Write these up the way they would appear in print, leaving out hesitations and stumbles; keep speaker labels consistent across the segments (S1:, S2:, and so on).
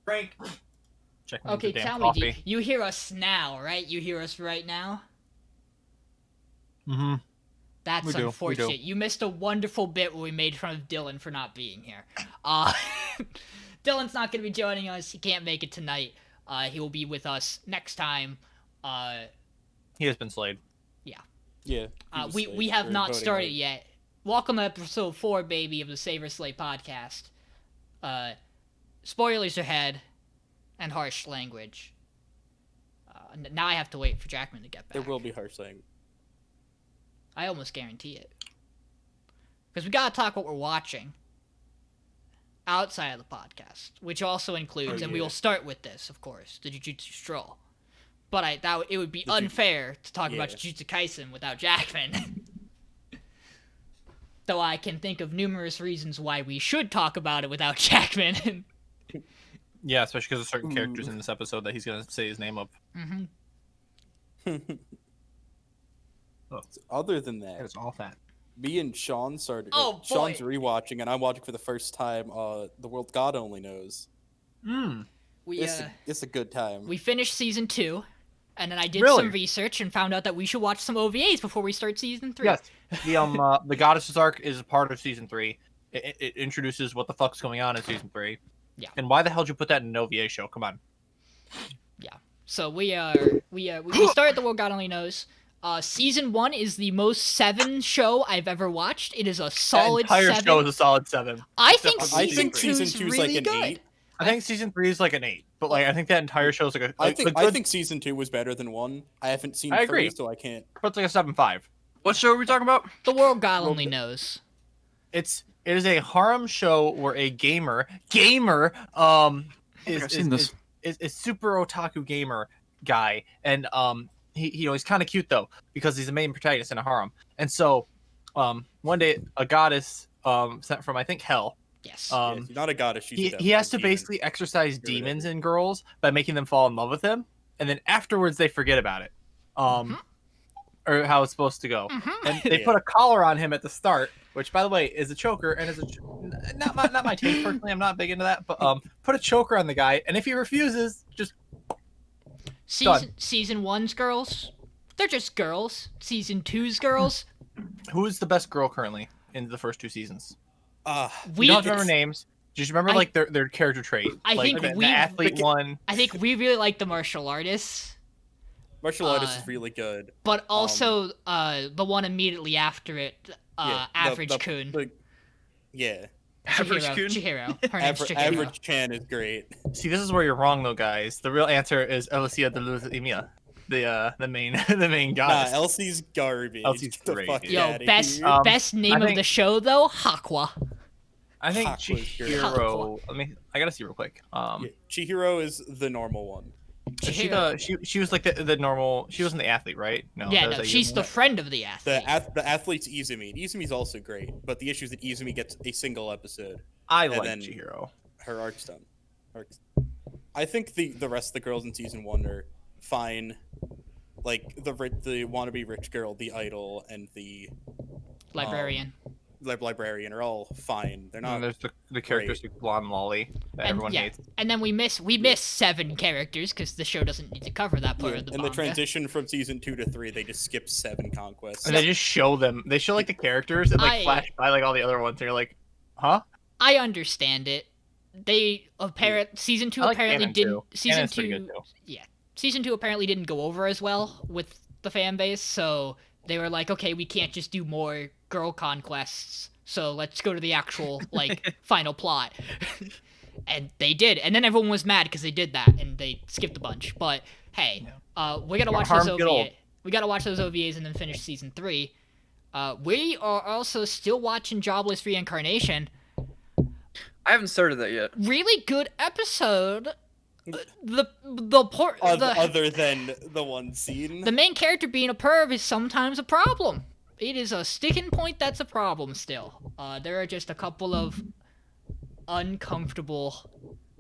S1: Frank.
S2: Jackman
S3: Okay,
S2: the damn
S3: tell
S2: coffee.
S3: me, you hear us now, right? You hear us right now?
S2: Mm-hmm.
S3: That's
S2: We do.
S3: unfortunate. You missed a wonderful bit where we made fun of Dylan for not being here. Dylan's not going to be joining us. He can't make it tonight. He will be with us next time.
S2: He has been slayed.
S3: Yeah.
S4: Yeah.
S3: We have not started yet. Welcome to episode 4, baby, of the Saver Slay podcast. Spoilers ahead, and harsh language. Now I have to wait for Jackman to get back.
S4: There will be harsh language.
S3: I almost guarantee it. Because we gotta talk what we're watching outside of the podcast, which also includes, and we will start with this, of course, the Jujutsu Stroll. But it would be unfair to talk about Jujutsu Kaisen without Jackman. Though I can think of numerous reasons why we should talk about it without Jackman.
S2: Yeah, especially because of certain characters in this episode that he's gonna say his name of.
S3: Mm-hmm.
S4: Other than that,
S2: It's all fat.
S4: me and Sean started.
S3: Oh, boy.
S4: Sean's rewatching, and I'm watching for the first time. The World God Only Knows. It's a good time.
S3: We finished season 2, and then I did
S2: Really?
S3: some research and found out that we should watch some OVAs before we start season 3.
S2: Yes. The Goddesses arc is a part of season 3. It introduces what the fuck's going on in season 3.
S3: Yeah.
S2: And why the hell did you put that in an OVA show? Come on.
S3: Yeah. So we started The World God Only Knows. Season 1 is the most 7 show I've ever watched. It is a solid
S2: that entire
S3: 7.
S2: show is a solid 7.
S3: I think
S4: I
S3: season
S4: think
S3: 2
S4: season
S3: is
S4: 2 is
S3: really
S4: like an
S3: good.
S4: 8.
S2: I think season 3 is like an 8, but like I think that entire show is like a.
S4: I
S2: good,
S4: think season 2 was better than 1. I haven't seen
S2: I
S4: 3,
S2: agree.
S4: so I can't.
S2: but it's like a 7.5.
S1: What show are we talking about?
S3: The World God Only Knows.
S2: It is a harem show where a gamer
S1: I've seen this.
S2: is super otaku gamer guy, and he's kind of cute though because he's the main protagonist in a harem. And so one day a goddess sent from I think hell.
S3: Yes.
S4: She's not a goddess. She's a devil,
S2: He has to
S4: demon.
S2: basically exorcise demons in girls by making them fall in love with him, and then afterwards they forget about it, or how it's supposed to go. And they put a collar on him at the start, which by the way is a choker, and is not my taste personally. I'm not big into that, but put a choker on the guy, and if he refuses, just
S3: Season 1's girls, they're just girls. Season 2's girls,
S2: who's the best girl currently in the first 2 seasons?
S3: we
S2: You don't remember names. Just remember
S3: I-
S2: like their character trait.
S3: I
S2: like
S3: think
S2: the
S3: we-
S2: athlete one.
S3: I think we really like the martial artists,
S4: Martial artist is really good.
S3: but also the one immediately after it, Average Kun.
S4: Yeah.
S1: Average Kun?
S3: Chihiro. Her name's Chihiro.
S4: Average Chan is great.
S2: See, this is where you're wrong though, guys. The real answer is Alicia de Luzimia, the main the main
S4: Nah,
S2: goddess.
S4: Elsie's garbage.
S2: Elsie's
S4: Get the
S2: great,
S4: fuck
S2: dude.
S3: Yo,
S4: outta
S3: best
S4: here.
S3: best name
S2: I
S3: of
S2: think-
S3: the show though, Hakwa.
S2: I think
S4: Hakwa's great.
S2: Chihiro. I gotta see real quick.
S4: Yeah, Chihiro is the normal one.
S2: Is she
S3: Chihiro.
S2: she was like the normal. She wasn't the athlete, right? No.
S3: Yeah,
S2: that was
S3: no,
S2: a
S3: she's the
S2: human.
S3: friend of the athlete.
S4: The athlete's Izumi. Izumi's also great, but the issue is that Izumi gets a single episode.
S2: I
S4: and
S2: like
S4: then-
S2: Chihiro.
S4: Her arc's done. I think the rest of the girls in season 1 are fine. Like the wannabe rich girl, the idol, and the
S3: Librarian.
S4: librarian are all fine. They're not.
S2: And there's the characteristic blonde lolly that
S3: And,
S2: everyone
S3: yeah,
S2: hates.
S3: and then we miss 7 characters because the show doesn't need to cover that part of the
S4: in
S3: manga.
S4: the transition from season 2 to 3, they just skip 7 conquests.
S2: And they just show them. They show like the characters and like
S3: I-
S2: flash by like all the other ones, and you're like, huh?
S3: I understand it. They season 2
S2: I like
S3: apparently
S2: Canon,
S3: didn't.
S2: too.
S3: Season
S2: Canon's pretty
S3: 2,
S2: good, too.
S3: yeah. Season 2 apparently didn't go over as well with the fan base, so they were like, okay, we can't just do more girl conquests, so let's go to the actual like final plot. And they did, and then everyone was mad because they did that, and they skipped a bunch. But hey, we gotta watch those
S2: harm, get old.
S3: OVAs. We gotta watch those OVAs and then finish season 3. We are also still watching Jobless Reincarnation.
S1: I haven't started that yet.
S3: Really good episode.
S4: Other than the one scene.
S3: The main character being a perv is sometimes a problem. It is a sticking point that's a problem still. There are just a couple of uncomfortable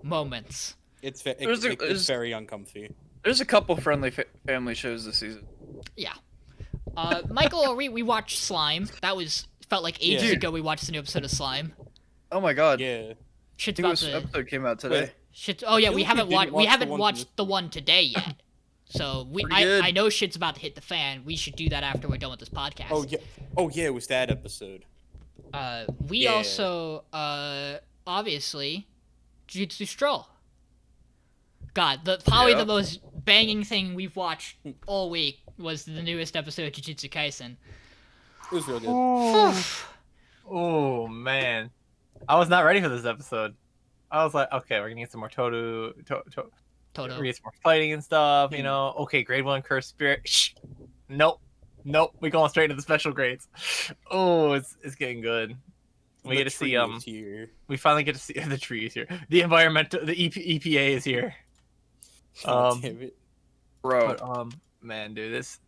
S3: moments.
S4: It's
S1: There's-
S4: very uncomfy.
S1: There's a couple friendly family shows this season.
S3: Yeah. Michael, we watched Slime. Felt like ages
S4: Yeah.
S3: ago we watched a new episode of Slime.
S1: Oh my god.
S4: Yeah.
S3: Shit's
S1: I think
S3: about
S1: this
S3: to...
S1: episode came out today.
S3: Shit's. Oh yeah,
S4: feel
S3: we
S4: like
S3: haven't
S4: we didn't
S3: watched. We
S4: watch the
S3: haven't
S4: one from
S3: watched
S4: this
S3: the
S4: week.
S3: one today yet. So
S1: Pretty good.
S3: I know shit's about to hit the fan. We should do that after we're done with this podcast.
S4: Oh yeah, it was that episode.
S3: We
S4: Yeah.
S3: also obviously Jujutsu Stroll. God, probably
S1: Yeah.
S3: the most banging thing we've watched all week was the newest episode of Jujutsu Kaisen.
S4: It was real good.
S2: Oh man, I was not ready for this episode. I was like, okay, we're gonna get some more We're
S3: Toto.
S2: gonna get some more fighting and stuff. You know, okay, grade 1 cursed spirit. Shh. Nope. We going straight into the special grades. Oh, it's getting good. We get to see
S4: tree is here.
S2: we finally get to see the trees here. The EPA is here.
S4: God damn it.
S1: Bro,
S2: But man, dude, this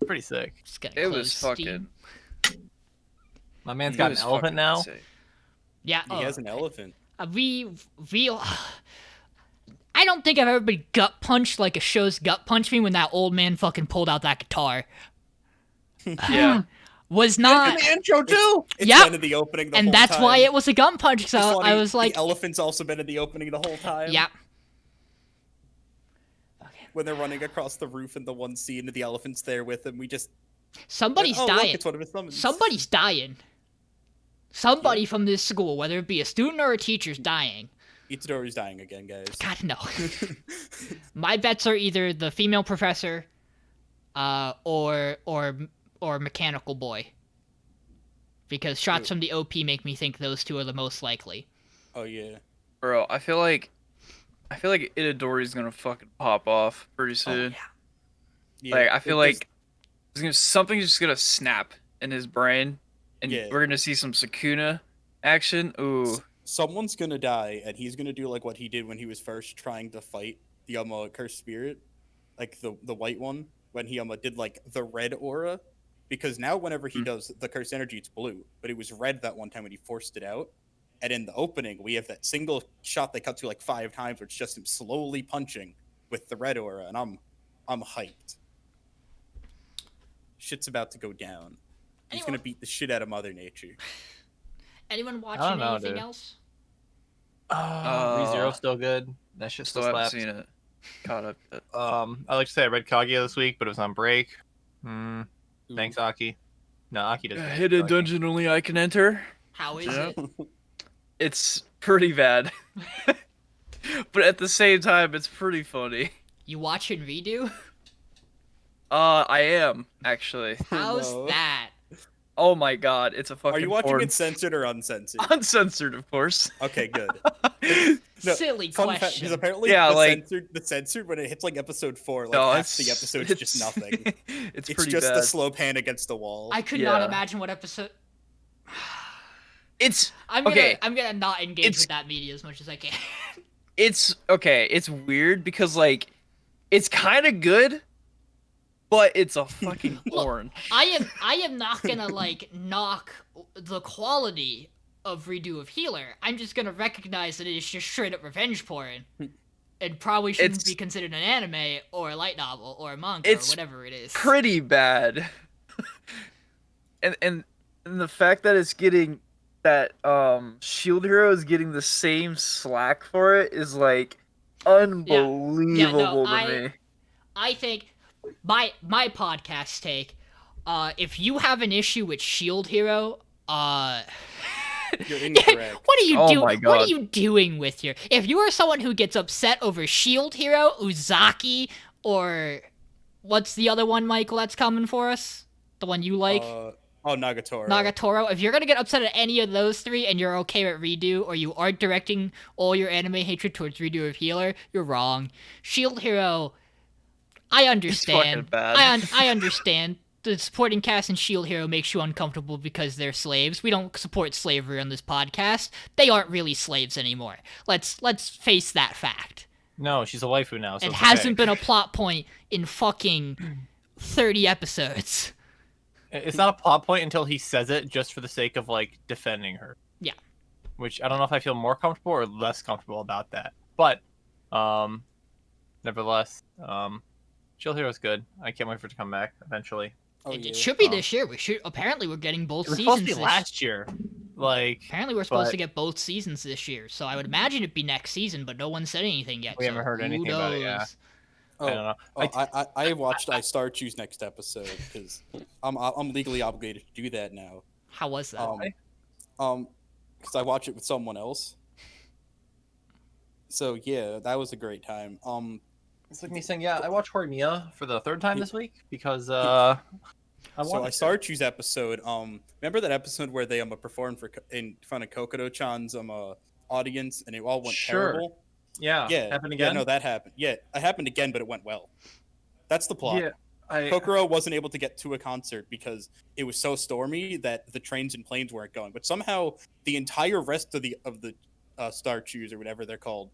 S2: pretty sick.
S3: Just gonna
S1: it
S3: close
S1: was
S3: Steam.
S1: fucking.
S2: My man's
S1: it
S2: got an
S1: was
S2: elephant
S1: fucking
S2: now.
S1: sick.
S3: Yeah.
S4: He has an elephant.
S3: We I don't think I've ever been gut punched like a show's gut punched me when that old man fucking pulled out that guitar.
S1: Yeah.
S3: Was not.
S2: the intro too.
S4: It's
S3: Yep.
S4: been in the opening the
S3: And
S4: whole
S3: that's
S4: time.
S3: why it was a gut punch.
S4: It's
S3: So
S4: funny,
S3: I was like,
S4: the elephant's also been in the opening the whole time.
S3: yeah.
S4: When they're running across the roof in the one scene and the elephant's there with him, we just
S3: Somebody's
S4: oh,
S3: dying.
S4: Look, it's one of his summons.
S3: Somebody's dying. Somebody from this school, whether it be a student or a teacher's dying.
S4: Itadori's dying again, guys.
S3: God no. My bets are either the female professor, or mechanical boy. Because shots from the OP make me think those two are the most likely.
S4: Oh yeah.
S1: Bro, I feel like Itadori's gonna fucking pop off pretty soon.
S4: Yeah,
S1: Like, I feel
S4: there's-
S1: like something's just gonna snap in his brain, and
S4: Yeah.
S1: we're gonna see some Sukuna action. Ooh,
S4: someone's gonna die, and he's gonna do like what he did when he was first trying to fight the cursed spirit, like the white one, when he did like the red aura, because now whenever he does the cursed energy, it's blue, but it was red that one time when he forced it out. And in the opening, we have that single shot they cut to like 5 times, where it's just him slowly punching with the red aura, and I'm hyped. Shit's about to go down. He's
S3: Anyone-
S4: gonna beat the shit out of Mother Nature.
S3: Anyone watching
S2: don't know,
S3: anything
S2: dude.
S3: else?
S2: ReZero still good. That shit
S1: still
S2: still
S1: haven't
S2: slaps.
S1: seen it. Caught up. Yet.
S2: I like to say I read Kaguya this week, but it was on break. Thanks, Aki. No, Aki doesn't.
S1: A hidden dungeon only I can enter.
S3: How is
S1: Yeah.
S3: it?
S1: It's pretty bad, but at the same time, it's pretty funny.
S3: You watch and redo?
S1: I am actually.
S3: How's
S4: no.
S3: that?
S1: Oh my god, it's a fucking.
S4: Are you watching
S1: porn.
S4: it censored or uncensored?
S1: Uncensored, of course.
S4: Okay, good. No,
S3: Silly
S4: fun fact,
S3: question.
S4: because apparently
S1: Yeah,
S4: the censored when it hits like episode 4, like
S1: No,
S4: half the episode's just nothing.
S1: It's
S4: It's
S1: pretty
S4: just
S1: bad.
S4: a slow pan against the wall.
S3: I could not
S1: Yeah.
S3: imagine what episode.
S1: It's
S3: I'm gonna
S1: okay.
S3: I'm gonna not engage
S1: It's-
S3: with that media as much as I can.
S1: It's okay. It's weird because like, it's kind of good, but it's a fucking
S3: Look,
S1: porn.
S3: I am not gonna like knock the quality of Redo of Healer. I'm just gonna recognize that it is just straight up revenge porn. It probably shouldn't
S1: It's-
S3: be considered an anime or a light novel or a manga
S1: It's
S3: or whatever it is.
S1: Pretty bad. and the fact that it's getting that Shield Hero is getting the same slack for it is like unbelievable to me.
S3: I think my podcast take, if you have an issue with Shield Hero,
S4: You're incorrect.
S3: what are you
S1: Oh
S3: doing?
S1: my
S3: What
S1: God.
S3: are you doing with your? If you are someone who gets upset over Shield Hero, Uzaki, or what's the other one, Michael? That's coming for us. The one you like,
S4: Nagatoro.
S3: Nagatoro. If you're gonna get upset at any of those three, and you're okay with Redo, or you aren't directing all your anime hatred towards Redo of Healer, you're wrong. Shield Hero, I understand.
S1: fucking bad.
S3: I understand. The supporting cast in Shield Hero makes you uncomfortable because they're slaves. We don't support slavery on this podcast. They aren't really slaves anymore. Let's face that fact.
S2: No, she's a waifu now. So
S3: It
S2: it's
S3: hasn't
S2: okay.
S3: been a plot point in fucking 30 episodes.
S2: It's not a plot point until he says it just for the sake of like defending her.
S3: Yeah.
S2: Which I don't know if I feel more comfortable or less comfortable about that. But nevertheless, Shield Hero's good. I can't wait for it to come back eventually.
S4: Oh
S3: It
S4: yeah.
S3: should be
S2: Oh.
S3: this year. Apparently we're getting both
S2: It was
S3: seasons.
S2: supposed to be last year. Like,
S3: Apparently we're supposed
S2: but
S3: to get both seasons this year. So I would imagine it'd be next season, but no one said anything yet.
S2: we haven't
S3: so
S2: heard
S3: who
S2: anything about it. Yeah,
S3: knows?
S2: I don't know.
S4: I watched I Star Choose next episode because I'm legally obligated to do that now.
S3: How was that?
S4: Because I watch it with someone else. So yeah, that was a great time.
S2: It's like me saying, yeah, I watched Horimiya for the third time
S4: Yeah.
S2: this week because I
S4: So
S2: wanted
S4: I
S2: to.
S4: Star Choose episode. Remember that episode where they performed in front of Kokodo-chan's audience and it all went
S2: Sure.
S4: terrible?
S2: Yeah,
S4: Yeah,
S2: happened
S4: yeah,
S2: again.
S4: no, that happened. Yeah, it happened again, but it went well. That's the plot.
S2: Yeah,
S4: Kokoro wasn't able to get to a concert because it was so stormy that the trains and planes weren't going. But somehow the entire rest of the Star Choose or whatever they're called,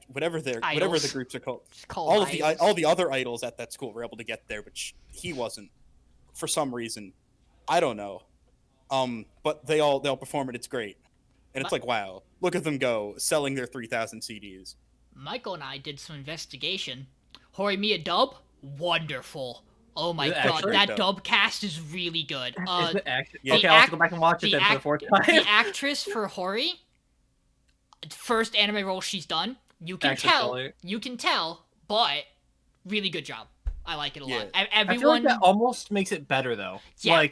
S4: whatever the groups are called,
S3: Just call
S4: all the other idols at that school were able to get there, but he wasn't for some reason. I don't know. But they'll perform it. It's great, and it's like wow, look at them go selling their 3,000 CDs.
S3: Michael and I did some investigation. Horimiya dub, wonderful. Oh my
S2: Is it
S3: god,
S2: actually?
S3: that dub cast is really good.
S2: Is it actually?
S4: yeah.
S2: Okay, I'll have to go back and watch it then for the fourth time.
S3: The actress for Hori, first anime role she's done, you can
S2: Actually,
S3: tell,
S2: totally.
S3: but really good job. I like it a lot.
S4: Yeah.
S2: I feel like
S3: Everyone,
S2: that almost makes it better though.
S3: Yeah.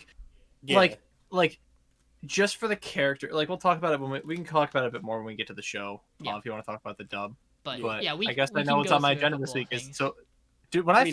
S4: Yeah.
S2: Like just for the character. Like we'll talk about it when we can talk about it a bit more when we get to the show.
S3: Yeah.
S2: If you want to talk about the dub.
S3: but
S2: But
S3: yeah,
S2: I guess
S3: we
S2: I know
S3: can
S2: what's
S3: go
S2: on my
S3: through a
S2: agenda this
S3: couple
S2: week
S3: of
S2: is
S3: things.
S2: so. Dude, when I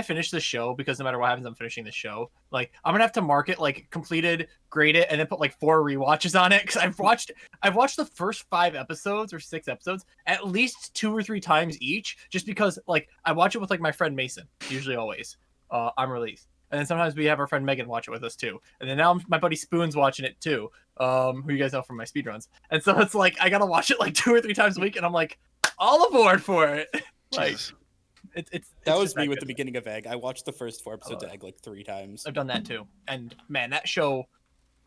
S2: finish the show, because no matter what happens, I'm finishing the show. Like, I'm gonna have to mark it like completed, grade it, and then put like 4 rewatches on it. Because I've watched the first 5 episodes or 6 episodes at least 2 or 3 times each, just because like I watch it with like my friend Mason, usually always. I'm released, and then sometimes we have our friend Megan watch it with us too. And then now my buddy Spoon's watching it too, who you guys know from my speedruns. And so it's like I gotta watch it like 2 or 3 times a week, and I'm like all aboard for it. Like.
S1: Jeez.
S2: It's
S4: that was
S2: just
S4: me with
S2: good.
S4: the beginning of Egg. I watched the first 4 episodes of Egg like 3 times.
S2: I've done that too, and man, that show,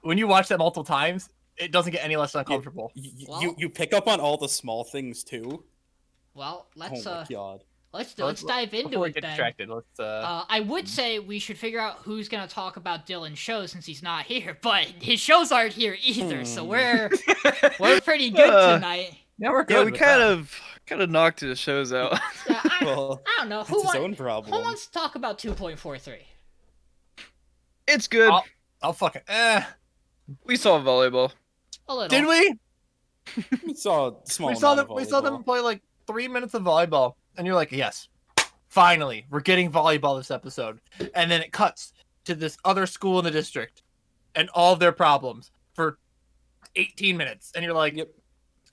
S2: when you watch that multiple times, it doesn't get any less uncomfortable.
S3: Well-
S4: You pick up on all the small things too.
S3: Well, let's
S4: Oh my god.
S3: let's dive into
S2: Before we
S3: it
S2: get
S3: then.
S2: distracted, let's
S3: I would say we should figure out who's gonna talk about Dylan's show since he's not here, but his shows aren't here either, so we're pretty good tonight.
S2: yeah, we're good.
S1: Yeah, we
S2: with
S1: kind
S2: that.
S1: of knocked the shows out.
S3: Yeah,
S4: Well,
S3: I don't know
S4: it's his own
S3: who
S4: problem.
S3: wants to talk about 2.43.
S1: It's good.
S2: I'll fucking
S1: We saw volleyball.
S3: A little.
S2: Did we?
S4: We saw small.
S2: We saw
S4: amount
S2: them.
S4: of
S2: We saw them
S4: volleyball.
S2: play like 3 minutes of volleyball, and you're like, yes, finally, we're getting volleyball this episode. And then it cuts to this other school in the district, and all of their problems for 18 minutes, and you're like,
S4: Yep.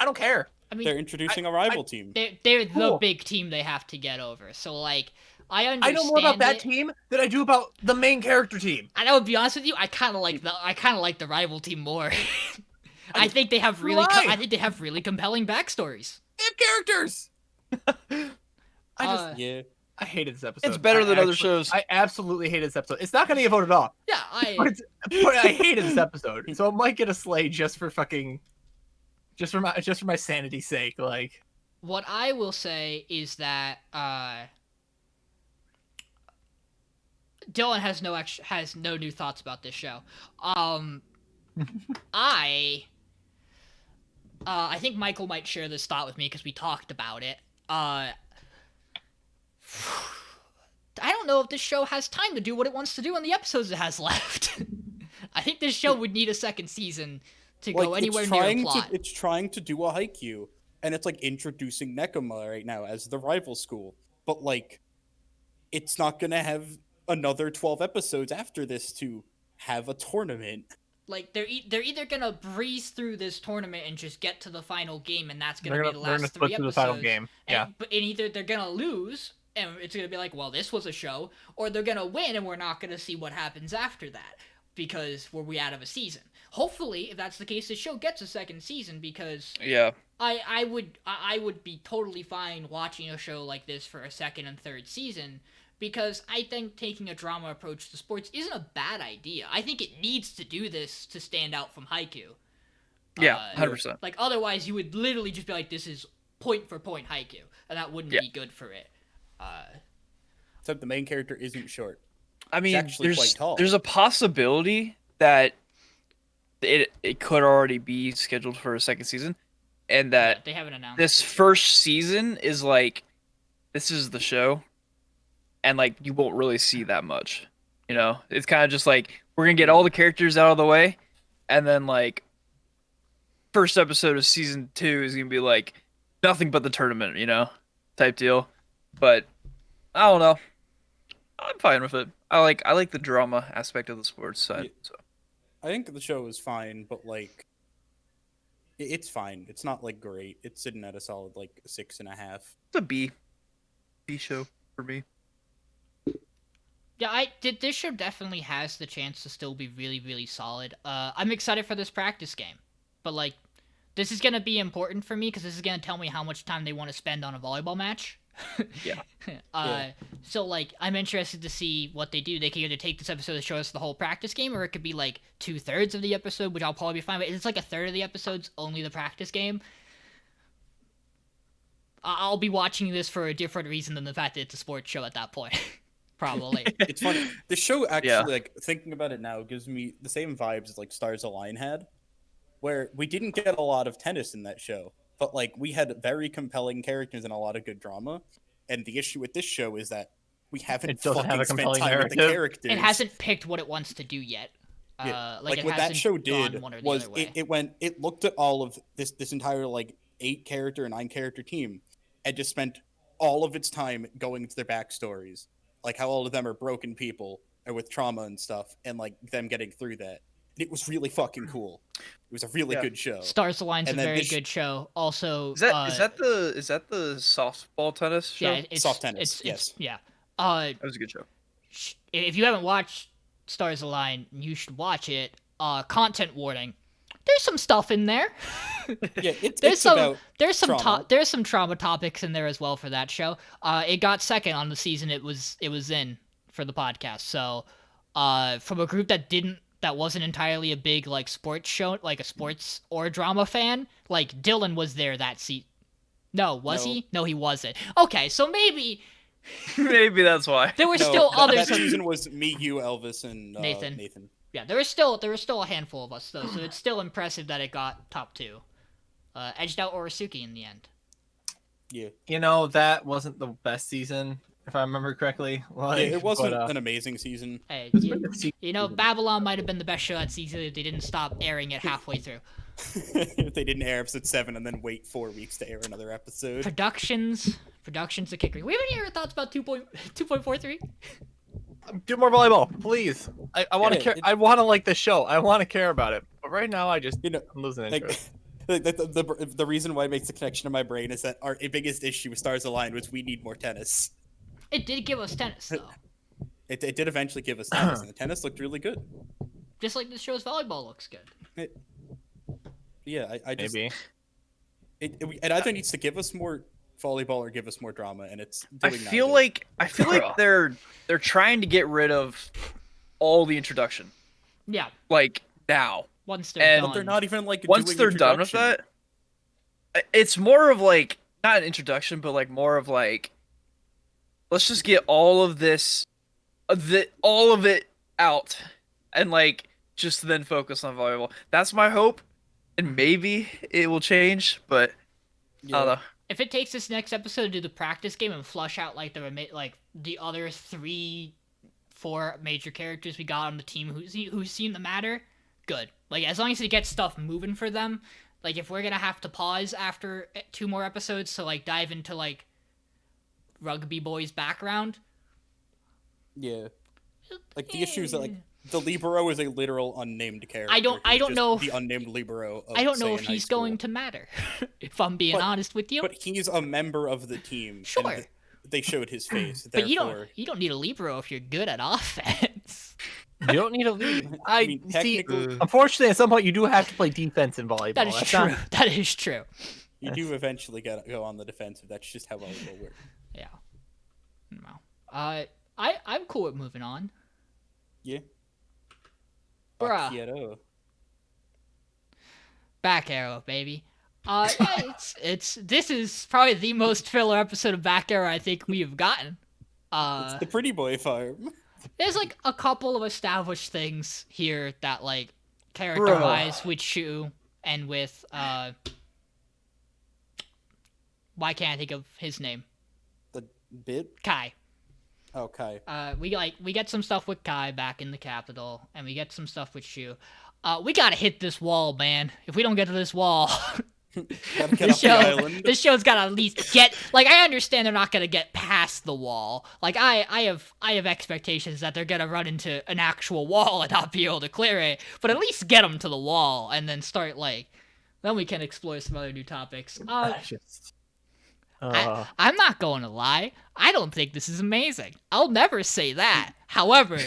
S2: I don't care.
S3: I mean,
S4: They're introducing a rival team.
S3: they're the
S2: Cool.
S3: big team they have to get over. So like, I
S2: I
S3: understand.
S2: know more about that
S3: it.
S2: team than I do about the main character team.
S3: And I would be honest with you, I kind of like the rival team more. I think they have really
S2: Why?
S3: I think they have really compelling backstories.
S2: They have characters.
S4: Yeah.
S2: I hated this episode.
S1: It's better than other shows.
S2: I absolutely hated this episode. It's not going to get voted off,
S3: Yeah,
S2: but I hated this episode. So it might get a slay just for my sanity's sake. Like,
S3: what I will say is that Dylan has no new thoughts about this show. I think Michael might share this thought with me because we talked about it. I don't know if this show has time to do what it wants to do in the episodes it has left. I think this show would need a second season to go anywhere near a plot.
S4: It's trying to do a Haikyuu, and it's like introducing Nekoma right now as the rival school. But like, it's not gonna have another 12 episodes after this to have a tournament.
S3: Like they're either gonna breeze through this tournament and just get to the final game, and that's gonna
S2: they're
S3: be
S2: going
S3: the
S2: to
S3: last 3
S2: split through the
S3: episodes.
S2: final game. Yeah.
S3: And either they're gonna lose, and it's gonna be like, well, this was a show, or they're gonna win, and we're not gonna see what happens after that because we out of a season. Hopefully, if that's the case, the show gets a second season because
S1: Yeah.
S3: I would be totally fine watching a show like this for a second and third season. Because I think taking a drama approach to sports isn't a bad idea. I think it needs to do this to stand out from Haikyuu.
S1: Yeah, 100%.
S3: Like, otherwise you would literally just be like, this is point for point Haikyuu. And that wouldn't
S1: Yeah.
S3: be good for it.
S4: Except the main character isn't short.
S1: I mean,
S4: actually quite tall.
S1: there's a possibility that it could already be scheduled for a second season, and
S3: Yeah,
S1: that
S3: they haven't announced
S1: this
S3: it yet.
S1: first season is like this is the show, and like you won't really see that much. You know, it's kind of just like we're gonna get all the characters out of the way, and then like first episode of season 2 is gonna be like nothing but the tournament, you know, type deal. But I don't know. I'm fine with it. I like the drama aspect of the sports side.
S4: Yeah.
S1: So
S4: I think the show is fine, but like it's fine. It's not like great. It's sitting at a solid like 6.5.
S1: it's a B show for me.
S3: Yeah, this show definitely has the chance to still be really, really solid. I'm excited for this practice game, but like, this is gonna be important for me because this is gonna tell me how much time they want to spend on a volleyball match.
S1: Yeah.
S3: So like, I'm interested to see what they do. They can either take this episode to show us the whole practice game, or it could be like 2/3 of the episode, which I'll probably be fine with. It's like 1/3 of the episode's only the practice game. I'll be watching this for a different reason than the fact that it's a sports show at that point. Probably.
S4: It's funny. The show actually,
S1: Yeah.
S4: like thinking about it now, gives me the same vibes as like Stars Align had, where we didn't get a lot of tennis in that show, but like we had very compelling characters and a lot of good drama. And the issue with this show is that we haven't
S2: It doesn't have
S4: fucking
S2: a
S4: spent
S2: compelling
S4: time with the
S2: narrative.
S4: characters.
S3: It hasn't picked what it wants to do yet.
S4: Yeah.
S3: Like it
S4: what that
S3: hasn't
S4: show
S3: gone
S4: did
S3: one or the
S4: was
S3: other way.
S4: it looked at all of this entire like 8 character, 9 character team, and just spent all of its time going into their backstories, like how all of them are broken people or with trauma and stuff, and like them getting through that. It was really fucking cool. It was a really
S1: Yeah.
S4: good show.
S3: Stars Align's a
S4: And then
S3: very
S4: this-
S3: good show. Also,
S1: Is that the softball tennis show?
S3: yeah, it's
S4: Soft tennis,
S3: It's,
S4: yes.
S3: yeah.
S1: That was a good show.
S3: If you haven't watched Stars Align, you should watch it. Content warning. There's some stuff in there.
S4: Yeah, it's
S3: There's
S4: about
S3: some
S4: trauma.
S3: there's some trauma topics in there as well for that show. It got second on the season it was in for the podcast. So, from a group that wasn't entirely a big like sports show, like a sports or drama fan, like Dylan was there that season. No, was
S4: No.
S3: he? No, he wasn't. Okay, so maybe
S1: Maybe that's why.
S3: there were
S4: No,
S3: still
S4: that
S3: others.
S4: season was me, you, Elvis, and
S3: Nathan.
S4: Nathan.
S3: Yeah, there was still a handful of us though, so it's still impressive that it got top 2. Edged out Orisuki in the end.
S4: Yeah,
S2: You know, that wasn't the best season, if I remember correcly. Like,
S4: yeah, it wasn't
S2: but,
S4: an amazing season.
S3: Hey,
S2: it's
S3: you,
S2: been a season.
S3: you know, Babylon might have been the best show that season if they didn't stop airing it halfway through.
S4: If they didn't air episode 7 and then wait 4 weeks to air another episode.
S3: Production's a kicker. We have any other thoughts about 2.43?
S2: Do more volleyball, please. I want to
S4: Yeah,
S2: care. I want to like the show. I want to care about it. But right now, I'm losing
S4: Like,
S2: interest.
S4: the reason why it makes the connection in my brain is that our biggest issue with Stars Align was we need more tennis.
S3: It did give us tennis though,
S4: It did eventually give us tennis, and the tennis looked really good.
S3: just like this show's volleyball looks good.
S4: Yeah, I just
S2: Maybe.
S4: it either needs to give us more volleyball or give us more drama, and it's
S1: I
S4: doing
S1: feel
S4: neither.
S1: like they're trying to get rid of all the introduction
S3: Yeah,
S1: like now.
S3: once they're
S1: And-
S3: done.
S4: But they're not even like
S1: Once
S4: doing
S1: they're done with
S4: introduction.
S1: that, it's more of like not an introduction, but like more of like let's just get all of this, all of it out, and like just then focus on volleyball. That's my hope, and maybe it will change, but I don't know.
S3: If it takes this next episode to do the practice game and flush out like the other 3-4 major characters we got on the team who seem to matter, good. Like as long as it gets stuff moving for them. Like if we're gonna have to pause after 2 more episodes to like dive into like Rugby Boy's background.
S4: Yeah. Like the issue is that like the libero is a literal unnamed character.
S3: I don't
S4: He's just
S3: know
S4: the
S3: if-
S4: unnamed libero. Of,
S3: I don't know
S4: say,
S3: if
S4: in high
S3: he's
S4: school.
S3: going to matter. If I'm being honest with you.
S4: But he's a member of the team. and
S3: Sure.
S4: they showed his face.
S3: But
S4: Therefore,
S3: you don't need a libero if you're good at offense.
S2: You don't need a lead.
S4: I mean,
S2: see.
S4: technically,
S2: Unfortunately, at some point, you do have to play defense in volleyball.
S3: That is
S2: That's
S3: true.
S2: not-
S3: That is true.
S4: you do eventually go on the defensive. That's just how volleyball works.
S3: Yeah. No. I'm cool with moving on.
S4: Yeah.
S3: Bruh.
S4: Quiero.
S3: Back Arrow, baby. Yeah, this is probably the most filler episode of Back Arrow I think we have gotten.
S4: It's the pretty boy farm.
S3: There's like a couple of established things here that like character-wise with Shu and with why can't I think of his name?
S4: The bit?
S3: Kai.
S4: Okay.
S3: We get some stuff with Kai back in the capital, and we get some stuff with Shu. We gotta hit this wall, man. If we don't get to this wall,
S4: Gotta get off the island.
S3: this show's gotta at least get. Like, I understand they're not gonna get past the wall. Like, I have expectations that they're gonna run into an actual wall and not be able to clear it. But at least get them to the wall, and then start like. Then we can explore some other new topics. I'm not going to lie. I don't think this is amazing. I'll never say that. However,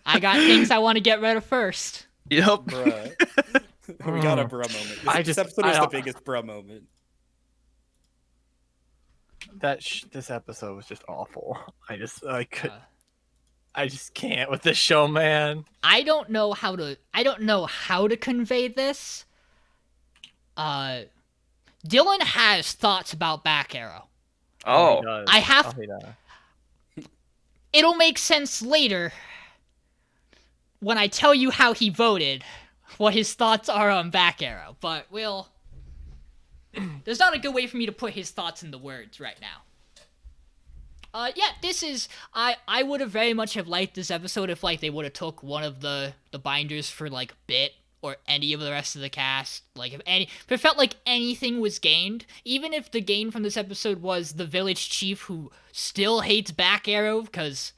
S3: I got things I want to get rid of first.
S1: Yep.
S4: Bruh. We got a bruh moment. This episode was the biggest bruh moment.
S2: This episode was just awful. I just can't with this show, man.
S3: I don't know how to convey this. Dylan has thoughts about Back Arrow.
S1: Oh.
S3: I have. It'll make sense later when I tell you how he voted, what his thoughts are on Back Arrow. But there's not a good way for me to put his thoughts into words right now. Yeah, this is. I would have very much have liked this episode if like they would have took one of the binders for like Bit or any of the rest of the cast. Like if it felt like anything was gained, even if the gain from this episode was the village chief who still hates Back Arrow because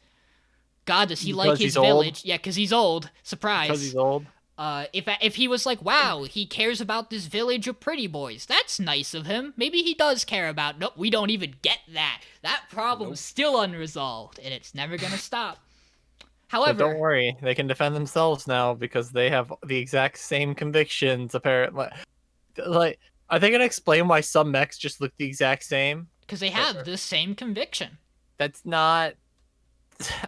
S3: God, does he like his village? Old? Yeah, because he's old. Surprise.
S2: Because he's old.
S3: If he was like, wow, he cares about this village of pretty boys. That's nice of him. Maybe he does care about. Nope, we don't even get that. That problem's still unresolved, and it's never gonna stop. However,
S2: but don't worry, they can defend themselves now because they have the exact same convictions. Apparently, like, are they gonna explain why some mechs just look the exact same?
S3: Because they have the same conviction.
S2: That's not.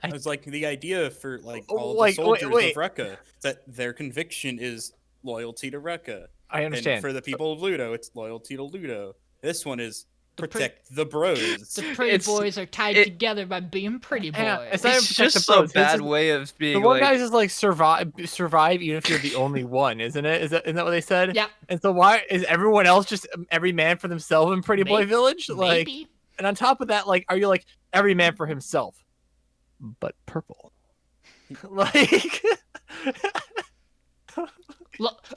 S4: It's like the idea for like all the soldiers of Rekka that their conviction is loyalty to Rekka.
S2: I understand.
S4: And for the people of Ludo, it's loyalty to Ludo. This one is protect the bros.
S3: The pretty boys are tied together by being pretty boys.
S1: It's just a bad way of being.
S2: The one guy's just like survive even if you're the only one, isn't it? Isn't that what they said?
S3: Yeah.
S2: And so why is everyone else just every man for themselves in Pretty Boy Village? Like,
S3: maybe.
S2: And on top of that, like, are you like every man for himself, but purple? Like.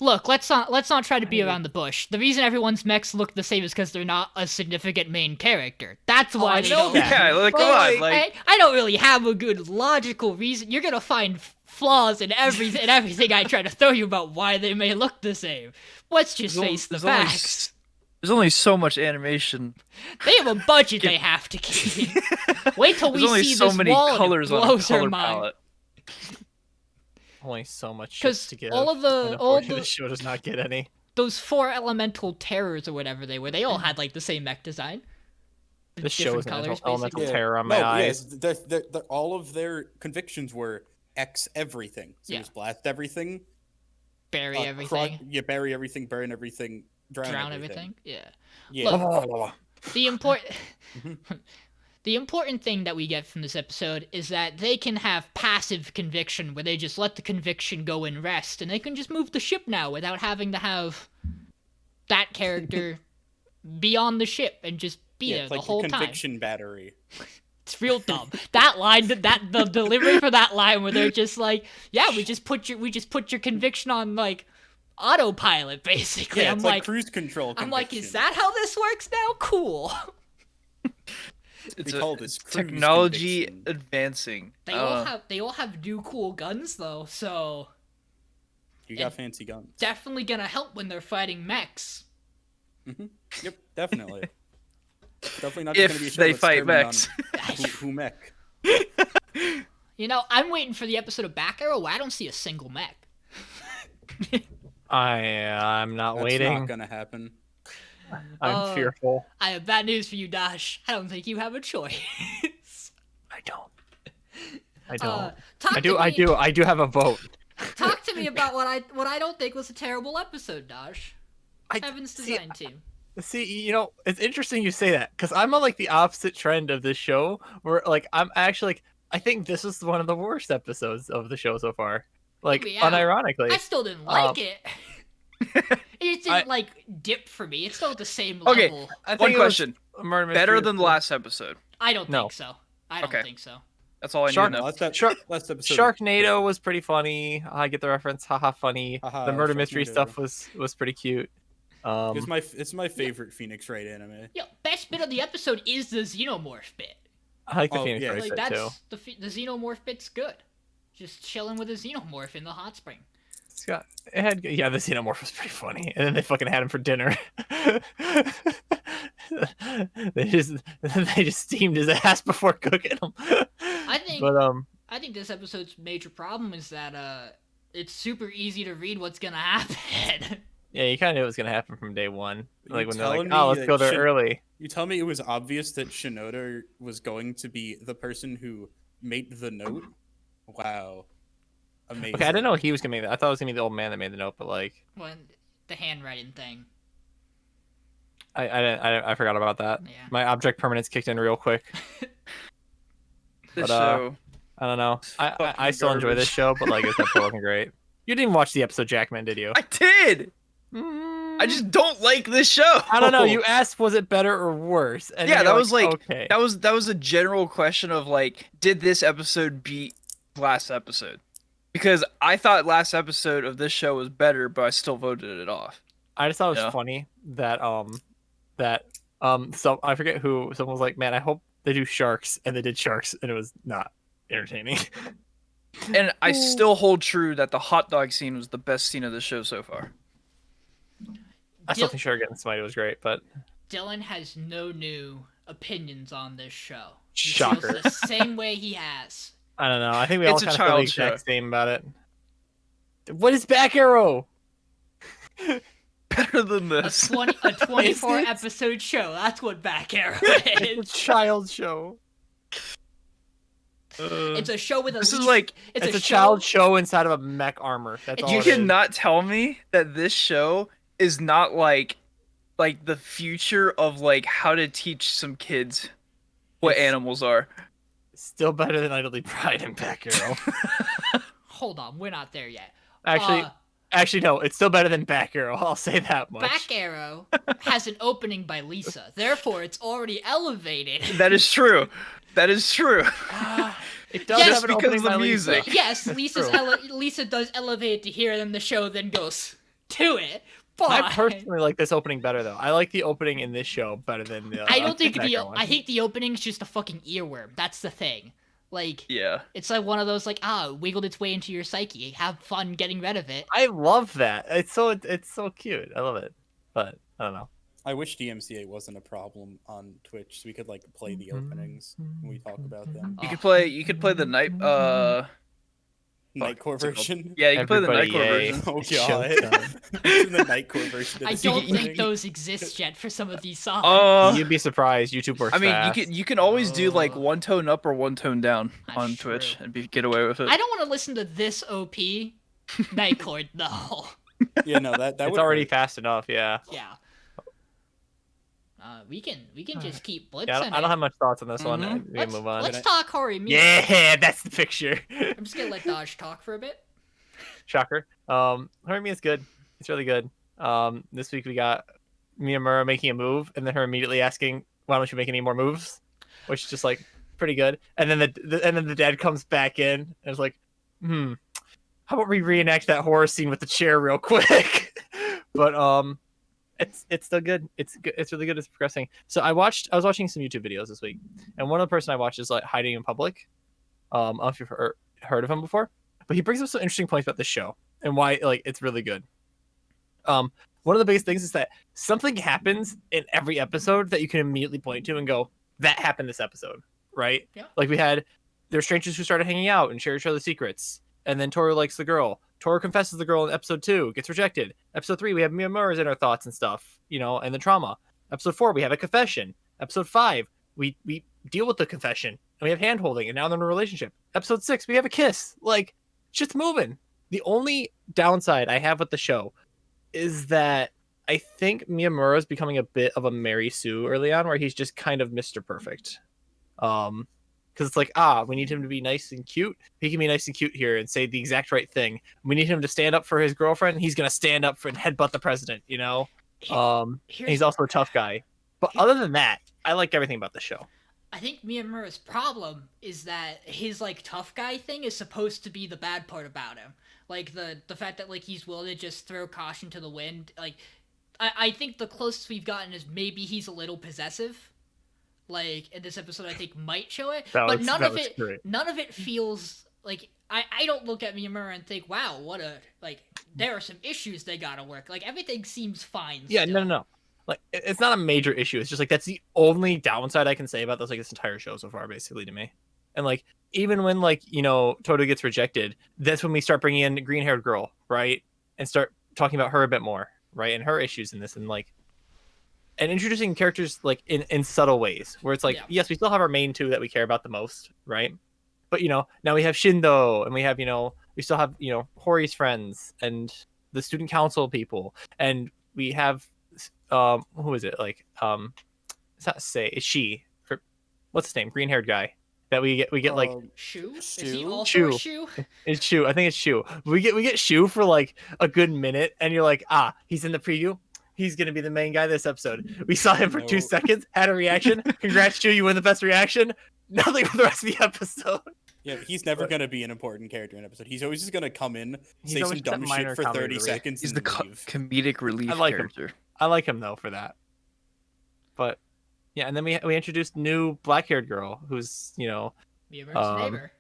S3: Look, let's not try to be around the bush. The reason everyone's mechs look the same is because they're not a significant main character. That's why they don't.
S1: Yeah, like, come on, like
S3: I don't really have a good logical reason. You're gonna find flaws in everything I try to throw you about why they may look the same. Let's just face the facts.
S1: There's only so much animation.
S3: They have a budget they have to keep. Wait till we see
S1: so
S3: this
S1: many
S3: wall
S1: colors
S3: and it
S1: on
S3: blows
S1: a
S3: our
S1: color
S3: mind.
S1: palette.
S2: Only so much
S3: Because
S2: to give.
S3: all the
S2: show does not get any.
S3: Those 4 elemental terrors or whatever they were, they all had like the same mech design.
S2: This show is
S3: colors,
S2: elemental
S3: basically.
S2: terror on my eyes.
S4: Yes, they're, all of their convictions were X everything. So
S3: Yeah.
S4: just blast everything,
S3: Bury everything.
S4: bury everything, burn everything, drown
S3: everything. Yeah.
S4: Yeah.
S3: Look, the important thing that we get from this episode is that they can have passive conviction where they just let the conviction go and rest, and they can just move the ship now without having to have that character be on the ship and just be there the whole time.
S4: Conviction battery.
S3: It's real dumb. That line, the delivery for that line where they're just like, yeah, we just put your conviction on like autopilot, basically.
S4: Yeah,
S3: I'm
S4: it's like cruise control.
S3: I'm like, is that how this works now? Cool.
S4: We call this
S1: technology
S4: conviction.
S1: advancing.
S3: They all have new cool guns though, so
S4: you got fancy guns.
S3: Definitely gonna help when they're fighting mechs.
S4: Mm-hmm. Yep, definitely. Definitely not
S1: If
S4: gonna be a show
S1: they
S4: that's
S1: fight
S4: determined
S1: mechs.
S4: on who mech.
S3: You know, I'm waiting for the episode of Back Arrow where I don't see a single mech.
S2: I'm not
S4: That's
S2: waiting.
S4: not gonna happen.
S2: I'm fearful.
S3: I have bad news for you, Dash. I don't think you have a choice.
S2: I don't. I do have a vote.
S3: Talk to me about what I don't think was a terrible episode, Dash. Heaven's design team.
S2: See, you know, it's interesting you say that because I'm on like the opposite trend of this show, where like I'm actually like I think this is one of the worst episodes of the show so far. Like,
S3: Me out. I
S2: unironically.
S3: still didn't like it. It just didn't like dip for me. It's still at the same
S1: Okay,
S3: level.
S2: I think
S1: one
S2: it was
S1: question.
S2: Murder
S1: Better
S2: Mystery.
S1: than the last episode.
S3: I don't
S2: No.
S3: think so. I don't
S1: Okay.
S3: think so.
S1: That's all I need
S2: Shark-
S1: to know.
S4: Last episode.
S2: Sharknado was pretty funny. I get the reference. Haha, funny.
S4: Haha,
S2: The murder mystery
S4: Sharknado.
S2: stuff was pretty cute.
S4: It's my favorite Phoenix Wright anime.
S3: Yo, best bit of the episode is the xenomorph bit.
S2: I like the
S4: Oh,
S2: Phoenix
S4: yeah.
S2: Wright
S3: Like
S2: bit
S3: that's
S2: too.
S3: the xenomorph bit's good. Just chilling with a xenomorph in the hot spring.
S2: It had the xenomorph was pretty funny, and then they fucking had him for dinner. they just steamed his ass before cooking him.
S3: I think
S2: But
S3: I think this episode's major problem is that it's super easy to read what's gonna happen.
S2: yeah, you kind of knew it was gonna happen from day one.
S4: You
S2: Like when they're like,
S4: telling
S2: "Oh,
S4: me
S2: let's
S4: that
S2: go there early."
S4: You tell me it was obvious that Shinoda was going to be the person who made the note? Wow. Amazing.
S2: Okay, I didn't know he was gonna make that. I thought it was gonna be the old man that made the note, but like,
S3: When the handwriting thing.
S2: I forgot about that.
S3: Yeah.
S2: My object permanence kicked in real quick.
S1: This
S2: But,
S1: show.
S2: I don't know. I
S1: Fucking
S2: still enjoy
S1: garbage.
S2: this show, but like, this episode wasn't great. You didn't watch the episode Jackman, did you?
S1: I did.
S2: Mm,
S1: I just don't like this show.
S2: I don't know. You asked, was it better or worse? And
S1: Yeah,
S2: then
S1: that
S2: you're
S1: was like
S2: okay.
S1: that was a general question of like, did this episode beat last episode? Because I thought last episode of this show was better, but I still voted it off.
S2: I just thought it was
S1: Yeah.
S2: funny that so I forget who someone was like, man, I hope they do sharks, and they did sharks, and it was not entertaining.
S1: And I still hold true that the hot dog scene was the best scene of the show so far.
S2: I still think Sugar getting Smite was great, but
S3: Dylan has no new opinions on this show. He
S2: Shocker.
S3: feels the same way he has.
S2: I don't know. I think we all
S1: It's a
S2: kind of feel the
S1: child
S2: exact
S1: show.
S2: same about it. What is Back Arrow?
S1: Better than
S3: A
S1: this.
S3: 24
S2: Is it?
S3: episode show. That's what Back Arrow
S2: It's
S3: is.
S2: a child show.
S3: It's a show with a
S1: This is
S3: leash-
S1: like
S2: It's a
S3: show-
S2: child show inside of a mech armor. That's all
S1: you
S2: it is.
S1: cannot tell me that this show is not like the future of like how to teach some kids what
S2: It's-
S1: animals are.
S2: Still better than Idly Pride and Back Arrow.
S3: Hold on, we're not there yet.
S2: Actually, no. It's still better than Back Arrow. I'll say that much.
S3: Back Arrow has an opening by Lisa. Therefore, it's already elevated.
S1: That is true. That is true.
S2: It does
S3: Yes,
S2: have an
S1: because
S2: opening
S1: of the
S2: by Lisa.
S1: music.
S3: Yes, Lisa's
S2: True.
S3: Lisa does elevate to here, then the show then goes to it. But
S2: I personally like this opening better, though. I like the opening in this show better than the.
S3: I don't think
S2: Back Arrow one.
S3: I think the opening's just a fucking earworm. That's the thing. Like
S1: Yeah.
S3: it's like one of those like wiggled its way into your psyche. Have fun getting rid of it.
S2: I love that. It's so cute. I love it, but I don't know.
S4: I wish DMCA wasn't a problem on Twitch, so we could like play the openings when we talk about them.
S1: You could play the night
S4: Nightcore version.
S1: yeah, you can play the
S2: Everybody,
S1: Nightcore
S2: yay.
S1: version.
S4: Oh
S2: It's
S4: god.
S2: showtime.
S4: Imagine the Nightcore version. Of
S3: I
S4: this
S3: don't
S4: opening.
S3: think those exist yet for some of these songs.
S2: You'd be surprised. YouTube works
S1: I mean,
S2: fast.
S1: you can always do like
S3: Oh.
S1: one tone up or one tone down
S3: That's
S1: on Twitch
S3: true.
S1: and get away with it.
S3: I don't want to listen to this OP Nightcore though.
S4: Yeah, no, that
S2: It's
S4: would
S2: already
S4: hurt.
S2: fast enough. Yeah.
S3: Yeah. We can just keep blitzing.
S2: Yeah. I don't have much thoughts on this one.
S1: Mhm.
S2: We can move on.
S3: Let's talk horror music.
S2: Yeah, that's the picture.
S3: I'm just gonna let Dodge talk for a bit.
S2: Shocker. Horimi is good. It's really good. This week we got Miyamura making a move, and then her immediately asking, "Why don't you make any more moves?" Which is just like pretty good. And then the dad comes back in and is like, "How about we reenact that horror scene with the chair real quick?" But it's still good. It's good. It's really good. It's progressing. So I was watching some YouTube videos this week, and one of the person I watched is like Hiding in Public. I don't know if you've heard of him before. But he brings up some interesting points about the show and why like it's really good. One of the biggest things is that something happens in every episode that you can immediately point to and go, that happened this episode, right?
S3: Yeah.
S2: Like there's strangers who started hanging out and share each other's secrets. And then Toru likes the girl. Toru confesses the girl in episode 2, gets rejected. Episode 3, we have Miyamura's inner thoughts and stuff, and the trauma. Episode 4, we have a confession. Episode 5, we deal with the confession and we have hand holding and now they're in a relationship. Episode 6, we have a kiss. Like, shit's moving. The only downside I have with the show is that I think Miyamura is becoming a bit of a Mary Sue early on, where he's just kind of Mr. Perfect. because it's like, we need him to be nice and cute. He can be nice and cute here and say the exact right thing. We need him to stand up for his girlfriend. He's gonna stand up for and headbutt the president. And he's also a tough guy. But other than that, I liked everything about the show.
S3: I think Miyamura's problem is that his like tough guy thing is supposed to be the bad part about him. Like the fact that like he's willing to just throw caution to the wind. Like I think the closest we've gotten is maybe he's a little possessive. Like in this episode, I think might show it, but none of it feels like I don't look at Miyamura and think, wow, what a like. There are some issues they gotta work. Like everything seems fine.
S2: Yeah,
S3: still.
S2: no. Like it's not a major issue. It's just like that's the only downside I can say about this entire show so far, basically to me. And like even when Toto gets rejected, that's when we start bringing in green-haired girl, right, and start talking about her a bit more, right, and her issues in this, and introducing characters like in subtle ways where it's like, yes, we still have our main two that we care about the most, right? But now we have Shindo, and we have we still have Hori's friends and the student council people, and we have who is it, like it's not Say, it's she, or what's his name, green haired guy that we get like
S3: Shu? Is he also
S2: Shu.
S3: a Shu?
S2: It's Shu. I think it's Shu. We get Shu for like a good minute, and you're like, he's in the preview. He's gonna be the main guy this episode. We saw him for 2 seconds, had a reaction. Congrats, Shu, you win the best reaction. Nothing for the rest of the episode.
S4: Yeah, he's never gonna be an important character in an episode. He's always just gonna come in, say some dumb shit for 30 seconds.
S1: He's
S4: and
S1: the
S4: leave.
S1: comedic relief character.
S2: I like him though for that. But yeah, and then we introduced new black-haired girl who's
S3: Miyamura's neighbor.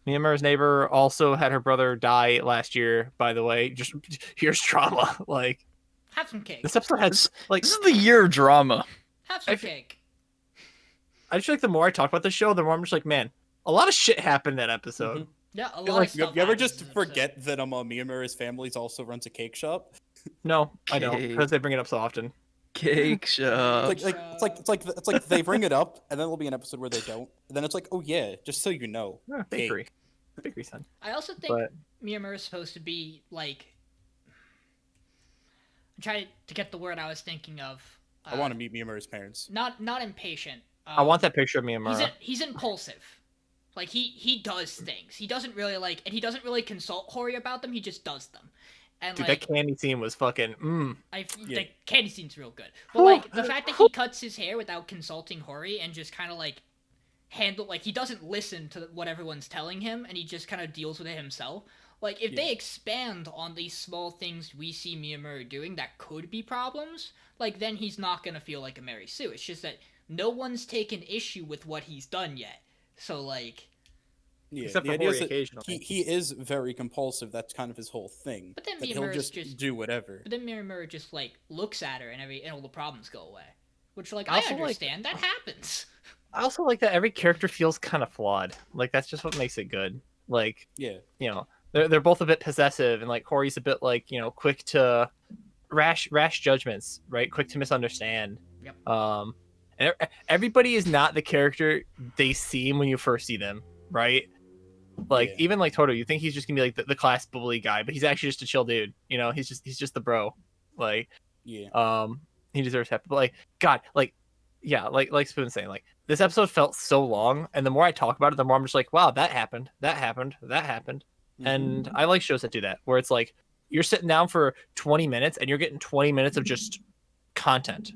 S2: Miyamura's neighbor also had her brother die last year. By the way, just here's trauma. Like,
S3: have some cake.
S2: This episode has like
S1: this is the year of drama.
S3: Have some cake.
S2: I just feel like the more I talk about the show, the more I'm just like, man, a lot of shit happened that episode.
S4: Mm-hmm.
S3: Yeah, a lot of stuff.
S4: You ever just forget that Miyamura's family also runs a cake shop?
S2: No, I don't, because they bring it up so often.
S1: Cake shop.
S4: It's like they bring it up, and then there'll be an episode where they don't. And then it's like, oh yeah, just so you know,
S2: bakery, bakery son.
S3: I also think Miyamura is supposed to be like. I'm trying to get the word I was thinking of.
S4: I want to meet Miyamura's parents.
S3: Not impatient.
S2: I want that picture of Miyamura.
S3: He's impulsive. Like he does things. He doesn't really consult Hori about them. He just does them. And
S2: dude,
S3: like,
S2: that candy scene was fucking.
S3: The candy scene's real good. But like the fact that he cuts his hair without consulting Hori and just kind of like he doesn't listen to what everyone's telling him, and he just kind of deals with it himself. Like if they expand on these small things we see Miyamura doing that could be problems, like then he's not gonna feel like a Mary Sue. It's just that no one's taken issue with what he's done yet. So like.
S4: Yeah,
S2: except
S4: the
S2: for
S4: idea
S2: Hori
S4: is that
S2: occasionally.
S4: he is very compulsive. That's kind of his whole thing.
S3: But then
S4: he'll just do whatever.
S3: But then Miyamura just like looks at her and all the problems go away. Which like I understand that happens.
S2: I also like that every character feels kind of flawed. Like that's just what makes it good. Like they're both a bit possessive, and like Hori's a bit like quick to rash judgments, right? Quick to misunderstand.
S3: Yep.
S2: And everybody is not the character they seem when you first see them, right? Like even like Toto, you think he's just gonna be like the class bully guy, but he's actually just a chill dude. He's just the bro. Like he deserves help. But like God, like Spoon's saying, like this episode felt so long, and the more I talk about it, the more I'm just like, wow, that happened. Mm-hmm. And I like shows that do that, where it's like you're sitting down for 20 minutes and you're getting 20 minutes of just content,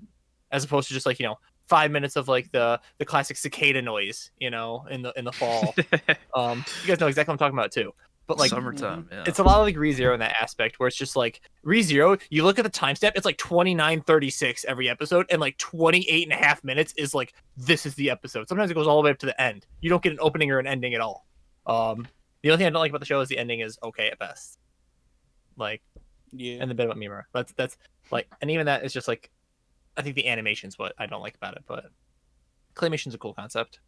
S2: as opposed to just like 5 minutes of like the classic cicada noise, in the fall. You guys know exactly what I'm talking about too. But like
S1: summertime,
S2: it's a lot like ReZero in that aspect, where it's just like ReZero, you look at the timestamp, it's like 29:36 every episode, and like 28.5 minutes is like this is the episode. Sometimes it goes all the way up to the end. You don't get an opening or an ending at all. The only thing I don't like about the show is the ending is okay at best. Like and the bit about Mimura. That's like, and even that is just like, I think the animation's what I don't like about it, but claymation's a cool concept.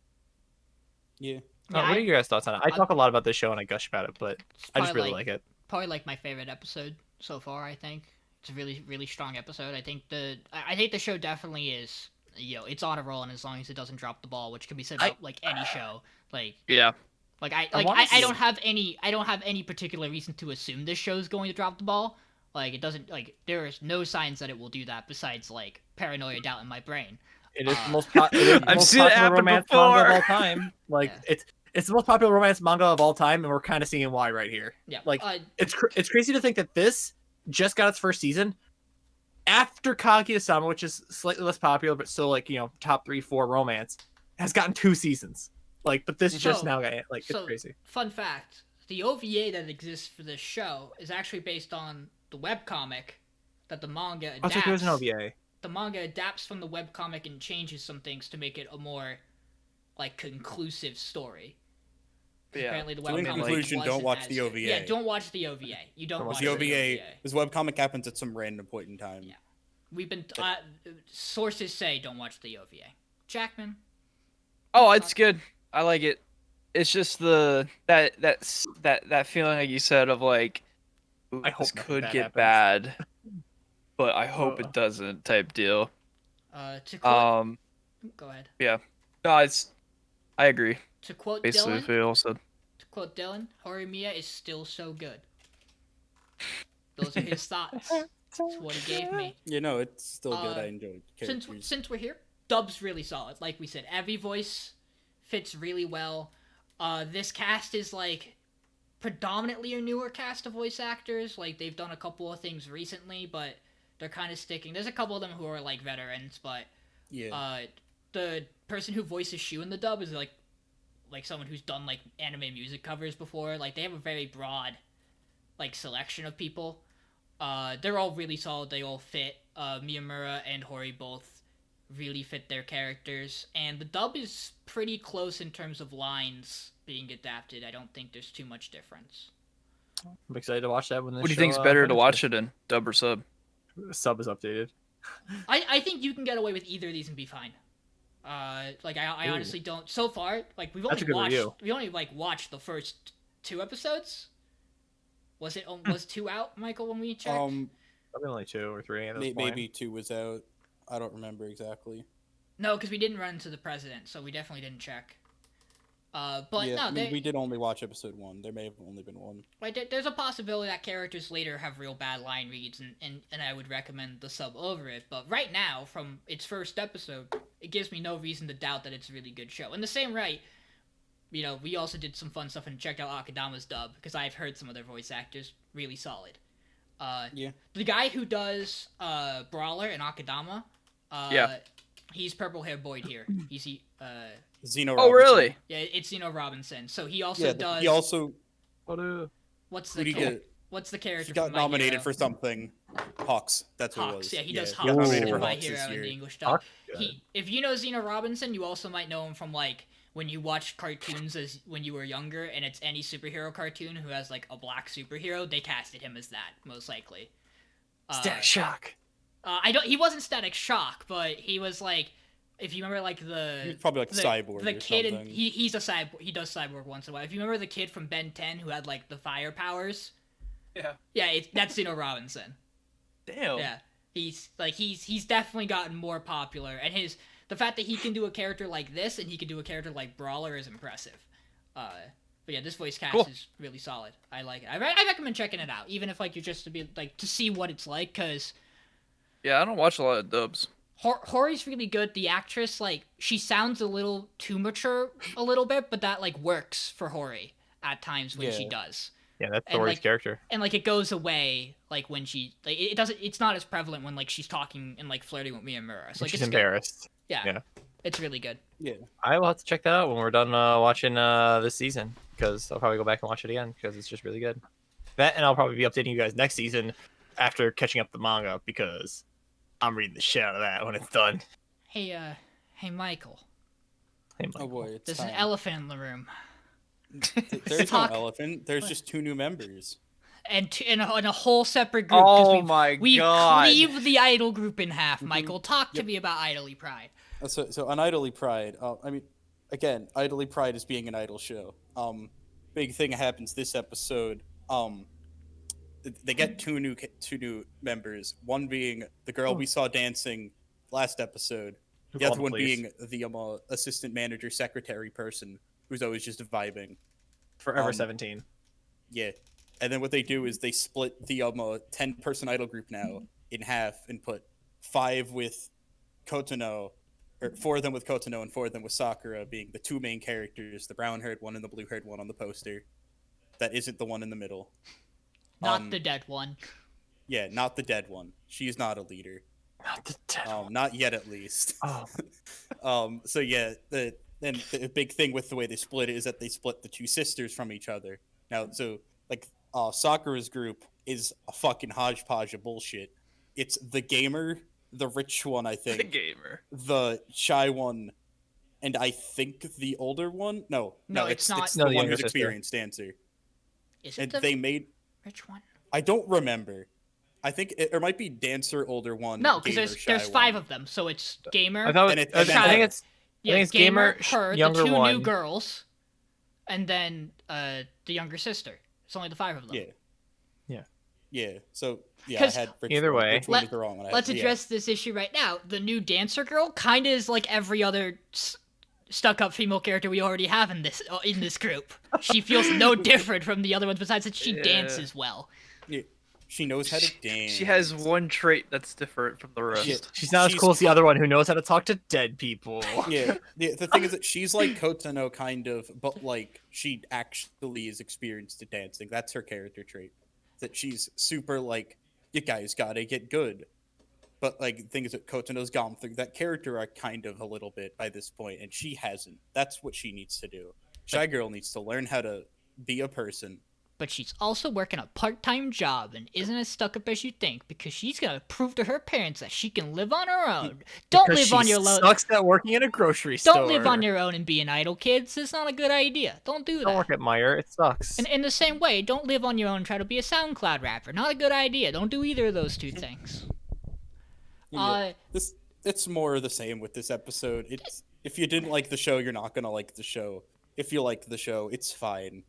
S4: Yeah.
S2: What are your guys' thoughts on it? I talk a lot about this show and I gush about it, but I just really like it.
S3: Probably like my favorite episode so far. I think it's a really, really strong episode. I think the show definitely is. It's on a roll, and as long as it doesn't drop the ball, which can be said about like any show, like I don't have any particular reason to assume this show's going to drop the ball. Like it doesn't, like there is no signs that it will do that besides like paranoia doubt in my brain.
S2: It is the most, it is the
S1: I've
S2: most
S1: seen it
S2: popular
S1: happen
S2: romance manga of
S1: before.
S2: all time. Like
S3: Yeah.
S2: it's the most popular romance manga of all time, and we're kind of seeing why right here.
S3: Yeah.
S2: Like it's crazy to think that this just got its first season after Kaguya-sama, which is slightly less popular, but still like top 3-4 romance, has gotten 2 seasons. Like, but this just now got like it's crazy.
S3: Fun fact: the OVA that exists for this show is actually based on the webcomic that the manga adapts.
S2: Oh, so there's an OVA.
S3: The manga adapts from the webcomic and changes some things to make it a more like conclusive story.
S1: Yeah.
S3: Apparently, the
S4: So in
S3: webcomic
S4: conclusion,
S3: wasn't
S4: don't watch
S3: as
S4: the
S3: good.
S4: OVA.
S3: Yeah, don't watch the OVA. You don't watch
S4: The OVA, this webcomic happens at some random point in time.
S3: Yeah. We've been sources say don't watch the OVA. Jackman.
S1: Oh, it's good. I like it. It's just that feeling like you said of like, ooh,
S2: I hope
S1: this
S2: nothing
S1: could
S2: bad
S1: get
S2: happens.
S1: bad, but I hope it doesn't type deal.
S3: To quote, go ahead.
S1: Yeah. No, I agree.
S3: To quote
S1: Basically,
S3: Dylan,
S1: what you all said.
S3: to quote Dylan, Horimiya is still so good. Those are his thoughts. That's what he gave me.
S4: It's still good. I enjoyed characters.
S3: Since we're here, dub's really solid. Like we said, every voice fits really well. This cast is like predominantly a newer cast of voice actors. Like they've done a couple of things recently, but they're kind of sticking. There's a couple of them who are like veterans, but the person who voices Shu in the dub is like someone who's done like anime music covers before. Like they have a very broad like selection of people. They're all really solid. They all fit. Miyamura and Hori both really fit their characters, and the dub is pretty close in terms of lines being adapted. I don't think there's too much difference.
S2: I'm excited to watch that when.
S1: What do you think is better to watch it in, dub or sub?
S2: Sub is updated.
S3: I think you can get away with either of these and be fine. Like I honestly don't. So far, like we've only watched the first 2 episodes. Was 2 out, Michael, when we checked?
S2: Probably only 2 or 3 at this point.
S4: Maybe 2 was out. I don't remember exactly.
S3: No, because we didn't run into the president, so we definitely didn't check. But
S4: yeah,
S3: no,
S4: we did only watch episode 1. There may have only been 1.
S3: Like, there's a possibility that characters later have real bad line reads, and I would recommend the sub over it. But right now, from its first episode, it gives me no reason to doubt that it's a really good show. In the same right, we also did some fun stuff and checked out Akadama's dub, because I've heard some of their voice actors really solid. The guy who does Brawler and Akadama, he's purple hair Boyd here. He's
S4: Zeno.
S1: Oh,
S4: Robinson.
S1: really?
S3: Yeah, it's Zeno Robinson. So he also does.
S4: He also.
S3: What's the character?
S4: He got
S3: from My
S4: nominated
S3: Hero?
S4: for something. Hawks. That's what it
S3: Hawks.
S4: was.
S3: Yeah, he does
S4: He got
S3: Hawks
S4: nominated
S3: in
S4: for
S3: My
S4: Hawks
S3: Hero
S4: this
S3: in
S4: year.
S3: the English dub. If you know Zeno Robinson, you also might know him from like when you watch cartoons as when you were younger, and it's any superhero cartoon who has like a black superhero. They casted him as that most likely.
S2: Static Shock.
S3: He wasn't Static Shock, but he was like, if you remember, like
S4: He was probably like a cyborg.
S3: The
S4: or
S3: kid,
S4: something.
S3: he's a cyborg. He does cyborg once in a while. If you remember the kid from Ben 10 who had like the fire powers. Yeah, that's Zeno Robinson.
S1: Damn.
S3: Yeah, he's definitely gotten more popular, and the fact that he can do a character like this and he can do a character like Brawler is impressive. But yeah, this voice cast is really solid. I like it. I recommend checking it out, even if like you're just to see what it's like, because
S1: Yeah, I don't watch a lot of dubs.
S3: Hori's really good. The actress, like, she sounds a little too mature a little bit, but that like works for Hori at times when she does.
S2: Yeah, that's Hori's character.
S3: And like it goes away like when she like it doesn't. It's not as prevalent when like she's talking and like flirting with Miyamura. So like
S2: She's
S3: it's
S2: embarrassed.
S3: Good. Yeah, it's really good.
S4: Yeah.
S2: I will have to check that out when we're done watching this season, because I'll probably go back and watch it again because it's just really good. That, and I'll probably be updating you guys next season after catching up the manga, because I'm reading the shit out of that when it's done.
S3: Hey Michael.
S2: Hey, Michael.
S4: Oh boy, it's
S3: There's
S4: time.
S3: an elephant in the room.
S4: There's no elephant. There's just 2 new members.
S3: And in a whole separate group. 'Cause we
S1: God.
S3: cleave the idol group in half. Michael, talk to me about Idly Pride.
S4: So on Idly Pride, I mean, again, Idly Pride is being an idol show. Big thing happens this episode. They get two new members. One being the girl we saw dancing last episode. The other one being the assistant manager secretary person who's always just vibing.
S2: Forever 17.
S4: Yeah. And then what they do is they split the 10-person idol group now in half and put 5 with Kotono, or 4 of them with Kotono and 4 of them with Sakura being the 2 main characters, the brown-haired one and the blue-haired one on the poster. That isn't the one in the middle.
S3: Not the dead one.
S4: Yeah, not the dead one. She's not a leader.
S2: Not the dead one.
S4: Not yet, at least.
S2: Oh.
S4: So yeah, the big thing with the way they split it is that they split the 2 sisters from each other. Now, so like Sakura's group is a fucking hodgepodge of bullshit. It's the gamer, the rich one, I think,
S1: The gamer.
S4: the shy one, and I think the older one. No,
S3: it's not.
S4: It's
S2: No,
S4: the
S2: the
S4: one
S2: younger
S4: who's
S2: sister.
S4: experienced dancer.
S3: Is it
S4: And
S3: the
S4: they made.
S3: rich one?
S4: I don't remember. I think it might be dancer, older one.
S3: No,
S4: gamer,
S3: because
S4: shy
S3: there's 5
S4: one.
S3: of them, so it's gamer.
S2: I thought
S4: And
S2: I think it's
S3: yeah,
S2: it's gamer,
S3: her,
S2: younger
S3: the 2
S2: one.
S3: new girls, and then the younger sister. It's only the 5 of them.
S4: Yeah. So yeah, I
S3: 'Cause
S4: had rich
S2: either
S4: one.
S2: way-
S4: Rich one is the wrong one.
S3: Let's address this issue right now. The new dancer girl kind of is like every other stuck-up female character we already have in this group. She feels no different from the other ones besides that she
S1: Yeah.
S3: dances well.
S4: Yeah. She knows how to dance.
S1: She has one trait that's different from the rest.
S4: Yeah.
S2: She's not as
S4: She's
S2: cool as the other one who knows how to talk to dead people.
S4: Yeah, the thing is that she's like Kotono kind of, but like she actually is experienced at dancing. That's her character trait. That she's super like, you guys gotta get good. But like the thing is that Kotono's gone through that character arc kind of a little bit by this point, and she hasn't. That's what she needs to do. Shy Girl needs to learn how to be a person.
S3: But she's also working a part-time job and isn't as stuck-up as you think because she's gonna prove to her parents that she can live on her own. Don't
S2: Because
S3: live on
S2: she
S3: your own.
S2: sucks at working in a grocery store.
S3: Don't live on your own and be an idol, kids. It's not a good idea. Don't do
S2: Don't
S3: that.
S2: work at Meyer. It sucks.
S3: And in the same way, don't live on your own and try to be a SoundCloud rapper. Not a good idea. Don't do either of those 2 things.
S4: It's more the same with this episode. It's if you didn't like the show, you're not gonna like the show. If you like the show, it's fine.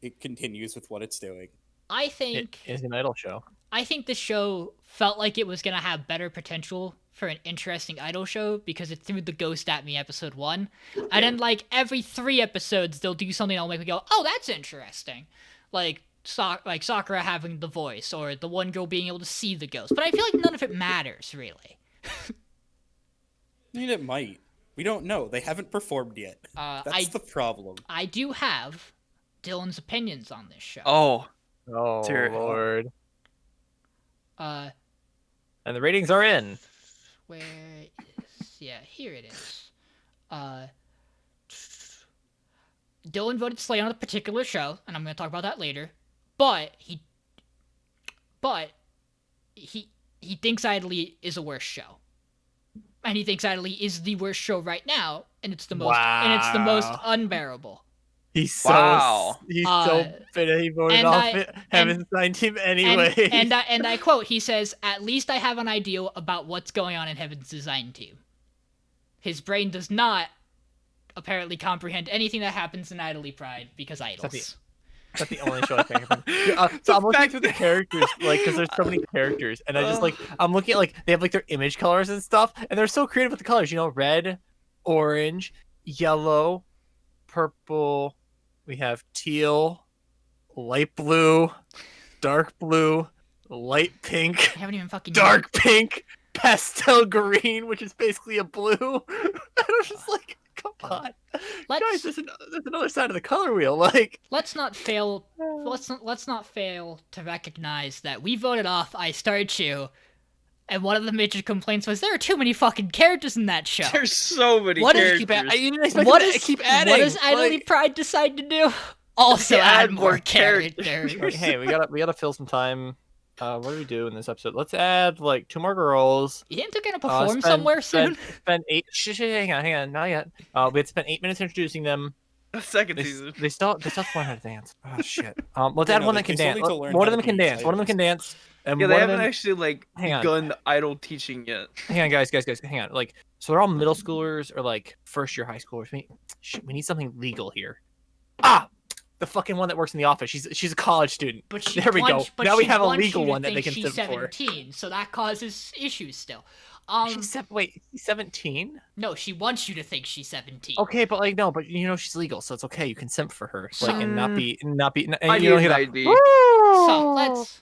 S4: It continues with what it's doing.
S3: I
S2: It
S3: think
S2: is an idol show.
S3: I think the show felt like it was gonna have better potential for an interesting idol show because it threw the ghost at me episode 1, and then like every 3 episodes they'll do something that'll make me go, oh, that's interesting, like Sakura having the voice or the one girl being able to see the ghost. But I feel like none of it matters really.
S4: I mean, it might. We don't know. They haven't performed yet. That's the problem.
S3: I do have Dylan's opinions on this show.
S1: Oh,
S2: Oh
S1: Dear.
S2: Lord!
S3: Uh,
S2: And the ratings are in.
S3: where is... Yeah, here it is. Dylan voted Slay on a particular show, and I'm going to talk about that later. But he thinks Idly is a worse show. And he thinks Idly is the worst show right now, and it's the most
S2: Wow.
S3: unbearable.
S2: He's so
S1: Wow.
S2: he's
S3: Uh,
S2: so bitter. He voted
S3: and
S2: off
S3: I-
S2: it. Heaven's Sign team anyway.
S3: And I quote, he says, "At least I have an idea about what's going on in Heaven's design team." His brain does not apparently comprehend anything that happens in Idly Pride because idols.
S2: That's the only show I think of. So I'm looking at the characters, like, because there's so many characters, and I just like I'm looking at like they have like their image colors and stuff, and they're so creative with the colors. You know, red, orange, yellow, purple. We have teal, light blue, dark blue, light pink,
S3: I haven't even fucking
S2: dark pink, pastel green, which is basically a blue. And I'm just like, come on, guys, there's another side of the color wheel. Like,
S3: Let's not fail to recognize that we voted off I Start You, and one of the major complaints was there are too many fucking characters in that show.
S1: there's so many
S3: What is-
S1: characters.
S2: you didn't expect
S3: What
S2: them to
S3: is
S2: keep adding.
S3: What does Idly
S2: like-
S3: Pride decide to do? Also
S1: Add
S3: add
S1: more
S3: more characters.
S2: Like, hey, we gotta fill some time. What do we do in this episode? Let's add like 2 more girls.
S3: Isn't it gonna perform
S2: Spend-
S3: somewhere soon?
S2: Spend 8. Hang on, not yet. We had to spend 8 minutes introducing them.
S1: Second
S2: They,
S1: season.
S2: they still have to learn how to dance. Oh shit. Let's
S4: Yeah,
S2: add
S4: no,
S2: one
S4: they
S2: that can
S4: still
S2: dance.
S4: need to learn
S2: One
S4: how
S2: of them
S4: to
S2: can
S4: be
S2: dance. One of them can dance. And
S1: Yeah, they
S2: one of
S1: haven't
S2: them.
S1: actually like
S2: Hang on.
S1: begun the idol teaching yet.
S2: Hang on, guys. Hang on. Like, so they're all middle schoolers or like first year high schoolers. We need something legal here. The fucking one that works in the office. She's a college student.
S3: But she
S2: There we go.
S3: wants- but
S2: Now we
S3: she
S2: have a
S3: wants
S2: legal
S3: you to
S2: one that they
S3: think
S2: can
S3: she's
S2: sit for.
S3: 17, so that causes issues still.
S2: Wait, she's 17?
S3: No, she wants you to think she's 17.
S2: Okay, but like no, but you know she's legal, so it's okay. You can simp for her, like, and not be, and
S1: I
S2: you
S1: need
S2: don't
S1: an
S2: hear that.
S1: ID.
S3: So let's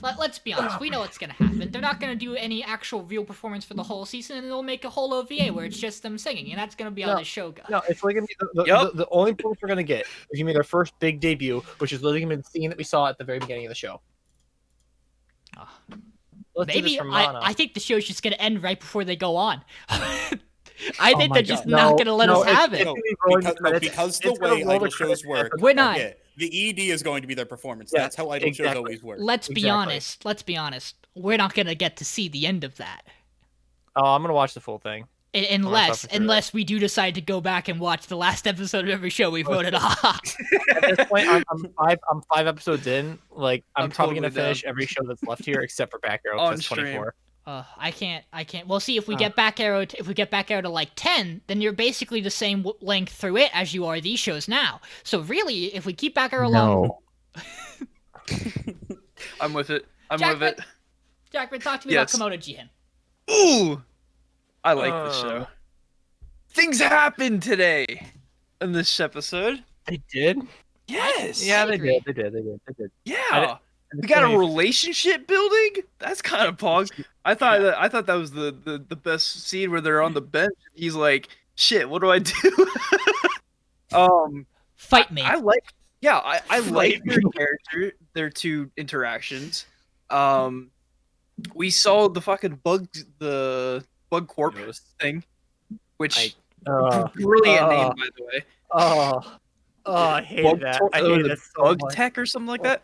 S3: Let's be honest. We know what's gonna happen. They're not gonna do any actual real performance for the whole season, and they'll make a whole OVA where it's just them singing, and that's gonna be how
S2: No,
S3: the show goes.
S2: No, it's literally gonna be
S1: Yep.
S2: the only points we're gonna get is gonna be their first big debut, which is literally gonna be the scene that we saw at the very beginning of the show.
S3: Oh.
S2: Let's do this
S3: Maybe
S2: for Mana.
S3: I think the show's just gonna end right before they go on. I
S2: Oh
S3: think
S2: my
S3: they're
S2: God.
S3: just not gonna let us have it.
S4: No,
S2: rolling
S4: because,
S2: the
S4: no,
S2: credits.
S4: because the
S2: It's gonna
S4: way
S2: roll the
S4: idol shows
S2: credits
S4: work,
S3: We're not.
S4: yeah, the ED is going to be their performance.
S2: Yeah,
S4: That's how idol shows
S2: exactly.
S4: always work.
S3: Let's be
S2: Exactly.
S3: honest. Let's be honest. We're not gonna get to see the end of that.
S2: Oh, I'm gonna watch the full thing.
S3: Unless
S2: for sure.
S3: we do decide to go back and watch the last episode of every show we voted off.
S2: At this point, I'm 5 episodes in. Like, I'm
S1: I'm
S2: probably
S1: totally
S2: gonna finish
S1: down.
S2: every show that's left here except for Back Arrow,
S1: On
S2: because
S1: stream.
S2: 24.
S3: I can't. We'll see if we get back arrow. If we get back arrow to like 10, then you're basically the same length through it as you are these shows now. So really, if we keep back arrow long,
S1: I'm with it. I'm
S3: Jackman,
S1: with it.
S3: Jackman, talk to me
S1: Yes.
S3: about Komodo Jihin.
S1: Ooh, I like the show. Things happened today in this episode.
S2: They did.
S1: Yes.
S2: Yeah,
S3: I
S2: they
S3: agree.
S2: did.
S1: Yeah. We got a relationship building. That's kind of pog. I thought that was the best scene where they're on the bench. He's like, "Shit, what do I do?"
S3: Fight me.
S1: I like. Yeah, I like their character. Their two interactions. We saw the fucking the bug corp thing, which brilliant name, by the way.
S2: I hate that. I hate that so
S1: Bug
S2: much.
S1: tech or something like that.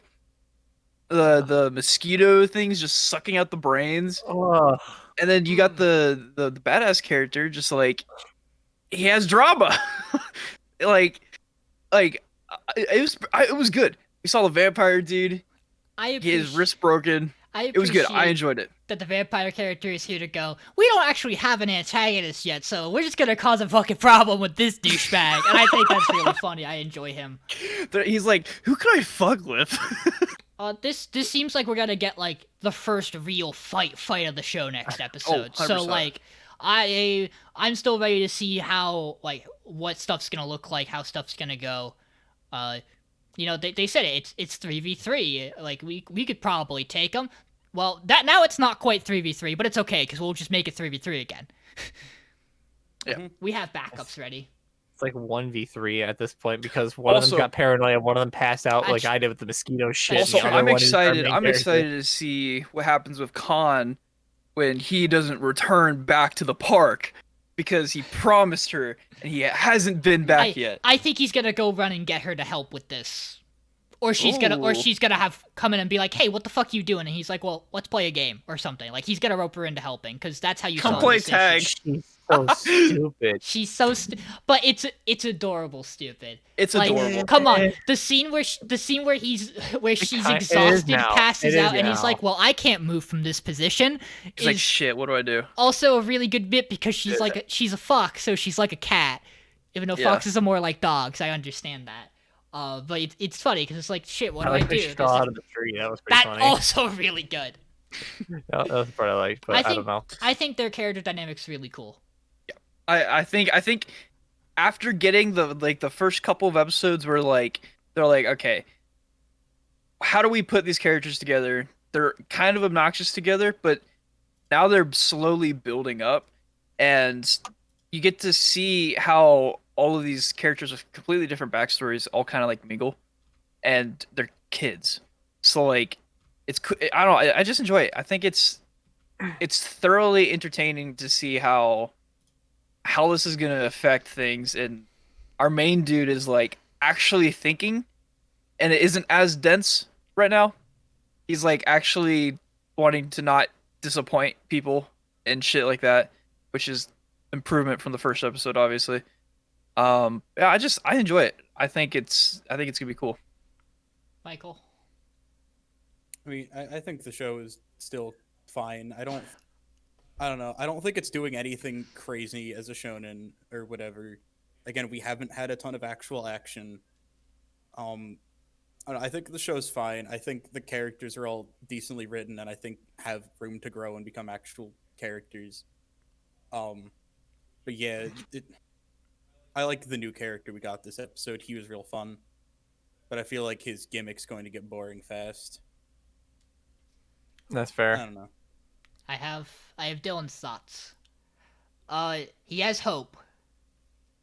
S1: The mosquito things just sucking out the brains, and then you got the badass character just like he has drama, like it was good. We saw the vampire dude. His wrist broken. It was good. I enjoyed it.
S3: That the vampire character is here to go. We don't actually have an antagonist yet, so we're just gonna cause a fucking problem with this douchebag, and I think that's really funny. I enjoy him.
S1: He's like, who can I fuck with?
S3: This seems like we're gonna get like the first real fight of the show next episode. So
S1: 100%.
S3: like, I'm still ready to see how like what stuff's gonna look like, how stuff's gonna go. You know, they said it's 3v3. Like we could probably take them. Well, that now it's not quite 3v3, but it's okay because we'll just make it 3v3 again.
S1: Yeah.
S3: We have backups ready.
S2: It's like 1v3 at this point because one of
S1: Also-
S2: them got paranoid and one of them passed out like
S3: Actu-
S2: I did with the mosquito shit.
S3: Also,
S2: and the other
S1: I'm
S2: one is our
S1: excited.
S2: main
S1: I'm
S2: character.
S1: excited to see what happens with Khan when he doesn't return back to the park because he promised her and he hasn't been back yet.
S3: I think he's gonna go run and get her to help with this. Or she's gonna have come in and be like, "Hey, what the fuck you doing?" And he's like, "Well, let's play a game or something." Like he's gonna rope her into helping because that's how you
S1: Come
S3: solve
S1: play
S3: this issue.
S1: tag.
S2: She's so stupid.
S3: She's so but it's adorable stupid.
S1: It's
S3: Like,
S1: adorable.
S3: come on, the scene where she's exhausted,
S2: now.
S3: passes
S2: It is
S3: out, and he's
S2: now.
S3: like, "Well, I can't move from this position."
S1: He's like,
S3: is
S1: shit, what do I do?
S3: also a really good bit because she's like she's a fox, so she's like a cat. Even though
S1: Yeah.
S3: foxes are more like dogs, I understand that. But it's funny because it's like, shit, what
S2: I
S3: do I
S2: like
S3: do?
S2: when she fell out of the tree. That was pretty
S3: That's
S2: funny.
S3: also really good.
S2: That was the part I liked, but I don't know.
S3: I think their character dynamics really cool.
S1: I think after getting the first couple of episodes where like they're like, okay, how do we put these characters together? They're kind of obnoxious together, but now they're slowly building up, and you get to see how all of these characters with completely different backstories all kind of like mingle, and they're kids. So like, I don't know. I just enjoy it. I think it's thoroughly entertaining to see how this is gonna affect things. And our main dude is like actually thinking, and it isn't as dense right now. He's like actually wanting to not disappoint people and shit like that, which is improvement from the first episode, obviously. Yeah, I enjoy it. I think it's gonna be cool.
S3: Michael,
S4: I mean, I think the show is still fine. I don't know. I don't think it's doing anything crazy as a shonen or whatever. Again, we haven't had a ton of actual action. I don't know, I think the show's fine. I think the characters are all decently written, and I think have room to grow and become actual characters. But yeah, I like the new character we got this episode. He was real fun, but I feel like his gimmick's going to get boring fast.
S2: That's
S4: I
S2: fair.
S4: don't know.
S3: I have Dylan's thoughts. He has hope.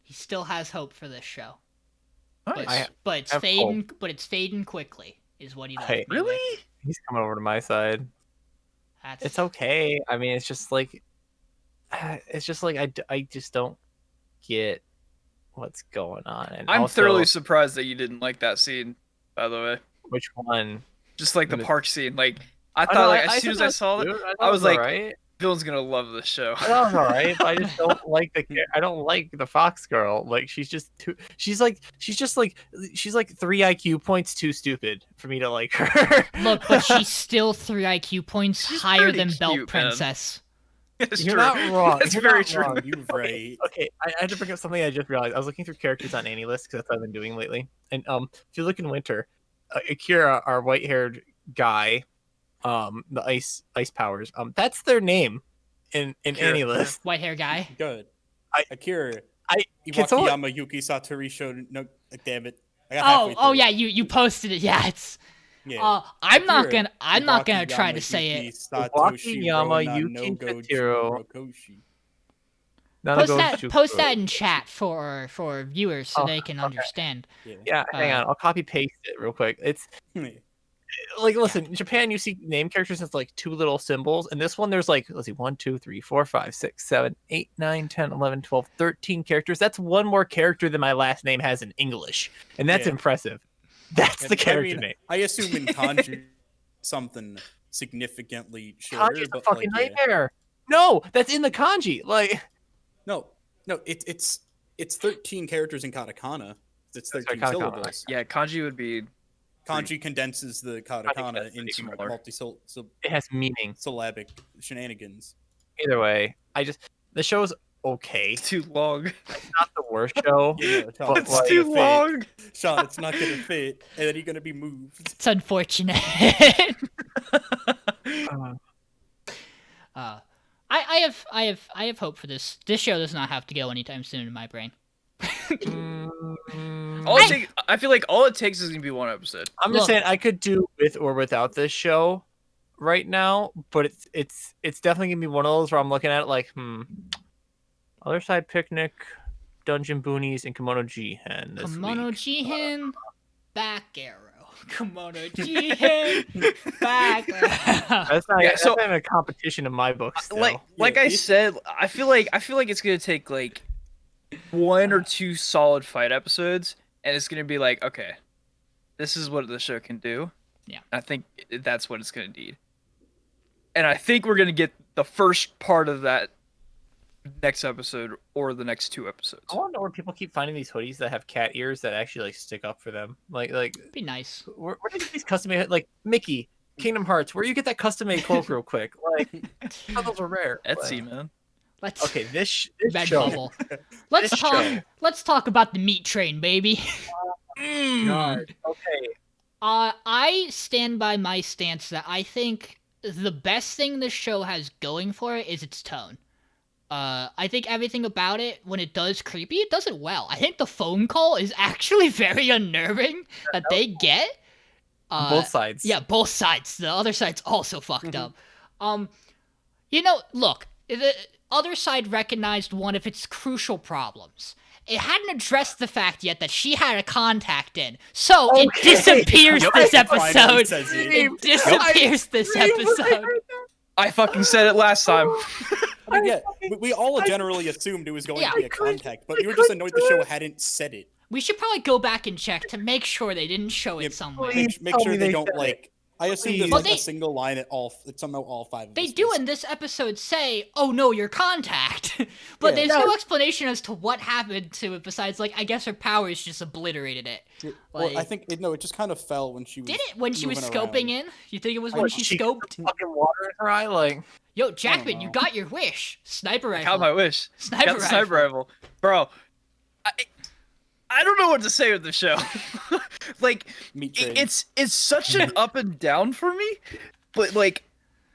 S3: He still has hope for this show.
S1: Nice.
S3: But it's
S2: have
S3: fading. But it's fading quickly. Is what he left me with.
S1: Really?
S2: He's coming over to my side.
S3: That's
S2: It's okay. I mean, it's just like I just don't get what's going on. And
S1: I'm
S2: also,
S1: thoroughly surprised that you didn't like that scene, by the way.
S2: which one?
S1: Just like the
S2: The-
S1: park scene. Like, I
S2: I
S1: thought,
S2: know,
S1: like, as soon as I
S2: thought
S1: saw
S2: it
S1: it,
S2: was cute.
S1: I was
S2: it
S1: like,
S2: alright.
S1: Dylan's gonna love this show.
S2: I thought it was alright, but I just don't like I don't like the Fox girl. Like she's just too. She's like 3 IQ points too stupid for me to like her.
S3: Look, but she's still 3 IQ points
S1: She's
S3: higher
S1: pretty
S3: than Belt
S1: cute, man.
S3: Princess.
S1: It's
S2: You're
S1: true.
S2: not wrong.
S1: That's
S2: You're
S1: very
S2: not
S1: true.
S2: wrong.
S4: You're right.
S2: Okay, I had to bring up something I just realized. I was looking through characters on AnyList because that's what I've been doing lately. And if you look in Winter, Akira, our white-haired guy, the ice powers, that's their name in
S1: Akira.
S2: AnyList.
S3: White hair guy.
S4: Good.
S2: I-
S4: Akira.
S2: can someone-
S4: Iwakiyama Yuki Satori Show. No, damn it. I got halfway
S3: Oh
S4: through.
S3: yeah, you posted it. Yeah, it's.
S4: Yeah.
S3: I'm not
S4: Akira,
S3: gonna try
S4: Iwakiyama
S3: to say
S4: Yuki
S3: it.
S4: Satoshi
S2: Iwakiyama
S4: Rona
S2: Yuki
S4: no Go
S2: Tetsuro.
S4: Rokoshi.
S3: Post that in chat for viewers so they can understand.
S2: Yeah, hang on. I'll copy paste it real quick. It's like, listen, in Japan, you see name characters as like 2 little symbols, and this one there's like, let's see, 1, 2, 3, 4, 5, 6, 7, 8, 9, 10, 11, 12, 13 characters. That's one more character than my last name has in English, and that's
S4: Yeah.
S2: impressive. That's the character name.
S4: I assume in kanji something significantly shorter.
S2: Kanji's a
S4: but
S2: fucking
S4: like, yeah.
S2: nightmare. No, that's in the kanji. Like,
S4: No, it's 13 characters in katakana. It's 13
S2: katakana,
S4: syllables.
S1: Yeah, kanji would be.
S4: Kanji condenses the katakana
S2: that's
S4: into
S1: smaller.
S2: it has meaning.
S4: multi-syllabic shenanigans.
S2: Either way, the show's okay.
S1: It's too long.
S2: It's not the worst show.
S4: Yeah, Sean,
S2: But
S1: It's
S2: like-
S1: too long.
S4: Sean, it's not gonna fit, and then you're gonna be moved.
S3: It's unfortunate.
S2: Uh,
S3: I have hope for this. This show does not have to go anytime soon in my brain.
S1: I feel like all it takes is gonna be one episode.
S2: I'm just
S3: Look.
S2: saying I could do with or without this show right now, but it's definitely gonna be one of those where I'm looking at it like, Other Side Picnic, Dungeon Boonies, and Kimono Jihen this
S3: Kimono
S2: week.
S3: Jihen, back arrow. Kimono Jihen, back arrow.
S2: That's not,
S1: Yeah,
S2: that's
S1: so-
S2: not even a competition in my book. Still.
S1: Like I said, I feel like it's gonna take like 1 or 2 solid fight episodes, and it's gonna be like, okay, this is what the show can do.
S3: Yeah.
S1: I think that's what it's gonna need, and I think we're gonna get the first part of that next episode or the next 2 episodes.
S2: I want to know where people keep finding these hoodies that have cat ears that actually like stick up for them. Like
S3: Be nice.
S2: where do you get these custom made? Like Mickey, Kingdom Hearts, where you get that custom made cloak real quick? Like, how those are rare.
S1: Etsy,
S2: Like,
S1: man.
S3: Let's
S2: okay, this
S3: Red
S2: show.
S3: Bubble. Let's
S2: This
S3: talk.
S2: show.
S3: Let's talk about the meat train, baby.
S2: God. Okay.
S3: I stand by my stance that I think the best thing this show has going for it is its tone. I think everything about it, when it does creepy, it does it well. I think the phone call is actually very unnerving that they get.
S2: Both sides.
S3: Yeah, both sides. The other side's also fucked up. Look, the other side recognized one of its crucial problems. It hadn't addressed the fact yet that she had a contact in, so it
S2: Okay.
S3: disappears
S2: Yep.
S3: this
S4: Finally
S3: episode.
S4: says it.
S3: It disappears this episode.
S1: I fucking said it last time.
S4: I mean, yeah, we all generally assumed it was going
S3: Yeah.
S4: to be a contact, but we were just annoyed the show hadn't said it.
S3: We should probably go back and check to make sure they didn't show it
S4: Yep.
S3: somewhere.
S2: Please
S4: Make
S2: tell
S4: sure
S2: me
S4: they
S2: they
S4: don't
S2: said it.
S4: like. I assume there's
S2: Please.
S4: like
S3: Well,
S4: a single line at somehow all 5 of
S3: They
S4: us
S3: do
S4: miss.
S3: in this episode say, "Oh no, your contact," but
S4: Yeah.
S3: there's no explanation as to what happened to it besides, like, I guess her powers just obliterated it.
S4: Well, I
S3: Like-
S4: think it just kind of fell when she was.
S3: Did it when she was
S4: moving
S3: scoping
S4: around.
S3: in? You think it was when she scoped?
S2: Fucking water in her eye, like.
S3: Yo, Jackman, you
S4: know.
S3: got your wish. Sniper rifle.
S1: Got my wish.
S3: Sniper
S1: Got the sniper rifle, bro. I don't know what to say with the show. Like,
S4: Meat train.
S1: it's such an up and down for me, but like,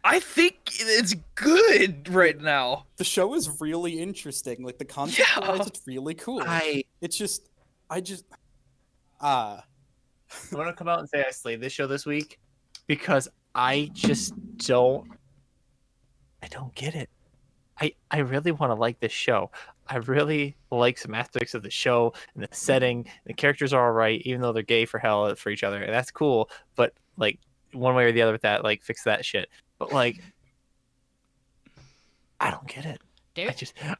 S1: I think it's good right now.
S4: The show is really interesting. Like the concept
S1: Yeah.
S4: wise, it's really cool.
S2: I'm
S4: Ah.
S2: gonna come out and say I slayed this show this week because I just don't. I don't get it. I really want to like this show. I really like some aspects of the show and the setting. The characters are all right, even though they're gay for hell for each other, and that's cool. But like one way or the other with that, like fix that shit. But like, I don't get it.
S3: There,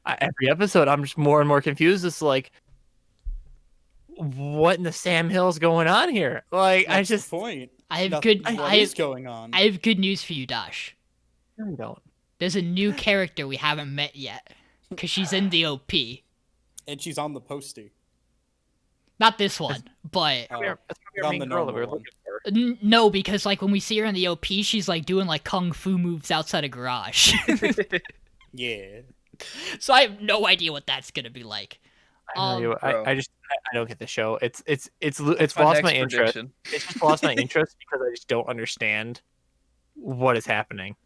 S2: Every episode, I'm just more and more confused. It's like, what in the Sam Hill's going on here? Like,
S4: That's the point.
S3: I have
S4: Nothing-
S3: good.
S4: What
S3: I
S4: is
S3: have,
S4: going on?
S3: I have good news for you, Dash.
S2: I don't.
S3: There's a new character we haven't met yet, because she's in the OP.
S4: And she's on the poster.
S3: Not this one, but
S2: That's probably our
S4: on
S2: main
S4: the
S2: girl that we were
S4: normal
S2: looking for.
S3: no, because like when we see her in the OP, she's like doing like kung fu moves outside a garage.
S4: Yeah.
S3: So I have no idea what that's gonna be like.
S2: I
S1: bro.
S2: don't get the show. It's
S1: My
S2: lost my
S1: next
S2: interest.
S1: prediction.
S2: It's just lost my interest because I just don't understand what is happening.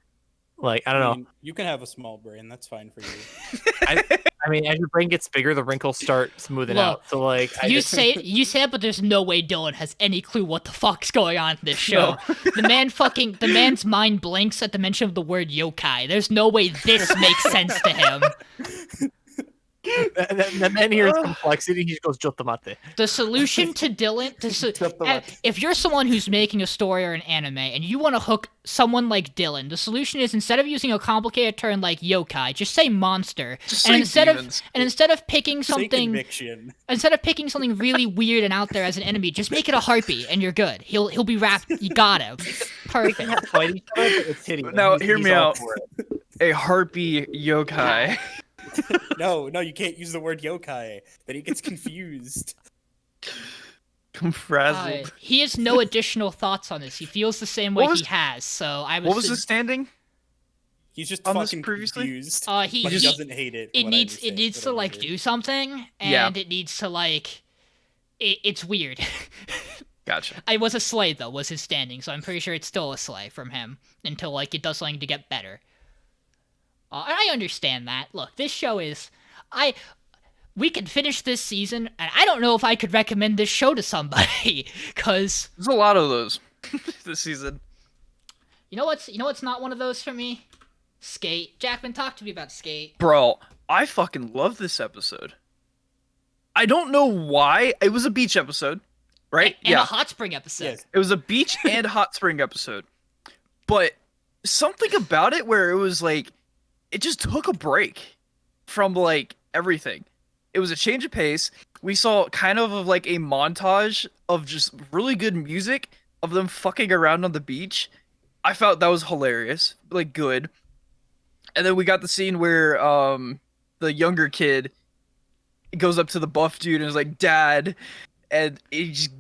S2: Like, I don't know.
S4: mean, you can have a small brain. That's fine for you.
S2: I mean, as your brain gets bigger, the wrinkles start smoothing
S3: Look,
S2: out. So like,
S3: You say it, but there's no way Dylan has any clue what the fuck's going on in this show. The man's mind blinks at the mention of the word yokai. There's no way this makes sense to him.
S2: the man hears complexity. He just goes jotamate.
S3: The solution to Dylan, if you're someone who's making a story or an anime and you want to hook someone like Dylan, the solution is instead of using a complicated term like yokai, just say monster.
S1: Just
S3: And
S1: say demons.
S3: instead of picking
S4: Say
S3: something really weird and out there as an enemy, just make it a harpy and you're good. He'll be wrapped. You got him. Perfect.
S2: Fight each other, but it's hitting.
S1: Now,
S2: He's-
S1: hear
S2: he's
S1: me
S2: all
S1: out.
S2: for it.
S1: A harpy yokai.
S4: No, you can't use the word yokai. Then he gets confused.
S1: I'm frazzled.
S3: He has no additional thoughts on this. He feels the same way
S1: What was-
S3: he has. So I was.
S1: What was the standing?
S4: He's just
S1: On this
S4: fucking
S1: previously?
S4: confused.
S3: He
S4: but he
S3: he-
S4: doesn't hate it.
S3: It
S4: from what I
S3: needs
S4: understand,
S3: to
S4: from what I
S3: like
S4: heard.
S3: do something,
S1: Yeah.
S3: and it needs to like. It's weird.
S1: Gotcha.
S3: I was a sleigh though was his standing, so I'm pretty sure it's still a sleigh from him until like it does something to get better. And I understand that. Look, this show is we can finish this season, and I don't know if I could recommend this show to somebody, cause
S1: There's a lot of those this season.
S3: you know what's not one of those for me. Skate. Jackman, talk to me about Skate.
S1: Bro, I fucking love this episode. I don't know why. It was a beach episode, right?
S3: And a hot spring episode.
S4: Yes.
S1: It was a beach and hot spring episode. But something about it where it was like, it just took a break from like everything. It was a change of pace. We saw kind of like a montage of just really good music of them fucking around on the beach. I felt that was hilarious, like good. And then we got the scene where the younger kid goes up to the buff dude and is like, "Dad," and he just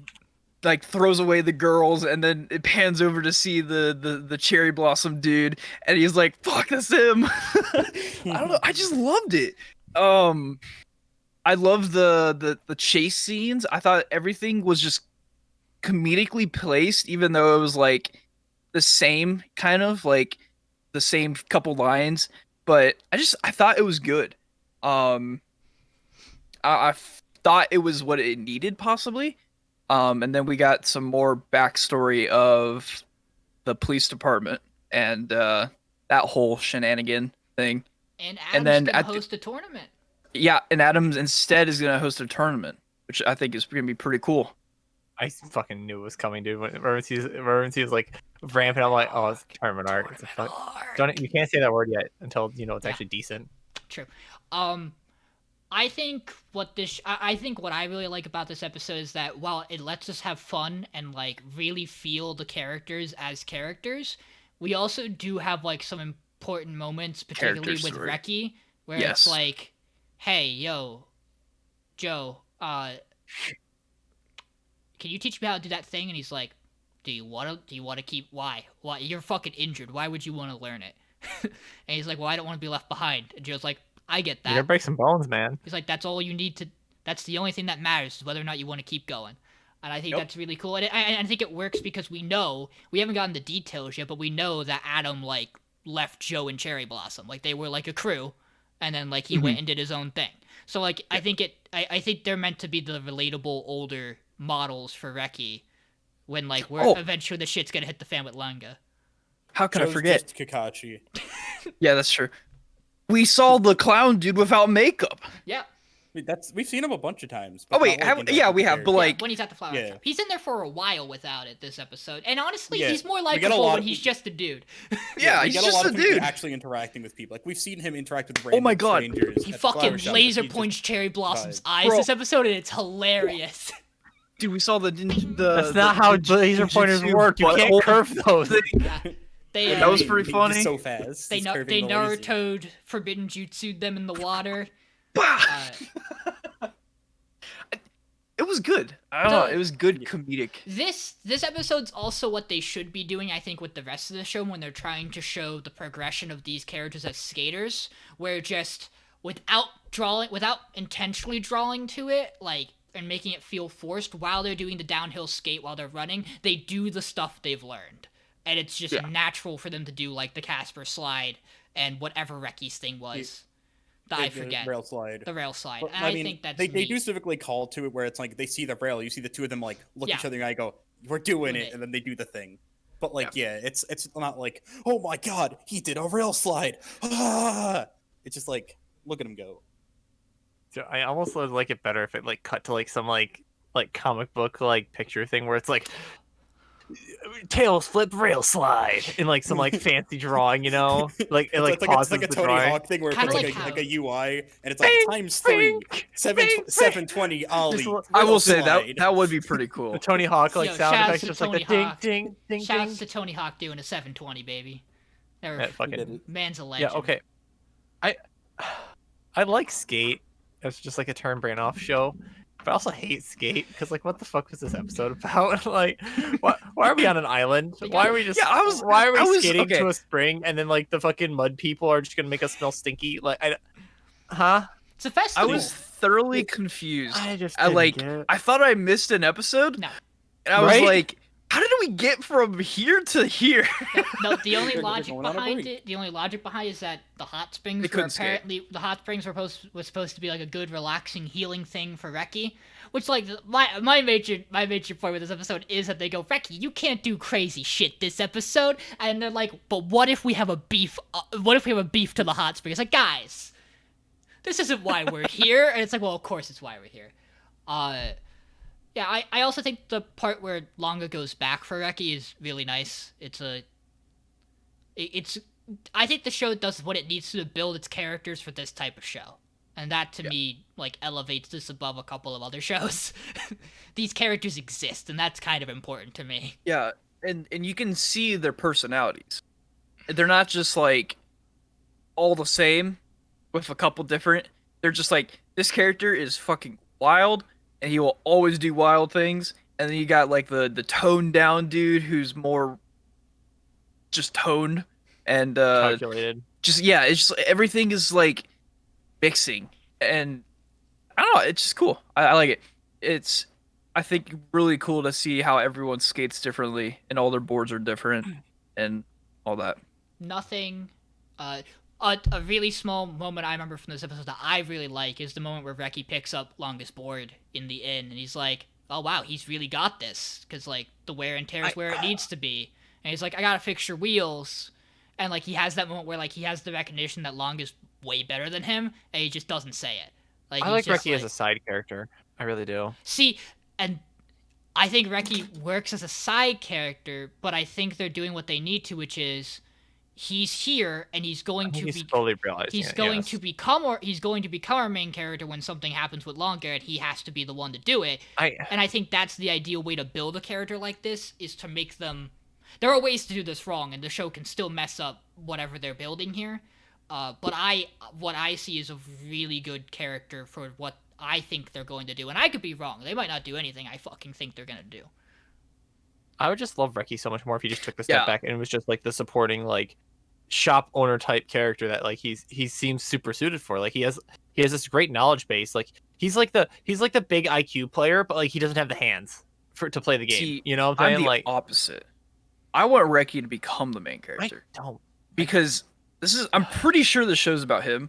S1: like throws away the girls, and then it pans over to see the cherry blossom dude, and he's like, "Fuck, that's him." I don't know. I just loved it. I love the chase scenes. I thought everything was just comedically placed, even though it was like the same kind of like the same couple lines. But I thought it was good. I thought it was what it needed possibly. And then we got some more backstory of the police department and that whole shenanigan thing.
S3: And
S1: And
S3: Adam's
S1: then
S3: gonna
S1: at the-
S3: host a tournament.
S1: Yeah, and Adams instead is going to host a tournament, which I think is going to be pretty cool.
S2: I fucking knew it was coming, dude. When Emergency is like ramping, I'm like, oh, it's tournament art. It's a fuck. You can't say that word yet until you know it's actually decent.
S3: True. I think what I really like about this episode is that while it lets us have fun and like really feel the characters as characters, we also do have like some important moments, particularly
S1: Character
S3: with
S1: story.
S3: Reki, where
S1: Yes.
S3: it's like, "Hey, yo, Joe, can you teach me how to do that thing?" And he's like, Do you want to keep? Why? You're fucking injured. Why would you want to learn it?" And he's like, "Well, I don't want to be left behind." And Joe's like, "I get
S2: You're gonna
S3: that."
S2: break some bones, man.
S3: He's like, "That's all you need to. That's the only thing that matters is whether or not you want to keep going." And I think
S4: Yep.
S3: that's really cool. And I think it works because we haven't gotten the details yet, but we know that Adam like left Joe and Cherry Blossom, like they were like a crew, and then like he went and did his own thing. So like I think they're meant to be the relatable older models for Reki when like we're eventually the shit's gonna hit the fan with Langa.
S1: How could I
S4: Joe's
S1: forget?
S4: just Kakashi.
S1: Yeah, that's true. We saw the clown dude without makeup.
S3: Yeah.
S4: We've seen him a bunch of times.
S1: Oh
S4: But
S1: wait,
S4: not, like, interacting
S1: yeah,
S4: with
S1: we
S4: the
S1: have, but
S4: character.
S1: like,
S3: when he's at the flower
S4: Yeah.
S3: shop. He's in there for a while without it this episode. And honestly,
S4: Yeah,
S3: he's more
S4: we get a
S3: likable
S4: lot
S3: when
S4: of-
S3: he's just a dude.
S1: yeah,
S4: we
S1: he's
S4: get
S1: just
S4: a lot
S1: a
S4: of him
S1: dude.
S4: actually interacting with people. Like we've seen him interact with
S1: Oh
S4: random
S1: my God.
S4: strangers.
S3: He
S4: at the flower
S3: fucking
S4: shop.
S3: laser
S4: He just-
S3: points Cherry Blossom's
S4: vibes.
S3: eyes
S1: Bro.
S3: this episode, and it's hilarious.
S1: Dude, we saw the
S2: That's not how laser pointers work. You can't curve those.
S3: Yeah. They
S4: What do
S1: That
S4: you
S1: was
S4: mean?
S1: pretty
S4: He's just
S1: funny.
S4: so fast.
S3: they
S4: He's
S3: nar-
S4: curving
S3: they
S4: the laser.
S3: Naruto'd Forbidden Jutsu'd them in the water.
S1: It was good. I don't know.
S3: The-
S1: It was good comedic.
S3: This episode's also what they should be doing, I think, with the rest of the show when they're trying to show the progression of these characters as skaters, where just without intentionally drawing to it, like, and making it feel forced while they're doing the downhill skate while they're running, they do the stuff they've learned. And it's just
S1: Yeah.
S3: natural for them to do, like, the Casper slide and whatever Recky's thing was. That I
S4: The
S3: forget.
S4: rail slide.
S3: The rail slide.
S4: But,
S3: And I think that's
S4: they
S3: neat.
S4: do specifically call to it where it's like they see the rail, you see the two of them like look
S3: Yeah.
S4: each other in the eye, go, "We're doing
S3: Doing
S4: it,"
S3: it.
S4: and then they do the thing. But like, yeah, it's not like, "Oh my God, he did a rail slide!" Ah! It's just like, look at him go.
S2: So I almost would like it better if it like cut to like some like comic book like picture thing where it's like tails flip rail slide in like some like fancy drawing, you know, like it like
S4: it's
S2: pauses
S4: like a
S2: the
S4: Tony
S2: drawing.
S4: Hawk thing where it's
S3: Kinda
S4: like,
S3: like
S4: like
S3: how-
S4: a UI and it's like
S2: Bing,
S4: ×3,
S2: bing,
S4: 720 Ollie.
S2: Just-
S1: I
S4: rail
S1: will say
S4: slide.
S1: that would be pretty cool.
S2: The Tony Hawk like
S3: Yo,
S2: sound
S3: shouts
S2: effects,
S3: to
S2: just like the
S3: Tony
S2: ding
S3: Hawk.
S2: ding ding
S3: Shouts
S2: ding.
S3: to Tony Hawk doing a 720, baby. Never,
S2: Yeah, fucking
S4: did it.
S3: man's a
S2: yeah.
S3: legend.
S2: Okay, I like Skate. It's just like a turn brain off show. But I also hate Skate because, like, what the fuck was this episode about? Like, why are we on an island? Why are we just?
S1: Yeah,
S2: why are we
S1: I was-
S2: skating
S1: okay.
S2: to a spring and then like the fucking mud people are just gonna make us smell stinky? Like, huh?
S3: It's a
S1: I
S3: festival.
S1: was thoroughly confused.
S2: I just
S1: I
S2: didn't
S1: like.
S2: get it.
S1: I thought I missed an episode.
S3: No.
S1: And I was
S2: Right?
S1: like, how did we get from here to here?
S3: No, the only
S4: They're
S3: logic
S4: going on a
S3: behind
S4: break.
S3: it, the only logic behind it is that the hot springs
S1: They
S3: were
S1: couldn't skate.
S3: apparently the hot springs were supposed to be like a good, relaxing, healing thing for Reki. Which, like, my major point with this episode is that they go, Reki, you can't do crazy shit this episode, and they're like, but what if we have a beef? What if we have a beef to the hot springs? Like, guys, this isn't why we're here. And it's like, well, of course it's why we're here. Yeah, I also think the part where Longa goes back for Reki is really nice. I think the show does what it needs to build its characters for this type of show. And that, to me, like, elevates this above a couple of other shows. These characters exist, and that's kind of important to me.
S1: Yeah, and you can see their personalities. They're not just like all the same with a couple different. They're just like, this character is fucking wild and he will always do wild things. And then you got like the toned down dude who's more just toned and
S2: Calculated.
S1: just yeah, it's just everything is like mixing, and I don't know, it's just cool. I like it. It's I think really cool to see how everyone skates differently and all their boards are different and all that.
S3: Nothing. A really small moment I remember from this episode that I really like is the moment where Reki picks up Longest board in the inn, and he's like, oh wow, he's really got this, because like the wear and tear is where it needs to be, and he's like, I gotta fix your wheels, and like he has that moment where like he has the recognition that Long is way better than him, and he just doesn't say it. Like,
S2: I
S3: he's
S2: like
S3: just
S2: Reki as a side character. I really do.
S3: See, and I think Reki works as a side character, but I think they're doing what they need to, which is he's here and he's going to
S2: He's
S3: be
S2: slowly realizing
S3: he's
S2: it,
S3: going
S2: yes.
S3: to become our main character when something happens with Longer, and he has to be the one to do it. And I think that's the ideal way to build a character like this, is to make them. There are ways to do this wrong, and the show can still mess up whatever they're building here. But what I see is a really good character for what I think they're going to do, and I could be wrong. They might not do anything I fucking think they're gonna do.
S2: I would just love Reki so much more if he just took the
S1: Yeah.
S2: step back and it was just like the supporting like shop owner type character that like he seems super suited for. Like he has this great knowledge base. Like he's like the big IQ player, but like he doesn't have the hands to play the game.
S1: See,
S2: you know what I'm
S1: I'm
S2: saying?
S1: the
S2: Like
S1: opposite. I want Reki to become the main
S2: I
S1: character
S2: don't.
S1: because I'm pretty sure the show's about him.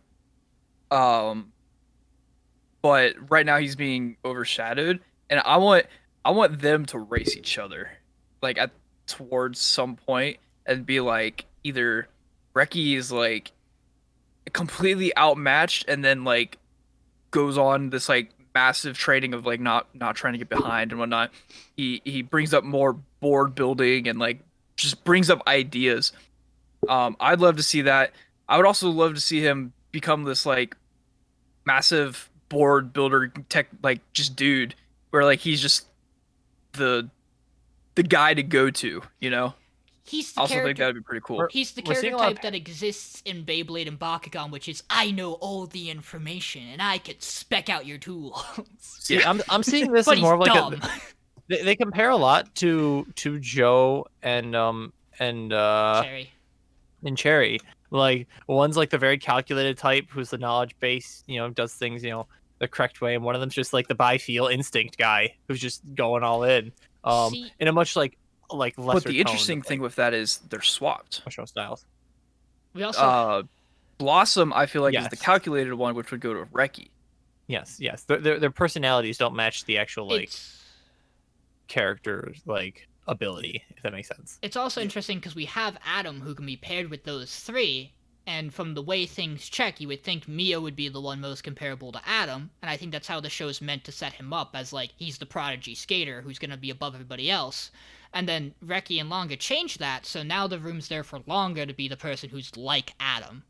S1: But right now he's being overshadowed, and I want them to race each other, like towards some point, and be like either Reki is like completely outmatched and then like goes on this like massive training of like not trying to get behind and whatnot. He brings up more board building and like just brings up ideas. I'd love to see that. I would also love to see him become this like massive board builder tech like just dude where like he's just the guy to go to, you know?
S3: He's
S1: I
S3: the
S1: also think
S3: character.
S1: that'd be pretty cool.
S3: He's the
S2: We're seeing
S3: character
S2: a lot of-
S3: type that exists in Beyblade and Bakugan, which is I know all the information and I could spec out your tools.
S2: See,
S1: Yeah.
S2: I'm seeing this
S3: But
S2: as
S3: he's
S2: more of like
S3: dumb.
S2: they compare a lot to Joe and
S3: Cherry.
S2: and Cherry. Like one's like the very calculated type who's the knowledge base, does things, the correct way, and one of them's just like the by feel instinct guy who's just going all in.
S3: See-
S2: In a much like lesser
S1: But the
S2: tone
S1: interesting
S2: of,
S1: thing
S2: like,
S1: with that is they're swapped.
S2: show styles.
S3: We also
S1: Blossom, I feel like, is the
S2: Yes.
S1: calculated one, which would go to Reki.
S2: Yes. Their personalities don't match the actual like
S3: it's
S2: character's like ability, if that makes sense.
S3: it's also interesting because we have Adam who can be paired with those three, and from the way things check, you would think Mio would be the one most comparable to Adam, and I think that's how the show's meant to set him up as like he's the prodigy skater who's gonna be above everybody else. And then Reki and Longa change that, so now the room's there for Longa to be the person who's like Adam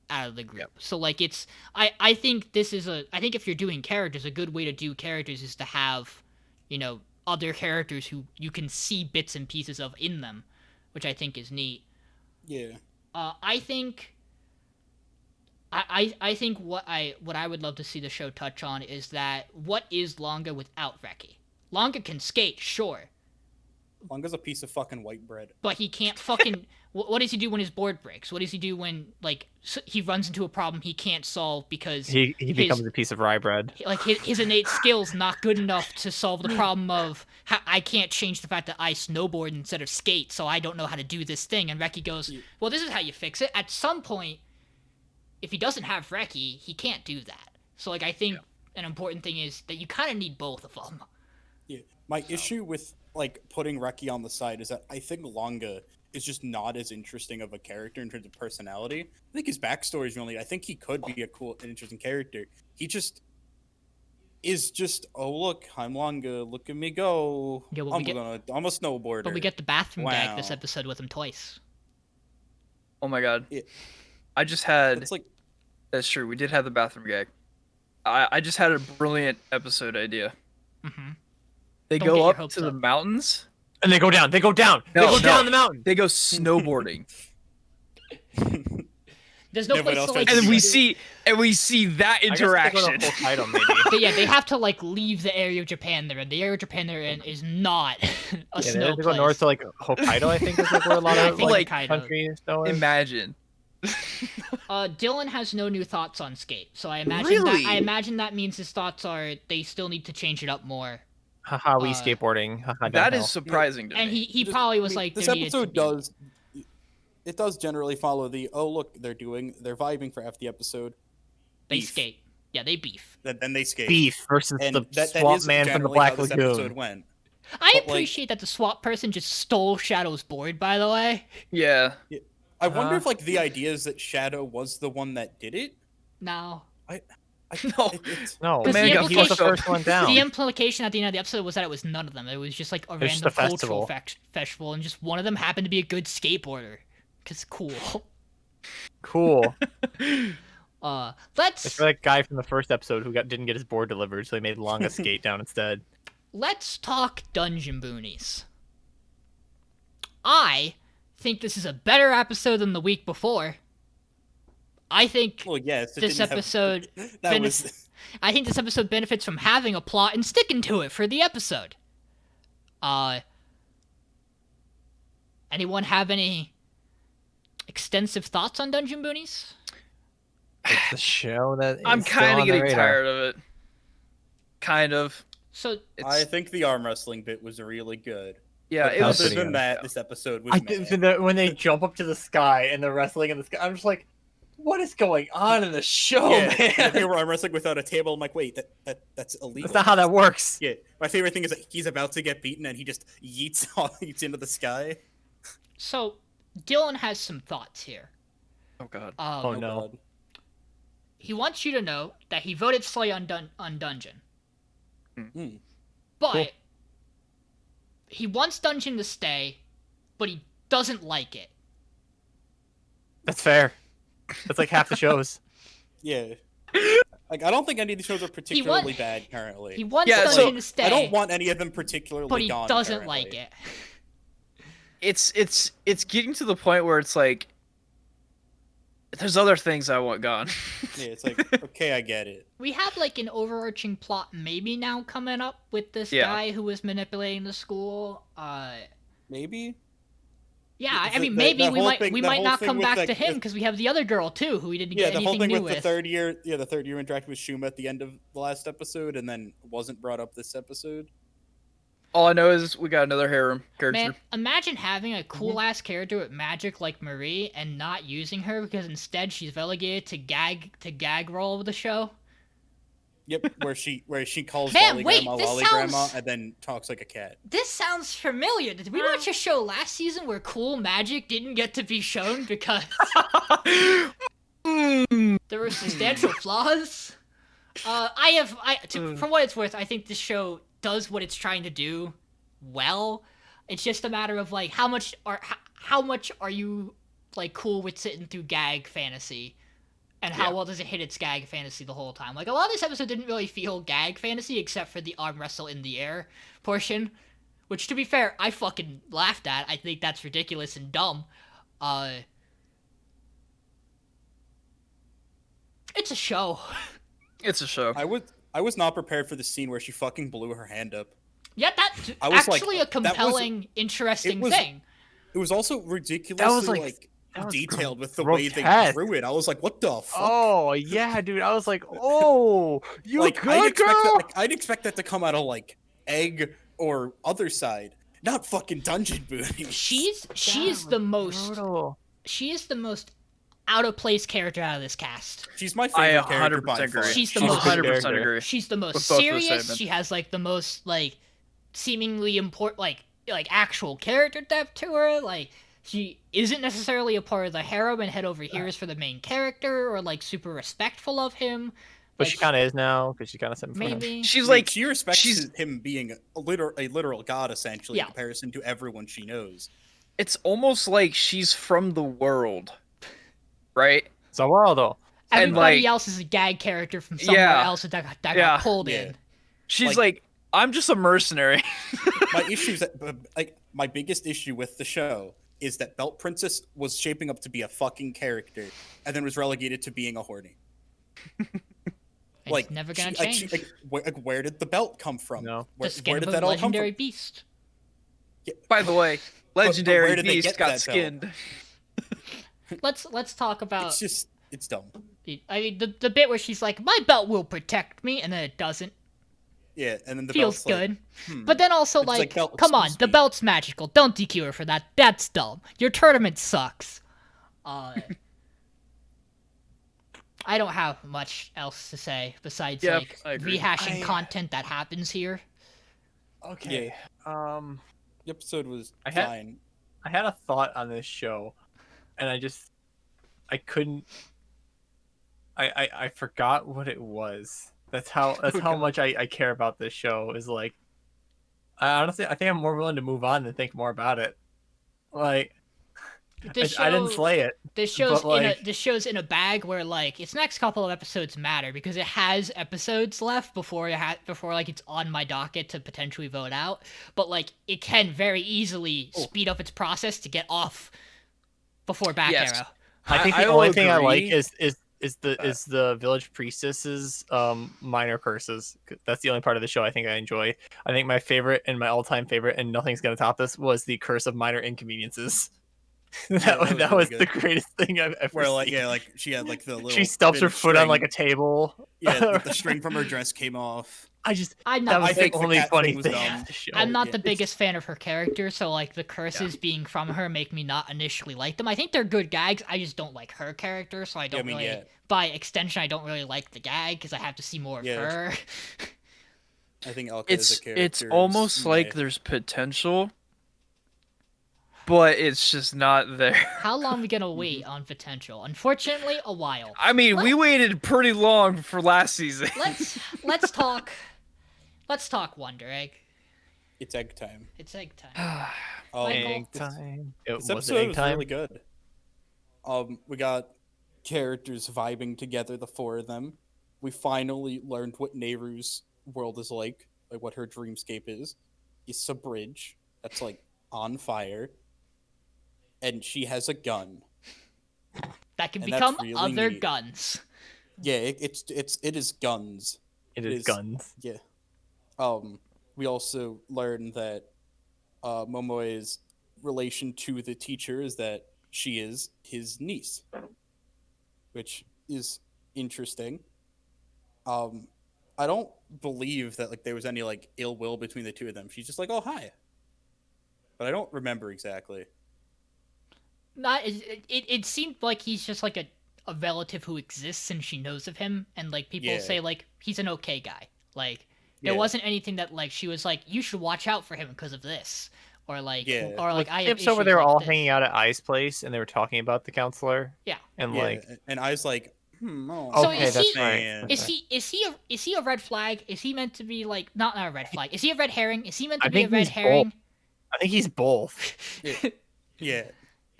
S3: out of the group. So like it's I think this is I think if you're doing characters, a good way to do characters is to have, other characters who you can see bits and pieces of in them, which I think is neat.
S4: Yeah.
S3: I think I think what I would love to see the show touch on is that what is Longa without Reki? Longa can skate, sure,
S4: Longa's a piece of fucking white bread.
S3: but he can't fucking. What does he do when his board breaks? What does he do when like he runs into a problem he can't solve because
S2: He becomes a piece of rye bread.
S3: like his innate skills not good enough to solve the problem of I can't change the fact that I snowboard instead of skate, so I don't know how to do this thing. And Reki goes, well, this is how you fix it. At some point, if he doesn't have Reki, he can't do that. So like I think an important thing is that you kind of need both of them.
S4: Yeah. My issue with like putting Reki on the side is that I think Longa is just not as interesting of a character in terms of personality. I think his backstory is really. I think he could be a cool and interesting character. He just is just, oh look, I'm Longa, look at me go.
S3: Yeah, well,
S4: I'm a snowboarder.
S3: But we get the bathroom gag this
S4: Wow.
S3: episode with him twice.
S1: Oh my god.
S4: Yeah.
S1: I just had.
S4: It's like
S1: That's true. We did have the bathroom gag. I just had a brilliant episode idea.
S3: Mm-hmm.
S1: They
S3: Don't get
S1: go
S3: your
S1: up
S3: hopes
S1: to the
S3: up.
S1: mountains.
S2: And they go down. They go down. They
S1: No,
S2: go
S1: no.
S2: down the mountain.
S1: They go snowboarding,
S3: There's no
S4: Yeah, but
S3: place to
S4: also-
S3: like.
S1: and then we
S3: sit.
S1: see that
S2: I guess they go to
S1: interaction.
S2: Hokkaido, maybe.
S3: But yeah, they have to like leave the area of Japan they're in. The area of Japan they're in is not a
S2: Yeah, they
S3: snow
S2: have to go
S3: place.
S2: north to like Hokkaido. I think is like where a lot
S3: Yeah, I
S2: of
S3: think
S2: like
S3: Hokkaido.
S2: country snow is.
S1: Imagine.
S3: Dylan has no new thoughts on skate, so I imagine
S1: Really?
S3: that means his thoughts are they still need to change it up more.
S2: Haha, we
S3: Uh,
S2: skateboarding. Haha,
S1: That
S2: downhill.
S1: is surprising to
S3: And
S1: me.
S3: he
S4: Just-
S3: probably
S4: I
S3: was
S4: mean,
S3: like,
S4: this
S3: there needed to
S4: episode
S3: be-
S4: does. It does generally follow the look, they're vibing for half the episode.
S3: they
S4: beef.
S3: skate. Yeah, they beef.
S4: Then they skate.
S2: Beef versus
S4: And
S2: the
S4: that
S2: swamp
S4: is
S2: man from the
S4: generally
S2: Black
S4: how this
S2: Lagoon.
S4: episode went.
S3: I
S4: But, like-
S3: appreciate that the swap person just stole Shadow's board. By the way,
S1: Yeah.
S4: I wonder
S2: Uh-huh.
S4: if like the idea is that Shadow was the one that did it.
S3: no.
S1: No.
S2: No,
S3: Because
S1: man
S3: the
S1: got
S2: he was the
S3: implication-
S2: first one down.
S3: The implication at the end of the episode was that it was none of them. It was just like a
S2: was just
S3: random
S2: a
S3: cultural
S2: festival.
S3: festival, and just one of them happened to be a good skateboarder. Cause cool.
S2: Cool.
S3: Let's
S2: It's for that guy from the first episode who didn't get his board delivered, so they made Longa skate down instead.
S3: let's talk Dungeon Boonies. I think this is a better episode than the week before. I think
S4: Well, yes. It
S3: this
S4: didn't have-
S3: episode
S4: that was.
S3: I think this episode benefits from having a plot and sticking to it for the episode. Anyone have any extensive thoughts on Dungeon Boonies?
S2: It's the show that
S1: I'm
S2: is still
S1: kind
S2: on
S1: of
S2: the
S1: getting
S2: radar.
S1: tired of it. Kind of.
S3: So
S4: I
S1: It's
S4: think the arm wrestling bit was really good.
S1: yeah.
S4: But
S1: It was.
S4: other
S2: pretty
S4: than
S2: good.
S4: that, this episode was.
S2: I
S4: meh.
S2: think when they jump up to the sky and they're wrestling in the sky, I'm just like, what is going on in the show,
S4: yeah,
S2: man?
S4: they were arm wrestling without a table. I'm like, wait, that's illegal.
S2: That's not how that works.
S4: Yeah, my favorite thing is that he's about to get beaten and he just yeets into the sky.
S3: So Dylan has some thoughts here.
S1: Oh god.
S2: Oh no.
S4: God.
S3: He wants you to know that he voted Slay on Dungeon.
S4: Hmm.
S3: But
S2: Cool.
S3: he wants Dungeon to stay, but he doesn't like it.
S2: That's fair. That's like half the shows.
S4: Yeah. Like, I don't think any of the shows are particularly bad currently.
S3: He wants
S1: Yeah,
S3: Dungeon
S1: so
S3: to stay.
S4: I don't want any of them particularly
S3: but he
S4: gone
S3: doesn't
S4: currently.
S3: like it.
S1: It's getting to the point where it's like there's other things I want gone.
S4: Yeah, it's like, okay, I get it.
S3: We have like an overarching plot maybe now coming up with this
S1: Yeah.
S3: guy who was manipulating the school.
S4: Maybe?
S3: Yeah, I
S4: The-
S3: mean
S4: the-
S3: maybe
S4: that
S3: we
S4: whole
S3: might
S4: thing-
S3: we
S4: that
S3: might
S4: whole
S3: not
S4: thing
S3: come
S4: with
S3: back
S4: that-
S3: to him
S4: with-
S3: because we have the other girl too who we didn't
S4: Yeah,
S3: get
S4: the whole
S3: anything
S4: thing
S3: new
S4: with
S3: with.
S4: the third year interacted with Shuma at the end of the last episode and then wasn't brought up this episode.
S1: All I know is we got another harem character.
S3: Man, imagine having a cool ass character with magic like Marie and not using her because instead she's relegated to gag role of the show.
S4: Yep, where she calls
S3: Man,
S4: Lolly
S3: wait,
S4: Grandma
S3: this
S4: Lolly
S3: sounds-
S4: Grandma and then talks like a cat.
S3: This sounds familiar. Did we watch a show last season where cool magic didn't get to be shown because there were substantial flaws? From what it's worth, I think this show does what it's trying to do well. It's just a matter of like how much are you like cool with sitting through gag fantasy, and how
S1: Yeah.
S3: well does it hit its gag fantasy the whole time? Like a lot of this episode didn't really feel gag fantasy except for the arm wrestle in the air portion, which to be fair, I fucking laughed at. I think that's ridiculous and dumb. It's a show.
S1: It's a show.
S4: I was not prepared for the scene where she fucking blew her hand up.
S3: Yeah, that's
S4: I was like,
S3: actually a
S4: that was-
S3: compelling, interesting
S4: it was-
S3: thing.
S4: It was also ridiculously
S2: that was
S4: detailed with the way they
S2: grotesque.
S4: drew it. I was like, what the fuck?
S2: Oh yeah, dude. I was like, oh, you
S4: like
S2: good girl?
S4: I'd expect that to come out of like Egg or other side, not fucking Dungeon Booty.
S3: She's
S2: That
S3: the
S2: was
S3: most
S2: brutal.
S3: she is the most out of place character out of this cast.
S4: She's my
S1: I
S4: favorite character
S1: 100%
S4: by
S1: agree.
S4: far.
S3: She's the
S2: She's
S3: most
S1: 100% agree.
S3: She's the most
S1: With both those
S3: serious.
S1: statements.
S3: She has like the most like seemingly important like actual character depth to her. Like she isn't necessarily a part of the harem and head over here is for the main character or like super respectful of him.
S2: But
S3: Like,
S2: she kind of is now because she kind of said
S3: maybe
S1: She's
S4: I mean,
S1: like
S4: she respects
S1: she's
S4: him being a literal god essentially
S3: Yeah.
S4: in comparison to everyone she knows.
S1: it's almost like she's from the world. Right?
S2: It's a world though.
S1: and,
S3: everybody
S1: like-
S3: else is a gag character from somewhere
S1: Yeah.
S3: else that got
S1: Yeah.
S3: pulled
S4: Yeah.
S3: in.
S1: She's like I'm just a mercenary.
S4: My issues like my biggest issue with the show is that Belt Princess was shaping up to be a fucking character and then was relegated to being a horny.
S3: It's never gonna change.
S4: Where did the belt come from?
S2: No.
S4: Where,
S3: the skin
S4: where
S3: of
S4: did
S3: a
S4: that all come
S3: legendary
S4: from?
S3: beast.
S1: By the way,
S4: where
S1: legendary
S4: did they
S1: beast
S4: get
S1: got
S4: that belt?
S1: skinned.
S3: Let's talk about.
S4: It's dumb.
S3: I mean, the bit where she's like, "My belt will protect me," and then it doesn't.
S4: Yeah, and then the
S3: Feels
S4: belt's like,
S3: good. But then also
S4: It's like,
S3: like,
S4: belt,
S3: come on,
S4: excuse
S3: the
S4: me.
S3: belt's magical. Don't DQ her for that. That's dumb. Your tournament sucks. I don't have much else to say besides
S1: Yep,
S3: like
S1: I agree.
S3: rehashing content that happens here.
S2: Okay.
S4: the episode was
S2: I had-
S4: fine.
S2: I had a thought on this show, and I couldn't. I forgot what it was. That's how much I care about this show. Is like, I honestly I think I'm more willing to move on than think more about it. Like, I didn't slay it.
S3: This show's
S2: but, like-
S3: this show's in a bag where like its next couple of episodes matter because it has episodes left before like it's on my docket to potentially vote out. But like it can very easily speed up its process to get off before back
S1: Yes.
S3: arrow.
S2: I think the
S1: I will
S2: only thing I like
S1: agree.
S2: is the village priestess's minor curses. That's the only part of the show I think I enjoy. I think my favorite and my all-time favorite, and nothing's gonna top this, was the curse of minor inconveniences. that was
S4: really
S2: the
S4: good.
S2: greatest thing I've ever
S4: Where like
S2: seen.
S4: like she had like the little
S2: She stubs
S4: bit
S2: her
S4: of
S2: foot on
S4: string.
S2: like a table.
S4: yeah, the string from her dress came off.
S3: I'm
S2: That
S3: not
S2: was
S4: I
S2: the
S4: think the
S2: only
S4: cat
S2: funny
S4: thing was
S2: thing
S4: dumb.
S2: of the show.
S3: I'm not
S4: yeah,
S3: the
S4: it's-
S3: biggest fan of her character, so like the curses being from her make me not initially like them. I think they're good gags. I just don't like her character, so I don't
S4: mean,
S3: really.
S4: yeah.
S3: By extension, I don't really like the gag because I have to see more of
S4: Yeah.
S3: her.
S4: I think Elka as a character
S1: It's
S4: is
S1: almost like
S4: meh.
S1: there's potential, but it's just not there.
S3: How long we gonna wait on potential? Unfortunately, a while.
S1: I mean, we waited pretty long for last season.
S3: Let's talk. Let's talk Wonder Egg.
S4: It's egg time.
S3: It's egg time.
S4: Um,
S3: Michael?
S2: Egg time. It
S4: This
S2: was
S4: episode
S2: egg
S4: was
S2: time.
S4: really good. We got characters vibing together, the four of them. We finally learned what Nehru's world is like what her dreamscape is. It's a bridge that's like on fire, and she has a gun.
S3: That can
S4: And that's
S3: become
S4: really
S3: other
S4: neat.
S3: guns.
S4: Yeah, it is guns.
S2: It is guns.
S4: Yeah. We also learned that Momoe's relation to the teacher is that she is his niece, which is interesting. I don't believe that like there was any like ill will between the two of them. She's just like, "Oh, hi," but I don't remember exactly.
S3: Not it seemed like he's just like a relative who exists and she knows of him, and like people
S4: Yeah.
S3: say like he's an okay guy. Like there
S4: Yeah.
S3: wasn't anything that like she was like you should watch out for him because of this, or like
S4: Yeah.
S3: or like I have
S2: Tips over
S3: issues
S2: there
S3: like
S2: all
S3: this.
S2: hanging out at I's place, and they were talking about the counselor.
S3: Yeah.
S2: And
S4: Yeah,
S2: like,
S4: and I was like, oh,
S3: So
S2: okay,
S3: is
S2: that's
S3: he-
S2: right.
S4: man.
S2: that's
S3: Is he a red flag? Is he meant to be like not a red flag? Is he a red herring? Is he meant to
S2: I
S3: be a
S2: think
S3: red
S2: he's
S3: herring?
S2: I think he's both.
S4: Yeah.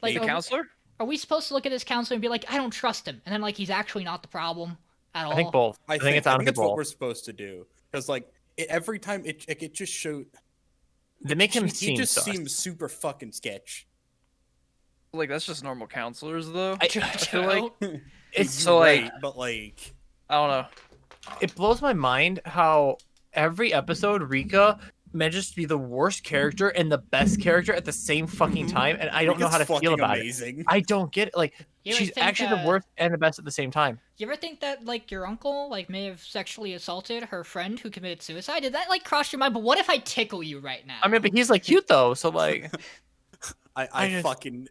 S3: Like
S1: The counselor?
S3: are we supposed to look at this counselor and be like I don't trust him, and then like he's actually not the problem at all?
S2: I think both.
S4: I
S2: I think
S4: think
S2: it's honestly
S4: that's what
S2: both.
S4: we're supposed to do because like every time it just showed
S2: They make him
S4: he
S2: seem
S4: just
S2: sus.
S4: seems super fucking sketch.
S1: Like that's just normal counselors, though.
S2: I
S1: feel like
S2: It's
S1: so like
S4: Right, but like
S1: I don't know.
S2: it blows my mind how every episode Rika manages to be the worst character and the best character at the same fucking
S4: Mhm.
S2: time, and I don't know
S4: Rika's
S2: how to feel
S4: fucking
S2: about
S4: amazing.
S2: it. I don't get it. Like
S3: You ever
S2: she's
S3: think
S2: actually the
S3: that-
S2: worst and the best at the same time.
S3: You ever think that like your uncle like may have sexually assaulted her friend who committed suicide? Did that like cross your mind? But what if I tickle you right now?
S2: I mean, but he's like cute though, so like
S4: I
S2: I just-
S4: fucking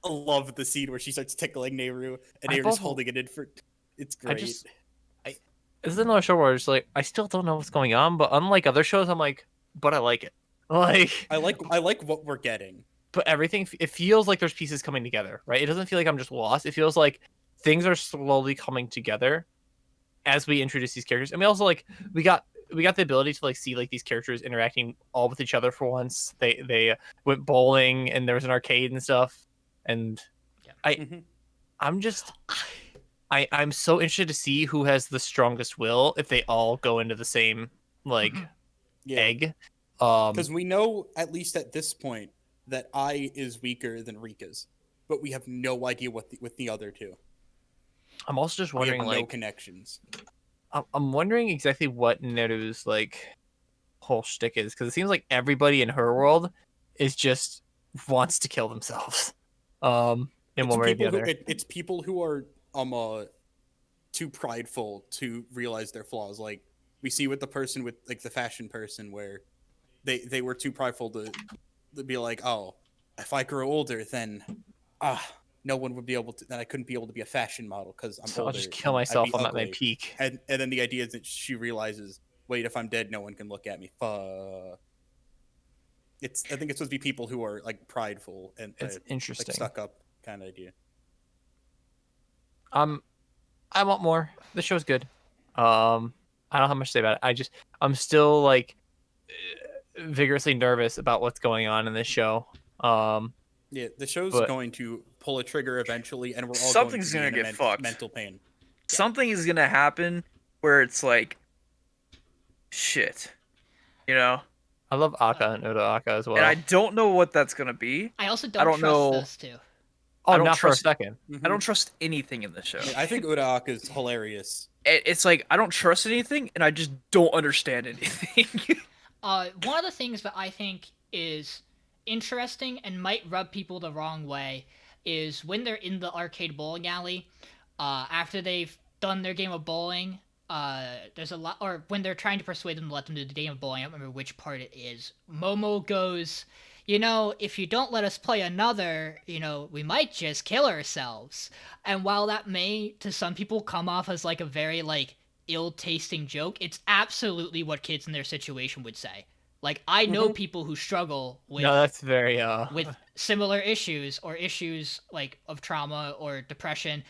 S4: love the scene where she starts tickling Nehru and
S2: I
S4: Nehru's
S2: both-
S4: holding it in for. It's
S2: I
S4: great.
S2: just this is another show where it's like I still don't know what's going on, but unlike other shows, I'm like, but I like it. Like,
S4: I like what we're getting.
S2: but everything it feels like there's pieces coming together, right? It doesn't feel like I'm just lost. It feels like things are slowly coming together as we introduce these characters, and we also like we got the ability to like see like these characters interacting all with each other for once. They went bowling and there was an arcade and stuff, and
S4: Mhm.
S2: I'm just I'm so interested to see who has the strongest will if they all go into the same like
S4: Yeah,
S2: egg.
S4: because we know at least at this point that I is weaker than Rika's, but we have no idea what with the other two.
S2: I'm also just
S4: We have
S2: wondering
S4: no
S2: like
S4: connections.
S2: I'm wondering exactly what Neru's like whole shtick is because it seems like everybody in her world is just wants to kill themselves. In one way or the other.
S4: It's people who are too prideful to realize their flaws. Like we see with the person with like the fashion person where they were too prideful to be like, oh, if I grow older, then no one would be able to. Then I couldn't be able to be a fashion model because I'm
S2: So
S4: older.
S2: I'll just kill
S4: and I'd
S2: myself.
S4: be
S2: I'm at my
S4: ugly."
S2: peak.
S4: And then the idea is that she realizes, wait, if I'm dead, no one can look at me. I think it's supposed to be people who are like prideful and
S2: It's
S4: like
S2: interesting.
S4: stuck up kind of idea.
S2: I want more. The show's good. I don't know how much to say about it. I'm still like vigorously nervous about what's going on in this show.
S4: Yeah, the show's
S2: But-
S4: going to pull a trigger eventually, and we're all
S1: Something's
S4: going to
S1: gonna
S4: be in
S1: get fucked.
S4: mental pain.
S1: Something is gonna happen where it's like, shit, you know.
S2: I love Aka and Oda Aka as well.
S1: And I don't know what that's gonna be.
S3: I also
S1: I
S3: don't
S1: don't
S3: trust
S1: know.
S3: those two.
S2: oh,
S1: I don't
S2: not for a
S1: trust-
S2: second.
S1: I don't trust anything in this show.
S4: I think Udaaka is hilarious.
S1: It's like I don't trust anything, and I just don't understand anything.
S3: One of the things that I think is interesting and might rub people the wrong way is when they're in the arcade bowling alley, after they've done their game of bowling, there's a lot, or when they're trying to persuade them to let them do the game of bowling, I don't remember which part it is. Momo goes, you know, if you don't let us play another, you know, we might just kill ourselves. And while that may, to some people, come off as like a very like ill-tasting joke, it's absolutely what kids in their situation would say. Like I know people who struggle with
S2: No, that's very
S3: similar issues or issues like of trauma or depression,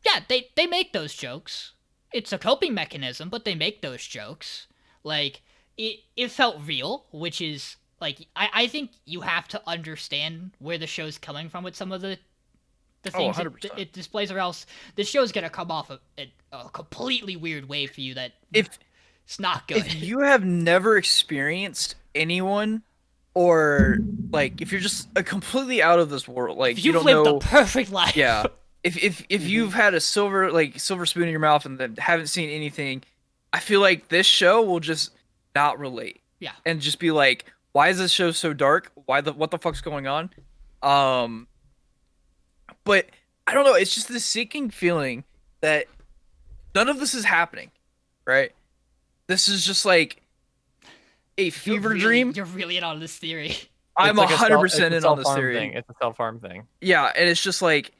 S3: yeah, they make those jokes. It's a coping mechanism, but they make those jokes. Like it felt real, which is like I think you have to understand where the show's coming from with some of the
S1: Oh,
S3: things
S1: 100%.
S3: it displays, or else the show's gonna come off a completely weird way for you that
S1: If
S3: it's not good.
S1: if you have never experienced anyone, or like if you're just completely out of this world, like
S3: If
S1: you
S3: you've
S1: don't
S3: lived a
S1: know,
S3: perfect life,
S1: yeah. If you've had a silver spoon in your mouth and then haven't seen anything, I feel like this show will just not relate.
S3: Yeah.
S1: And just be like, why is this show so dark? What the fuck's going on? Um but I don't know, it's just this sinking feeling that none of this is happening, right? This is just like a fever dream.
S3: You're really in on this theory.
S1: I'm
S2: It's like
S1: 100%
S2: a
S1: in on this
S2: self-harm
S1: theory.
S2: thing. It's a self-harm thing.
S1: Yeah, and it's just like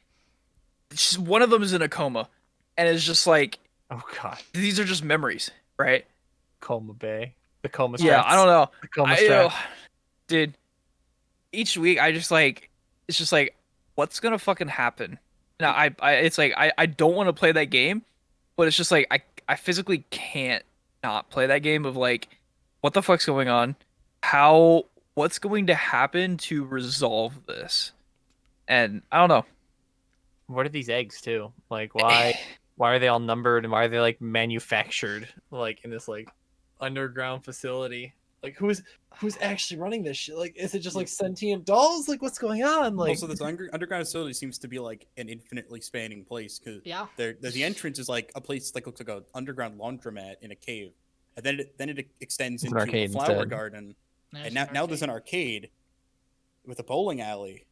S1: one of them is in a coma, and it's just like
S2: Oh god,
S1: these are just memories, right?
S2: Coma Bay, the coma.
S1: Yeah,
S2: Strats.
S1: I don't know,
S2: The coma
S1: I,
S2: strap.
S1: dude. Each week, I just like it's just like what's gonna fucking happen? Now, it's like I don't want to play that game, but it's just like I physically can't not play that game of like what the fuck's going on, what's going to happen to resolve this, and I don't know.
S2: What are these eggs too? Like why are they all numbered and why are they like manufactured like in this like underground facility? Like who's actually running this shit? Like is it just like sentient dolls? Like what's going on? Like
S4: Also, this underground facility seems to be like an infinitely spanning place because
S3: Yeah.
S4: the entrance is like a place like looks like an underground laundromat in a cave, and then it extends
S2: It's an
S4: into a
S2: arcade
S4: flower
S2: instead.
S4: garden,
S3: There's
S4: and
S3: an
S4: now there's
S3: arcade.
S4: an arcade with a bowling alley.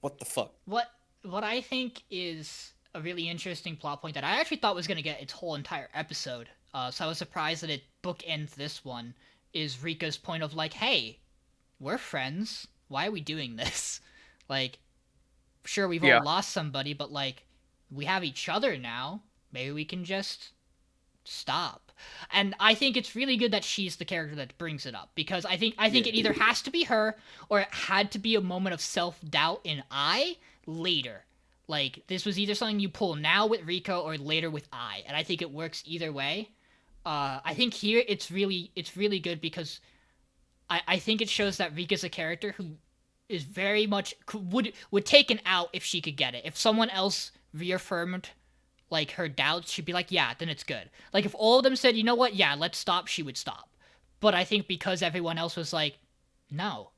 S4: What the fuck?
S3: What I think is a really interesting plot point that I actually thought was gonna get its whole entire episode. So I was surprised that it bookends this one. Is Rika's point of like, hey, we're friends. Why are we doing this? Like, sure, we've
S1: Yeah.
S3: all lost somebody, but like, we have each other now. Maybe we can just stop. And I think it's really good that she's the character that brings it up, because I think
S4: Yeah.
S3: it either has to be her or it had to be a moment of self-doubt in I later. Like this was either something you pull now with Rika or later with I, and I think it works either way. I think here it's really good because I think it shows that Rika's a character who is very much would take an out if she could get it. If someone else reaffirmed like her doubts, she'd be like, yeah, then it's good. Like if all of them said, you know what, yeah, let's stop, she would stop. But I think because everyone else was like, no,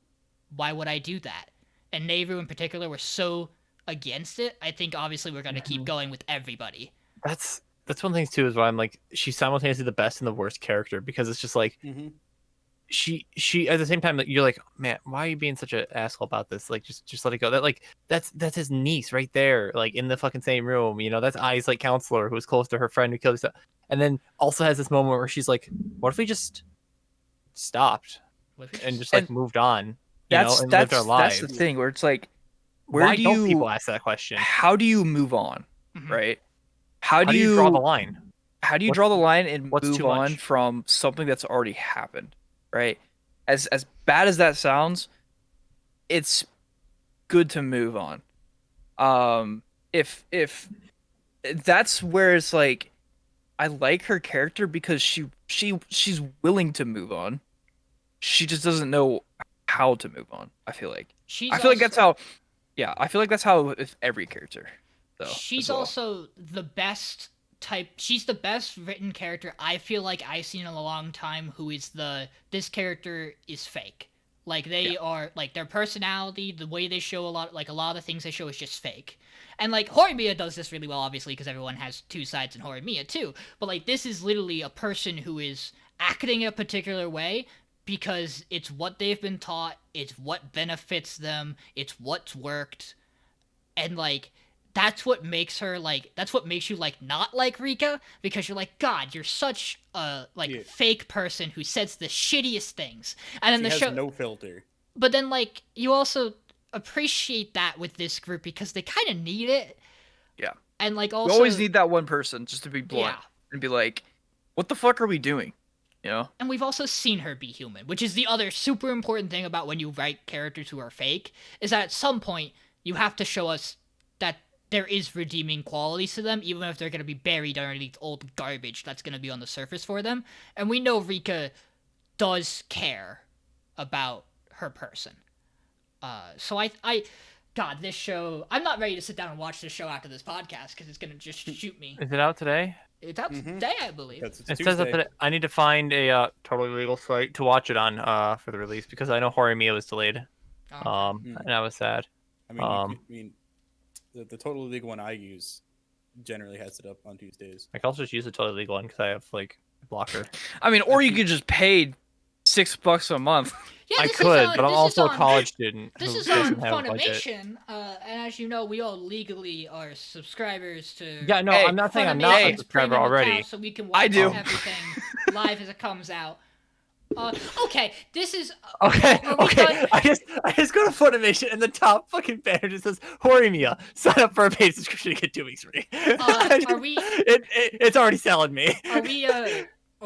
S3: why would I do that? And Nehru in particular were so against it, I think obviously we're gonna keep going with everybody.
S2: that's one of the things too is why I'm like she's simultaneously the best and the worst character because it's just like
S4: Mm-hmm.
S2: she at the same time that you're like, man, why are you being such an asshole about this? Like just let it go. That like that's his niece right there, like in the fucking same room. You know, that's Ai's like counselor who's close to her friend who killed herself. And then also has this moment where she's like, what if we just stopped
S3: What if we
S2: and
S3: just-
S2: just like moved on, you
S1: That's
S2: know, and lived our
S1: that's
S2: lives?
S1: the thing where it's like, where
S2: Why
S1: do
S2: don't
S1: you
S2: people ask that question?
S1: how do you move on,
S3: Mhm.
S1: right?
S2: How do you draw the line?
S1: How do you
S2: What's-
S1: draw the line and
S2: what's
S1: move
S2: too
S1: on
S2: much?
S1: from something that's already happened, right? As bad as that sounds, it's good to move on. If that's where it's like I like her character because she's willing to move on. She just doesn't know how to move on. I feel like.
S3: She's
S1: I feel like that's
S3: also-
S1: how. Yeah, I feel like that's how with every character. Though,
S3: she's
S1: as well.
S3: also the best type. She's the best written character I feel like I've seen in a long time. Who is this character is fake. Like they are like their personality, the way they show a lot of the things they show is just fake. And like Horimiya does this really well, obviously, because everyone has two sides in Horimiya too. But like this is literally a person who is acting a particular way because it's what they've been taught, it's what benefits them, it's what's worked, and like that's what makes her like that's what makes you like not like Rika, because you're like, God, you're such a like
S4: Yeah.
S3: fake person who says the shittiest things. And then
S4: She
S3: the
S4: has
S3: show
S4: no filter.
S3: but then like you also appreciate that with this group because they kind of need it.
S1: Yeah.
S3: And like
S1: You
S3: also
S1: always need that one person just to be blunt
S3: Yeah.
S1: and be like, "What the fuck are we doing?" You know?
S3: And we've also seen her be human, which is the other super important thing about when you write characters who are fake, is that at some point you have to show us that there is redeeming qualities to them, even if they're going to be buried underneath old garbage that's going to be on the surface for them. And we know Rika does care about her person. So God, this show, I'm not ready to sit down and watch this show after this podcast because it's going to just shoot me.
S2: Is it out today?
S3: It's out today, I believe.
S4: It's
S2: It says
S4: Tuesday.
S2: that I need to find a totally legal site to watch it on for the release because I know Horimiya was delayed.
S3: Oh.
S2: And I was sad.
S4: I mean, the totally legal one I use generally has it up on Tuesdays.
S2: I can also just use the totally legal one because I have like a blocker.
S1: I mean, or you could just pay $6 a month.
S3: Yeah,
S2: I
S3: this
S2: could,
S3: is on,
S2: but I'm
S3: this
S2: also
S3: is
S2: a
S3: on,
S2: college student.
S3: This
S2: who
S3: is on
S2: doesn't have a budget.
S3: Funimation, and as you know, we all legally are subscribers to.
S2: Yeah, no,
S1: Hey,
S2: I'm not saying I'm not a
S3: Funimation's
S2: subscriber
S3: premium
S2: already.
S3: account, so we can watch
S1: I do.
S3: everything live as it comes out. Okay, this is.
S2: Okay,
S3: are we
S2: okay.
S3: done?
S2: I just go to Funimation and the top fucking banner just says Horimiya. Sign up for a paid subscription to get 2 weeks free.
S3: Are we?
S2: It's already selling me.
S3: Are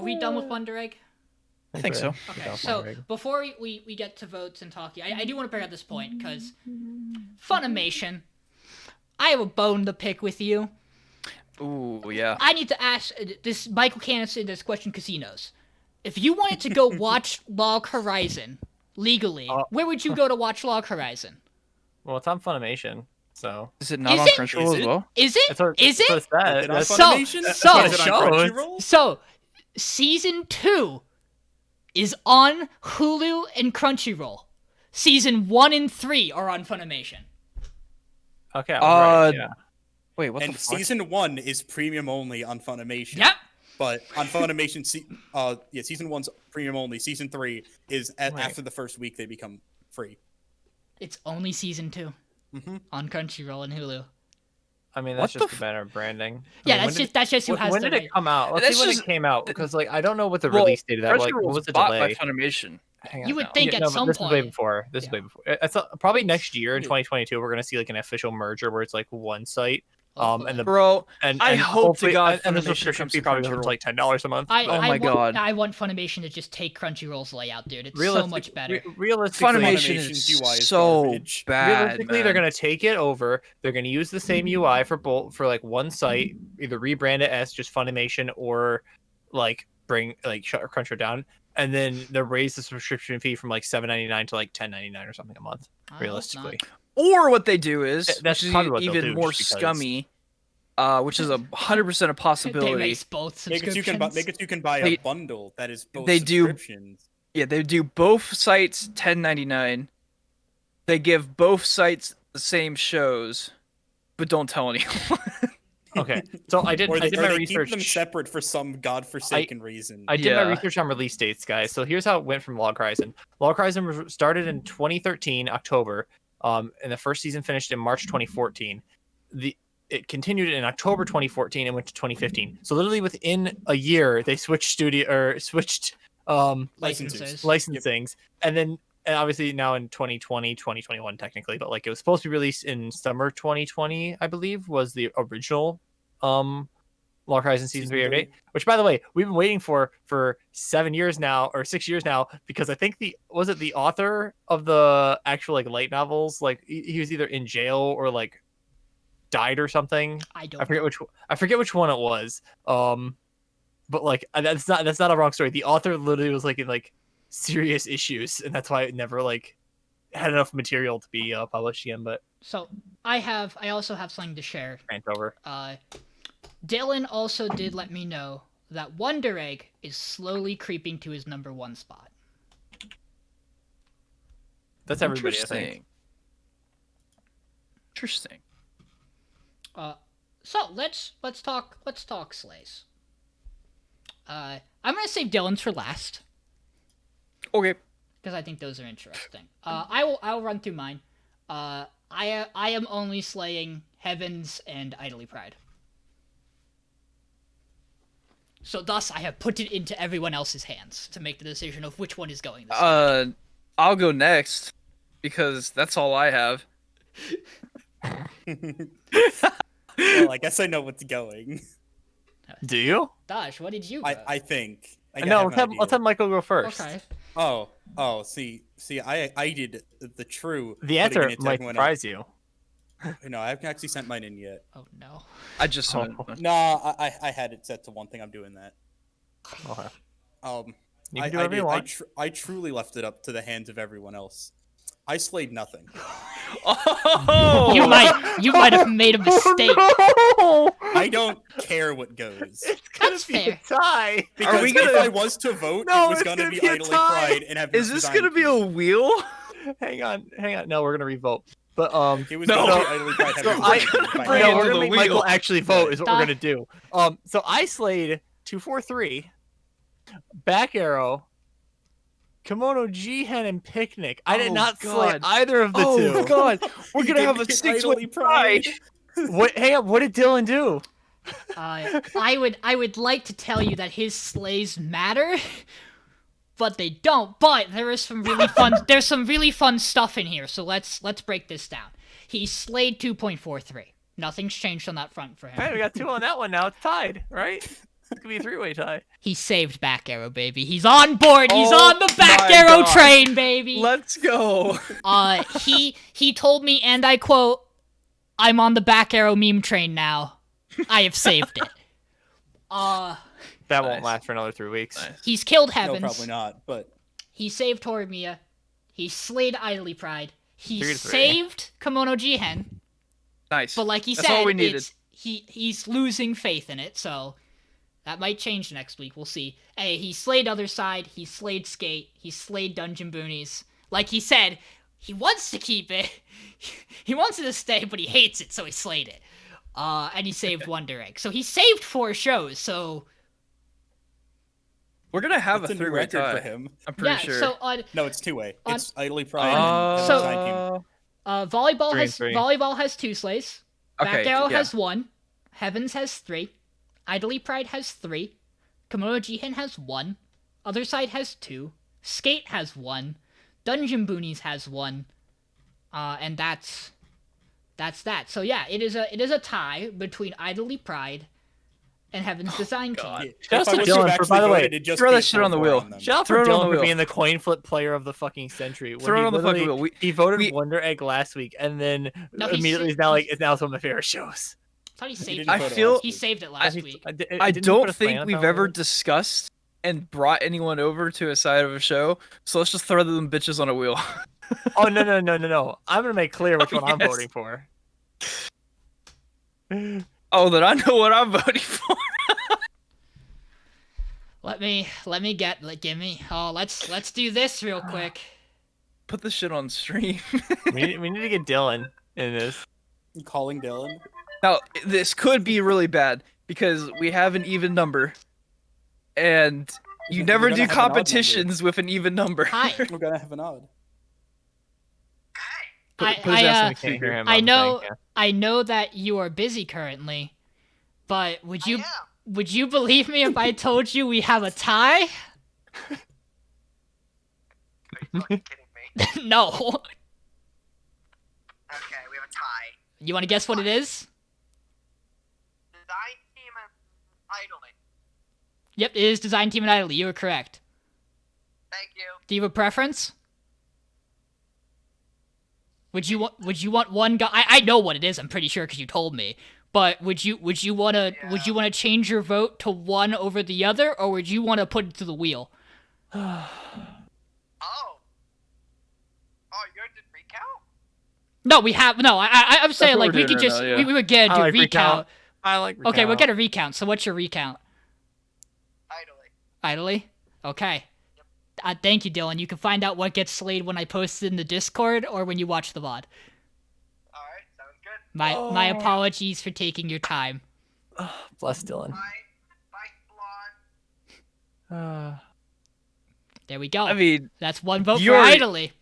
S3: we done with Wonder Egg?
S1: I think so.
S3: Okay, so before we get to votes and talking, I do want to bring up this point because Funimation, I have a bone to pick with you.
S1: Ooh, yeah.
S3: I need to ask this. Michael can't answer this question because he knows. If you wanted to go watch Log Horizon legally, where would you go to watch Log Horizon?
S2: Well, it's on Funimation, so
S1: Is it not
S3: Is
S1: on
S3: it?
S1: Crunchyroll
S4: Is
S1: as
S4: it?
S1: well?
S3: Is it?
S2: that's what,
S3: Is
S2: that's
S3: it?
S2: what it said.
S4: Is it on
S2: That's-
S4: Funimation?
S3: so-
S4: Is it on
S2: shows.
S4: Crunchyroll?
S3: So, season 2 is on Hulu and Crunchyroll. Season 1 and 3 are on Funimation.
S2: Okay, I was right, yeah.
S1: Wait, what
S4: And
S1: the fuck?
S4: season 1 is premium only on Funimation.
S3: Yep.
S4: But on Funimation, season 1's premium only. Season 3 is
S2: Wait.
S4: after the first week they become free.
S3: It's only season 2 on Crunchyroll and Hulu.
S2: I mean,
S1: What
S2: that's
S1: the
S2: just a matter of branding.
S3: Yeah,
S2: I mean,
S3: that's just who has
S2: when
S3: the
S2: did
S3: right.
S2: it come out? Let's
S1: That's
S2: see when
S1: just-
S2: it came out because like I don't know what the
S1: Well,
S2: release date of that. Like, what
S1: Crunchyroll's
S2: was the
S1: bought
S2: delay?
S1: by Funimation.
S2: Hang on
S3: You would
S2: now.
S3: think at
S2: but
S3: some
S2: this is way
S3: point-
S2: before. This is
S3: Yeah.
S2: way before. It's probably next year in 2022. We're gonna see like an official merger where it's like one site. And the
S1: Bro,
S2: and
S1: I
S2: and
S1: hope to
S2: hopefully-
S1: God
S2: and the
S1: Funimation
S2: subscription
S1: comes
S2: fee
S1: to
S2: probably goes
S1: Crunchyroll.
S2: up to like $10 a month.
S1: Oh my God.
S3: I want Funimation to just take Crunchyroll's layout, dude. It's so much better.
S2: Realistically,
S1: Funimation
S4: Funimation's
S1: is
S4: UI is
S1: so
S4: garbage.
S1: bad,
S2: realistically, they're
S1: man.
S2: gonna take it over. They're gonna use the same UI for both for like one site, either rebrand it as just Funimation or like bring like shut Crunchyroll down, and then they'll raise the subscription fee from like $7.99 to like $10.99 or something a month.
S3: I hope
S2: Realistically,
S1: Or what they do is,
S2: That's
S1: which is
S2: probably what they'll
S1: even
S2: do,
S1: more
S2: just because-
S1: scummy, which is 100% a
S3: They
S1: possibility.
S3: raise both
S4: Make it so
S3: subscriptions.
S4: you can buy
S1: They-
S4: a bundle that is both
S1: they do-
S4: subscriptions.
S1: Yeah, they do both sites $10.99. They give both sites the same shows, but don't tell anyone.
S2: okay. So I did
S4: Or they,
S2: my
S4: or they keep them
S2: research.
S4: separate for some godforsaken reason.
S2: I did my
S1: Yeah.
S2: research on release dates, guys. So here's how it went from Log Horizon. Log Horizon was started in 2013, October, and the first season finished in March 2014. It continued in October 2014 and went to 2015. So literally within a year, they switched
S3: Licenses.
S2: licensings, and obviously now in 2020, 2021 technically, but like it was supposed to be released in summer 2020, I believe, was the original Log Horizon season 3 update. Which, by the way, we've been waiting for 7 years now or 6 years now because I think the author of the actual like light novels, like he was either in jail or like died or something.
S3: I don't.
S2: I forget which one it was. But like that's not a wrong story. The author literally was like in like serious issues, and that's why it never like had enough material to be published again. But
S3: So I also have something to share.
S2: rant over.
S3: Dylan also did let me know that Wonder Egg is slowly creeping to his #1 spot.
S2: That's everybody. I think.
S1: Interesting.
S3: So let's talk slays. I'm gonna save Dylan's for last
S1: Okay.
S3: because I think those are interesting. I'll run through mine. I am only slaying Heavens and Idly Pride. So thus, I have put it into everyone else's hands to make the decision of which one is going this way.
S1: I'll go next because that's all I have.
S4: Well, I guess I know what's going.
S2: Do you?
S3: Dash, what did you?
S4: I think
S2: No,
S4: have an
S2: let's have Michael go first.
S3: Okay.
S4: See, I did the true.
S2: The
S4: putting
S2: answer
S4: it into
S2: might
S4: everyone
S2: surprise you.
S4: else. No, I haven't actually sent mine in yet.
S3: Oh no.
S1: I just
S2: Oh.
S4: Nah, I had it set to one thing. I'm doing that.
S2: Okay. You
S4: I
S2: can do whatever you want.
S4: I truly left it up to the hands of everyone else. I slayed nothing.
S1: Oh!
S3: You might have made a mistake.
S2: Oh, no!
S4: I don't care what goes.
S2: It's gonna
S3: That's
S2: be
S3: fair.
S2: a tie.
S4: Because
S1: we gonna-
S4: if I was to vote,
S2: No,
S4: it was
S2: it's
S4: gonna
S2: gonna
S4: be
S2: be a
S4: Idly
S2: tie.
S4: Pride and have.
S1: Is this gonna be a wheel?
S2: Hang on. No, we're gonna revote. But
S4: It was
S1: No.
S4: gonna be Idly Pride.
S2: So
S4: having
S2: I-
S4: Design Team.
S1: Bring it
S2: no,
S1: to
S2: we're
S1: the
S2: gonna make
S1: wheel.
S2: Michael actually vote. Is what we're
S3: Die.
S2: gonna do. So I slayed 243, Back Arrow, Kimono Jihen, and Picnic. I did
S1: Oh,
S2: not slay
S1: God.
S2: either of the
S1: Oh
S2: two.
S1: god, we're
S4: You
S1: gonna have a
S4: didn't get
S1: 6-way
S4: Idly
S1: pride.
S2: What? Hang on. What did Dylan do?
S3: I would like to tell you that his slays matter, but they don't. But there is some really fun. There's some really fun stuff in here. So let's break this down. He slayed 2.43. Nothing's changed on that front for him.
S2: Hey, we got 2 on that one now. It's tied, right? It's gonna be a 3-way tie.
S3: He saved Back Arrow, baby. He's on board. He's
S1: Oh
S3: on the Back
S1: my
S3: Arrow
S1: God.
S3: train, baby.
S1: Let's go.
S3: He told me, and I quote, "I'm on the Back Arrow meme train now. I have saved it."
S2: That
S1: Nice.
S2: won't last for another 3 weeks.
S1: Nice.
S3: He's killed
S4: No,
S3: Heavens.
S4: probably not. But
S3: He saved Torimiya. He slayed Idly Pride. He
S2: 3-3.
S3: saved Kimono Jihen.
S1: Nice.
S3: But like he
S1: That's
S3: said,
S1: all we needed.
S3: he's losing faith in it, so that might change next week. We'll see. Hey, he slayed Other Side. He slayed Skate. He slayed Dungeon Boonies. Like he said, he wants to keep it. He wants it to stay, but he hates it, so he slayed it. And he saved Wonder Egg. So he saved 4 shows. So
S1: We're gonna have
S4: that's
S1: a
S4: a new
S1: 3-way
S4: record
S1: tie.
S4: for him.
S1: I'm pretty
S3: yeah.
S1: sure.
S3: So
S4: No, it's 2-way.
S3: On-
S4: It's Idly Pride and
S3: So-
S4: Design Team.
S3: volleyball
S2: 3 and
S3: has
S2: 3.
S3: volleyball has 2 slays. Back
S1: Okay,
S3: Arrow
S1: yeah.
S3: has 1. Heavens has 3. Idly Pride has 3. Kimono Jihen has 1. Other Side has 2. Skate has 1. Dungeon Boonies has 1. And that's that. So yeah, it is a tie between Idly Pride and Heaven's Design
S1: God.
S3: Team.
S2: Shout
S4: If
S2: out
S4: I
S2: to
S4: was to
S2: Dylan for,
S4: actually
S2: by the
S4: vote
S2: way,
S4: it, it'd just
S1: throw
S4: be
S1: that shit on the
S4: 4-4
S1: wheel.
S4: them.
S2: Shout out
S1: Throw
S2: for
S1: it on the
S2: Dylan for
S1: wheel.
S2: being the coin flip player of the fucking century. When
S1: Throw
S2: he
S1: it on the fucking
S2: literally-
S1: wheel.
S2: He voted
S1: we-
S2: Wonder Egg last week, and then
S3: No, he
S2: immediately
S3: said-
S2: is now some of my favorite shows.
S3: I thought he saved
S4: didn't
S3: it.
S1: I
S4: vote it
S1: feel-
S4: last
S3: He
S4: week.
S3: saved it last week.
S1: I
S2: didn't put
S1: don't
S2: a plan
S1: think
S2: on
S1: we've
S2: top of
S1: ever
S2: it.
S1: discussed and brought anyone over to a side of a show. So let's just throw them bitches on a wheel.
S2: Oh no! I'm gonna make clear which
S1: Oh,
S2: one I'm
S1: yes.
S2: voting for.
S1: Oh, then I know what I'm voting for.
S3: Let me give me. Oh, let's do this real quick.
S1: Put the shit on stream.
S2: we need to get Dylan in this.
S4: I'm calling Dylan.
S1: Now, this could be really bad because we have an even number, and you
S4: We're
S1: never
S4: gonna
S1: do
S4: have an odd number.
S1: competitions with an even number.
S3: Hi.
S4: We're gonna have an odd.
S1: Put his
S3: I,
S1: ass on
S3: uh,
S1: the
S2: Can't hear
S1: speaker.
S2: him.
S3: I
S2: I'm
S3: know
S2: saying,
S3: I know that you are busy currently, but would you believe me if I told you we have a tie?
S5: Are you fucking kidding me?
S3: No.
S5: Okay, we have a tie.
S3: You want to guess what it is?
S5: Design team and idling.
S3: Yep, it is Design Team and Idly. You are correct.
S5: Thank you.
S3: Do you have a preference? Would you want one guy? I know what it is. I'm pretty sure because you told me. But would you wanna change your vote to one over the other, or would you want to put it to the wheel?
S5: Oh. Oh, yours did recount?
S3: No, we have no. I'm saying
S1: what
S3: like
S1: we're
S3: we could
S1: doing
S3: just
S1: right now, yeah.
S3: we would get
S2: I
S3: a
S2: like
S3: recount.
S2: I like.
S3: Okay, we'll get a recount. So what's your recount?
S5: Idling.
S3: Idly? Okay. Thank you, Dylan. You can find out what gets slayed when I post it in the Discord or when you watch the VOD.
S5: Alright, sounds good.
S3: My apologies for taking your time.
S2: Bless Dylan.
S5: Bye. Bye, blonde.
S3: There we go.
S1: I mean,
S3: That's one vote for
S1: You're-
S3: Idly.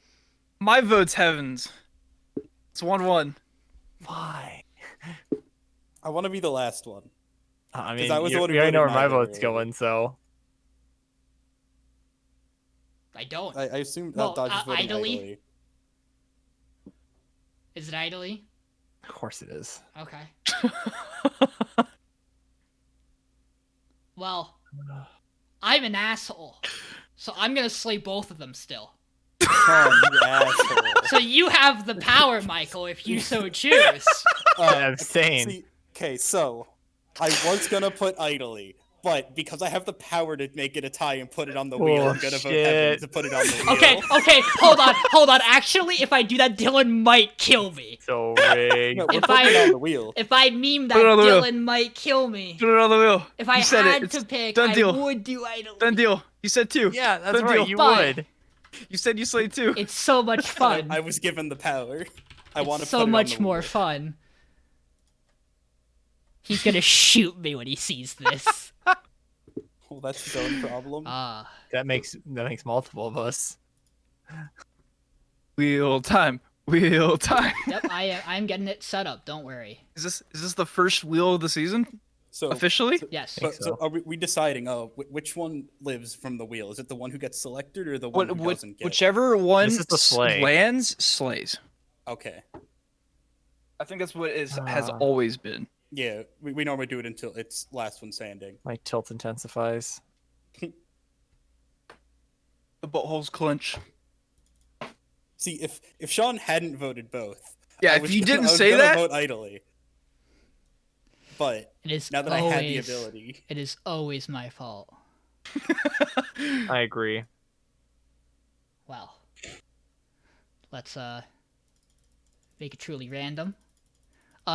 S1: my vote's Heavens. It's 1-1.
S2: Why?
S4: I want to be the last one.
S2: I mean,
S4: I was the
S2: you
S4: one who
S2: already know where
S4: voted
S2: my
S4: neither,
S2: vote's
S4: really.
S2: going, so.
S3: I don't.
S4: I assume
S3: Well,
S4: Dodge is voting
S3: idly?
S4: idly.
S3: Is it Idly?
S2: Of course it is.
S3: Okay. Well, I'm an asshole. So I'm gonna slay both of them still.
S4: Sean, you asshole.
S3: So you have the power, Michael, if you so choose.
S2: Abstain.
S4: See, okay, so I was gonna put idly, but because I have the power to make it a tie and put it on the wheel, I'm gonna vote Heaven
S2: Bullshit.
S4: to put it on the wheel.
S3: Okay, hold on. Actually, if I do that, Dylan might kill me.
S2: So rigged.
S4: No, we're
S3: If
S4: putting it
S3: I-
S4: on the wheel.
S3: If I meme that,
S1: Put it on the wheel.
S3: Dylan might kill me.
S1: Put it on the wheel.
S3: If I
S1: You said
S3: had
S1: it.
S3: to
S1: It's
S3: pick,
S1: done
S3: I
S1: deal.
S3: would do idly.
S1: Done deal. You said 2.
S2: Yeah, that's
S1: Done
S2: right.
S1: deal.
S2: You
S3: Fine.
S2: would.
S1: You said you slayed 2.
S3: It's so much fun.
S4: I was given the power. I want to
S3: It's so
S4: put it
S3: much
S4: on the
S3: more
S4: wheel.
S3: fun. He's gonna shoot me when he sees this.
S4: Well, that's his own problem.
S2: That makes multiple of us.
S1: Wheel time. Wheel time.
S3: Yep, I'm getting it set up. Don't worry.
S1: Is this the first wheel of the season
S4: So
S1: officially?
S3: Yes.
S2: think
S4: So are we deciding? Which one lives from the wheel? Is it the one who gets selected or the one who doesn't get?
S1: Whichever one
S2: This is the slay.
S1: lands slays.
S4: Okay.
S1: I think that's what has
S2: Ah.
S1: always been.
S4: Yeah, we normally do it until it's last one standing.
S2: My tilt intensifies.
S1: The buttholes clench.
S4: See, if Sean hadn't voted both,
S1: Yeah,
S4: I
S1: if
S4: was
S1: you
S4: gonna-
S1: didn't
S4: I was
S1: say
S4: gonna
S1: that,
S4: vote idly. But
S3: It is
S4: now that
S3: always,
S4: I had the ability,
S3: It is always my fault.
S2: I agree.
S3: Well, let's make it truly random.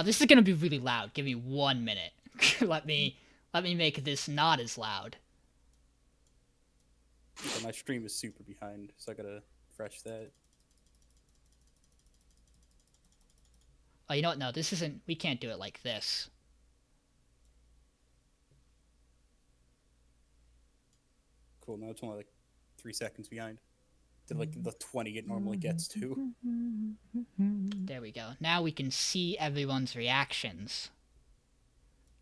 S3: This is gonna be really loud. Give me 1 minute. let me make this not as loud.
S4: so my stream is super behind, so I gotta refresh that.
S3: Oh, you know what? No, this isn't. We can't do it like this.
S4: Cool. Now it's only like 3 seconds behind. To like the 20 it normally gets to.
S3: There we go. Now we can see everyone's reactions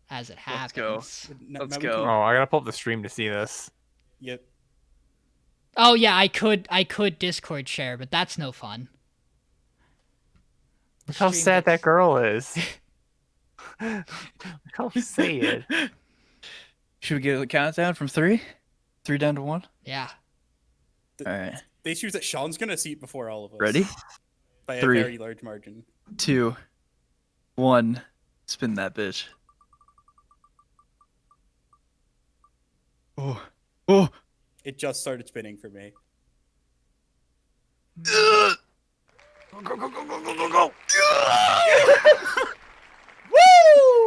S3: as it
S1: Let's go.
S3: happens.
S1: Let's
S4: we
S1: go.
S4: can-
S2: Oh, I gotta pull up the stream to see this.
S4: Yep.
S3: Oh yeah, I could Discord share, but that's no fun.
S2: Look how
S3: Stream
S2: sad that
S3: gets-
S2: girl is. Look how sad.
S1: Should we get a countdown from 3? 3 down to 1?
S3: Yeah.
S1: All right.
S4: They choose that Sean's gonna see it before all of us.
S1: Ready?
S4: By
S1: 3.
S4: a very large margin.
S1: 2, 1. Spin that bitch. Oh. Oh.
S4: It just started spinning for me.
S1: Go, go, go, go, go, go, go.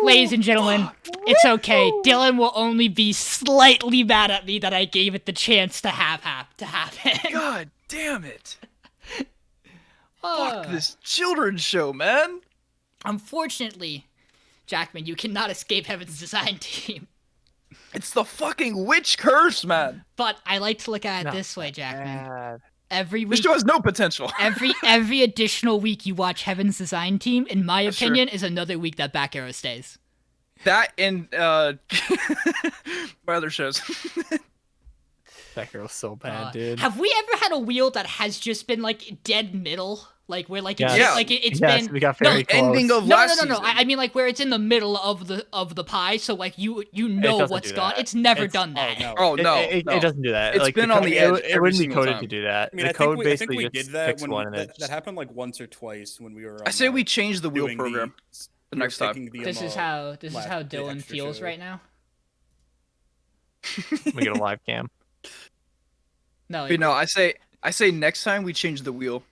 S3: Ladies and gentlemen, it's okay. Dylan will only be slightly mad at me that I gave it the chance to happen.
S1: God damn it.
S3: Uh,
S1: Fuck this children's show, man.
S3: Unfortunately, Jackman, you cannot escape Heaven's design team.
S1: It's the fucking witch curse, man.
S3: But I like to look at it
S2: Not
S3: this way, Jackman.
S2: Bad.
S3: Every
S1: This
S3: week,
S1: show has no potential.
S3: every additional week you watch Heaven's design team, in my
S1: That's true.
S3: opinion, is another week that back arrow stays.
S1: That and my other shows.
S2: That girl's so bad,
S3: Uh,
S2: dude.
S3: Have we ever had a wheel that has just been like dead middle, like where like it's
S2: Yes.
S3: just, like it's
S2: Yes,
S3: been
S2: we got very close.
S1: Ending of
S3: no
S1: last
S3: no no no.
S1: season.
S3: I mean like where it's in the middle of the pie, so like you know
S2: doesn't
S3: what's
S2: do
S3: gone.
S2: that.
S3: It's never
S2: It's-
S3: done that.
S1: Oh no,
S2: It
S1: no.
S2: doesn't do that.
S1: It's
S2: like,
S1: been
S2: the
S1: on
S2: code-
S1: the edge
S2: It
S1: every
S2: wouldn't be
S1: single
S2: coded
S1: time.
S2: to do that.
S4: I mean,
S2: the
S4: I
S2: code
S4: think we
S2: basically
S4: did
S2: just
S4: that
S2: picks
S4: when
S2: one and
S4: that happened like once or twice when we were.
S1: I say we change the wheel
S4: doing
S1: program
S4: the
S1: the next time.
S4: picking the,
S3: This is how this is
S4: last-
S3: how
S4: the
S3: Dylan
S4: extra
S3: feels
S4: show.
S3: right now.
S2: we get a live cam.
S3: No,
S1: But no, I say next time we change the wheel.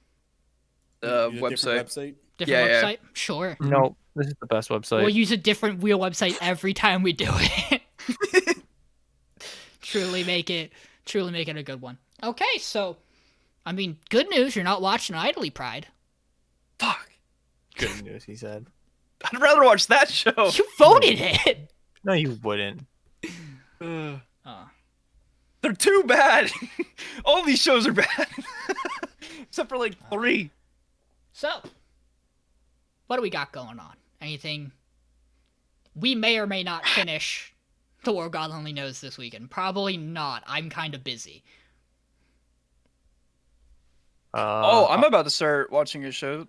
S4: Use a different
S1: Website.
S4: website.
S3: different
S1: yeah.
S3: website. Sure.
S2: No, this is the best website.
S3: We'll use a different wheel website every time we do it. truly make it a good one. Okay, so I mean, good news, you're not watching Idly Pride.
S1: Fuck.
S2: Good news, he said.
S1: I'd rather watch that show.
S3: You voted it.
S2: No, you wouldn't.
S1: Ugh.
S3: Oh.
S1: They're too bad. All these shows are bad. Except for like 3.
S3: So, what do we got going on? Anything we may or may not finish The War God Only Knows this weekend? Probably not. I'm kind of busy.
S1: Oh, I'm about to start watching a show.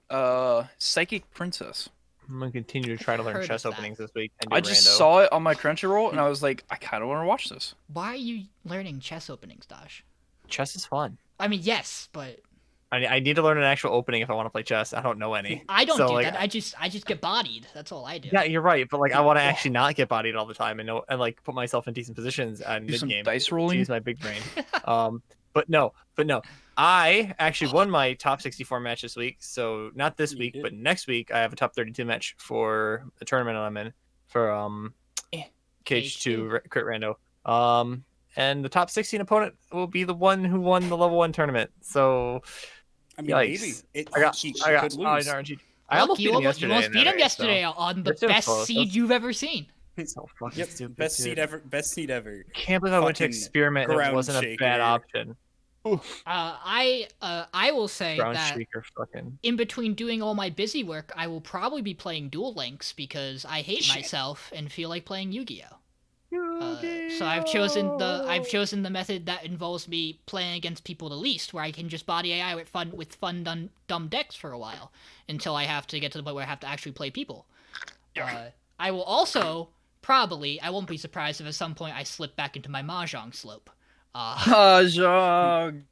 S1: Psychic Princess.
S2: I'm gonna continue to try to learn
S3: Heard
S2: chess
S3: of that.
S2: openings this week. And do
S1: I just
S2: rando.
S1: saw it on my Crunchyroll, and I was like, I kind of want to watch this.
S3: Why are you learning chess openings, Dosh?
S2: Chess is fun.
S3: I mean, yes, but
S2: I need to learn an actual opening if I want to play chess. I don't know any.
S3: I don't
S2: So,
S3: do
S2: like,
S3: that. I just get bodied. That's all I do.
S2: Yeah, you're right, but like I want to actually not get bodied all the time and know and like put myself in decent positions at
S1: Do
S2: mid
S1: some
S2: game.
S1: dice rolling.
S2: Use my big brain. But no. I actually won my top 64 match this week. So not this
S4: You
S2: week,
S4: did.
S2: but next week I have a top 32 match for the tournament I'm in for Cage 2 Crit Rando. And the top 16 opponent will be the one who won the level 1 tournament. So
S4: I mean,
S2: yikes.
S4: maybe
S2: I got
S4: he
S2: I got
S4: could lose.
S2: I
S3: Look,
S2: almost
S3: you
S2: beat him yesterday.
S3: You almost
S2: in
S3: beat
S2: that
S3: him
S2: race, so-
S3: yesterday on the
S2: That's so
S3: best
S2: close.
S3: seed you've ever seen.
S2: So fucking
S4: Yep,
S2: stupid.
S4: best
S2: dude.
S4: seed ever. Best seed ever.
S2: Can't believe I went to
S4: Fucking
S2: experiment and it
S4: ground
S2: wasn't a bad
S4: shaker.
S2: option.
S3: I will say
S2: Ground
S3: that
S2: streaker fucking.
S3: in between doing all my busy work, I will probably be playing Duel Links because I hate myself and feel like playing Yu-Gi-Oh. So I've chosen the method that involves me playing against people the least, where I can just body AI with fun dumb decks for a while until I have to get to the point where I have to actually play people. I will also probably, I won't be surprised if at some point I slip back into my mahjong slope.
S1: Mahjong.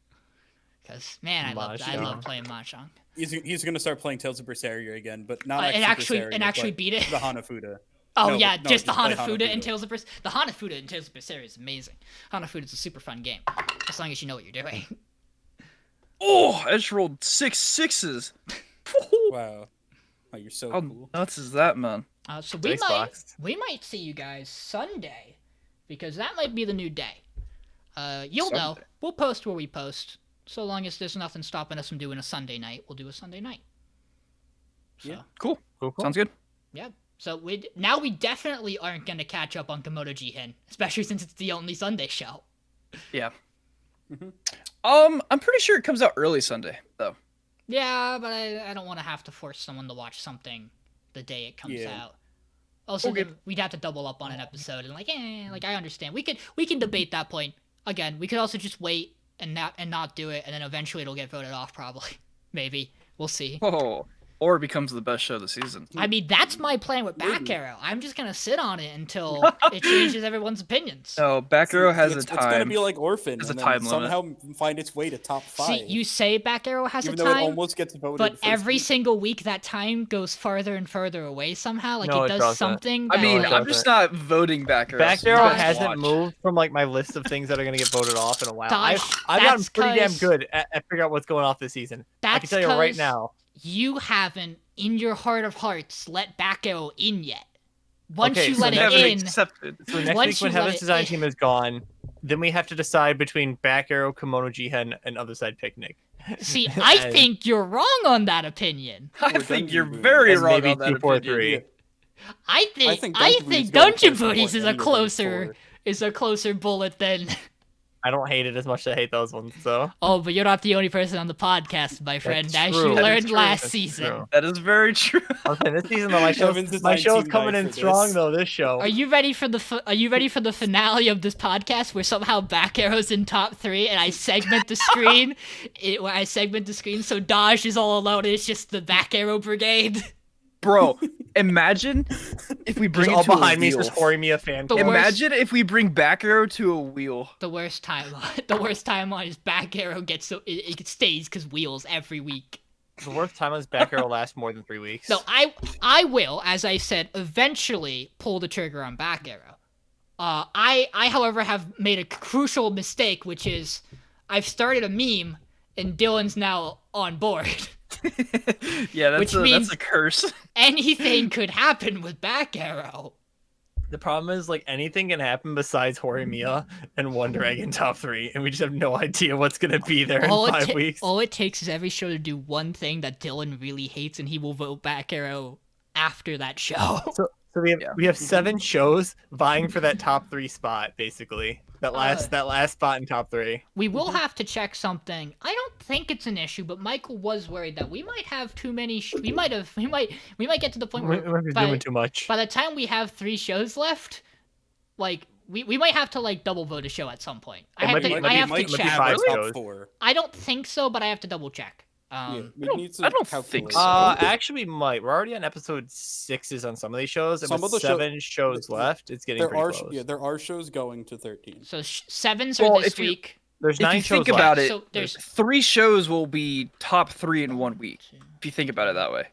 S3: Because man, I love
S2: Mahjong.
S3: playing mahjong.
S4: He's gonna start playing Tales of Berseria again, but not
S3: And actually
S4: Berseria,
S3: beat it.
S4: but the Hanafuda.
S3: Oh
S4: No,
S3: yeah,
S4: no,
S3: just the
S4: just play
S3: Hanafuda and
S4: Hanafuda.
S3: Tales of Berseria. The Hanafuda and Tales of Berseria is amazing. Hanafuda is a super fun game, as long as you know what you're doing.
S1: Oh, I just rolled 6 6s.
S4: Wow. Oh, you're so
S1: How
S4: cool.
S1: nuts is that, man?
S3: So
S2: Dice box.
S3: we might see you guys Sunday, because that might be the new day. You'll know.
S1: Sunday.
S3: We'll post where we post. So long as there's nothing stopping us from doing a Sunday night, we'll do a Sunday night. So,
S4: Yeah.
S1: Cool.
S2: Cool.
S1: Sounds good.
S3: yeah. So we definitely aren't gonna catch up on Komodo Jihen, especially since it's the only Sunday show.
S1: Yeah.
S4: Mhm.
S1: I'm pretty sure it comes out early Sunday though.
S3: Yeah, but I don't want to have to force someone to watch something the day it comes
S4: Yeah.
S3: out. Also,
S1: Okay.
S3: then we'd have to double up on an episode, and like I understand. We can debate that point again. We could also just wait and not do it, and then eventually it'll get voted off. Probably, maybe we'll see.
S1: Oh, or it becomes the best show of the season.
S3: I mean, that's my plan with Back
S4: Maybe.
S3: Arrow. I'm just gonna sit on it until it changes everyone's opinions.
S1: No, Back Arrow has a
S4: It's gonna
S1: time.
S4: be like Orphan,
S1: There's
S4: and
S1: a
S4: then
S1: time limit.
S4: somehow find its way to top 5.
S3: See, you say Back Arrow has
S4: even
S3: a
S4: though it
S3: time,
S4: almost gets voted.
S3: but
S4: first
S3: every
S4: week.
S3: single week that time goes farther and farther away somehow. Like
S2: No,
S3: it
S2: it
S3: does
S2: doesn't.
S3: something.
S1: I
S3: that,
S1: mean,
S2: it
S3: like,
S1: I'm just not voting Back Arrow.
S2: Back
S1: so
S2: Arrow
S1: just
S2: hasn't
S1: watch.
S2: moved from like my list of things that are gonna get voted off in a while.
S3: Dosh,
S2: I've gotten
S3: that's
S2: pretty damn
S3: 'cause-
S2: good at figuring out what's going off this season. I can
S3: That's
S2: tell you right
S3: 'cause
S2: now.
S3: you haven't, in your heart of hearts, let Back Arrow in yet. Once
S2: Okay,
S3: you
S2: so
S3: let
S2: next
S3: it
S1: Never
S3: in,
S1: accepted.
S2: So next
S3: Once
S2: week when
S3: you let
S2: Heaven's
S3: it
S2: Design
S3: in-
S2: Team is gone, then we have to decide between Back Arrow, Kimono Jihen, and Other Side Picnic.
S3: see, I
S2: And-
S3: think you're wrong on that opinion.
S1: I
S4: Or
S1: think
S4: Dungeon
S1: you're
S4: Booty.
S1: very
S2: And
S1: wrong
S2: maybe
S1: on that
S2: 2, 4,
S1: opinion.
S2: 3.
S3: I think
S4: Dungeon Booty's going
S3: Dungeon
S4: closer
S3: Booties
S4: to
S3: is
S4: any
S3: a
S4: of those
S3: closer
S4: four.
S3: bullet than.
S2: I don't hate it as much as I hate those ones, so.
S3: Oh, but you're not the only person on the podcast, my friend.
S2: That's
S3: As
S2: true.
S3: you
S2: That is
S3: learned
S1: true.
S3: last
S2: That's
S3: season.
S2: true.
S1: That is very true.
S2: Okay, this season though, my
S4: Heaven's Design
S2: show's
S4: Team
S2: coming
S4: died
S2: in
S4: for
S2: strong
S4: this.
S2: though. This show.
S3: Are you ready for the finale of this podcast where somehow Back Arrow's in top 3 and I segment the screen? Where I segment the screen so Dodge is all alone. It's just the Back Arrow Brigade.
S1: Bro, imagine if we bring
S2: Just
S1: it
S2: all
S1: to
S2: behind
S1: a
S2: me is
S1: wheel.
S2: just Horimiya fan.
S3: The
S2: club.
S3: worst-
S1: Imagine if we bring Back Arrow to a wheel.
S3: The worst timeline. The worst timeline is Back Arrow gets so it stays because wheels every week.
S2: The worst time is Back Arrow lasts more than 3 weeks.
S3: No, I will, as I said, eventually pull the trigger on Back Arrow. I however have made a crucial mistake, which is I've started a meme and Dylan's now on board.
S1: Yeah,
S3: Which
S1: that's
S3: means-
S1: a curse.
S3: Anything could happen with Back Arrow.
S2: The problem is, like, anything can happen besides Horimiya and One Dragon top 3, and we just have no idea what's gonna be there in 5 weeks.
S3: All it takes is every show to do one thing that Dylan really hates, and he will vote Back Arrow after that show.
S2: So
S1: Yeah.
S2: we have 7 shows vying for that top 3 spot, basically. That last spot in top 3.
S3: We will have to check something. I don't think it's an issue, but Michael was worried that we might have too many. We might get to the point
S2: We
S3: where
S2: might be doing too much.
S3: by the time we have 3 shows left, like we might have to like double vote a show at some point. I
S2: It
S3: have
S2: might
S3: to
S2: be-
S3: I
S2: might
S3: have
S2: be
S3: to
S2: five
S3: check.
S2: shows.
S4: top 4.
S3: I don't think so, but I have to double check.
S4: we need to
S1: I don't think
S4: calculate.
S1: so.
S2: Actually, we might. We're already on episode 6s on some of these shows, and
S4: Some
S2: with
S4: of the show-
S2: 7 shows left, it's getting
S4: there
S2: pretty
S4: are
S2: close.
S4: there are shows going to 13.
S3: So sevens are
S1: Well,
S3: this
S1: if you-
S3: week.
S2: There's
S1: If
S2: 9
S1: you
S2: shows
S1: think
S2: left.
S1: about it,
S3: So there's
S1: 3 shows will be top 3 in 1 week. If you think about it that way.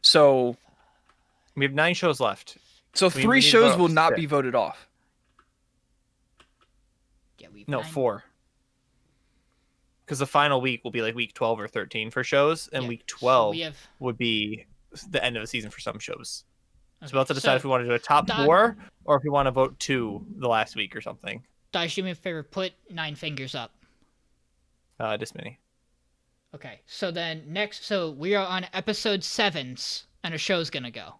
S1: So
S2: We have 9 shows left.
S1: so
S2: We
S1: 3
S2: need to
S1: shows
S2: vote
S1: will
S2: off
S1: not
S2: 6.
S1: be voted off.
S3: yeah, we've
S2: No,
S3: 9.
S2: 4. Because the final week will be like week 12 or 13 for shows, and
S3: Yeah,
S2: week
S3: so
S2: 12
S3: we have
S2: would be the end of the season for some shows. So
S3: okay,
S2: we'll have to decide if we want to do a top
S3: Dog-
S2: 4 or if we want to vote 2 the last week or something.
S3: Dash, do me a favor. Put 9 fingers up.
S2: This many.
S3: Okay, so then next, so we are on episode 7s, and a show's gonna go.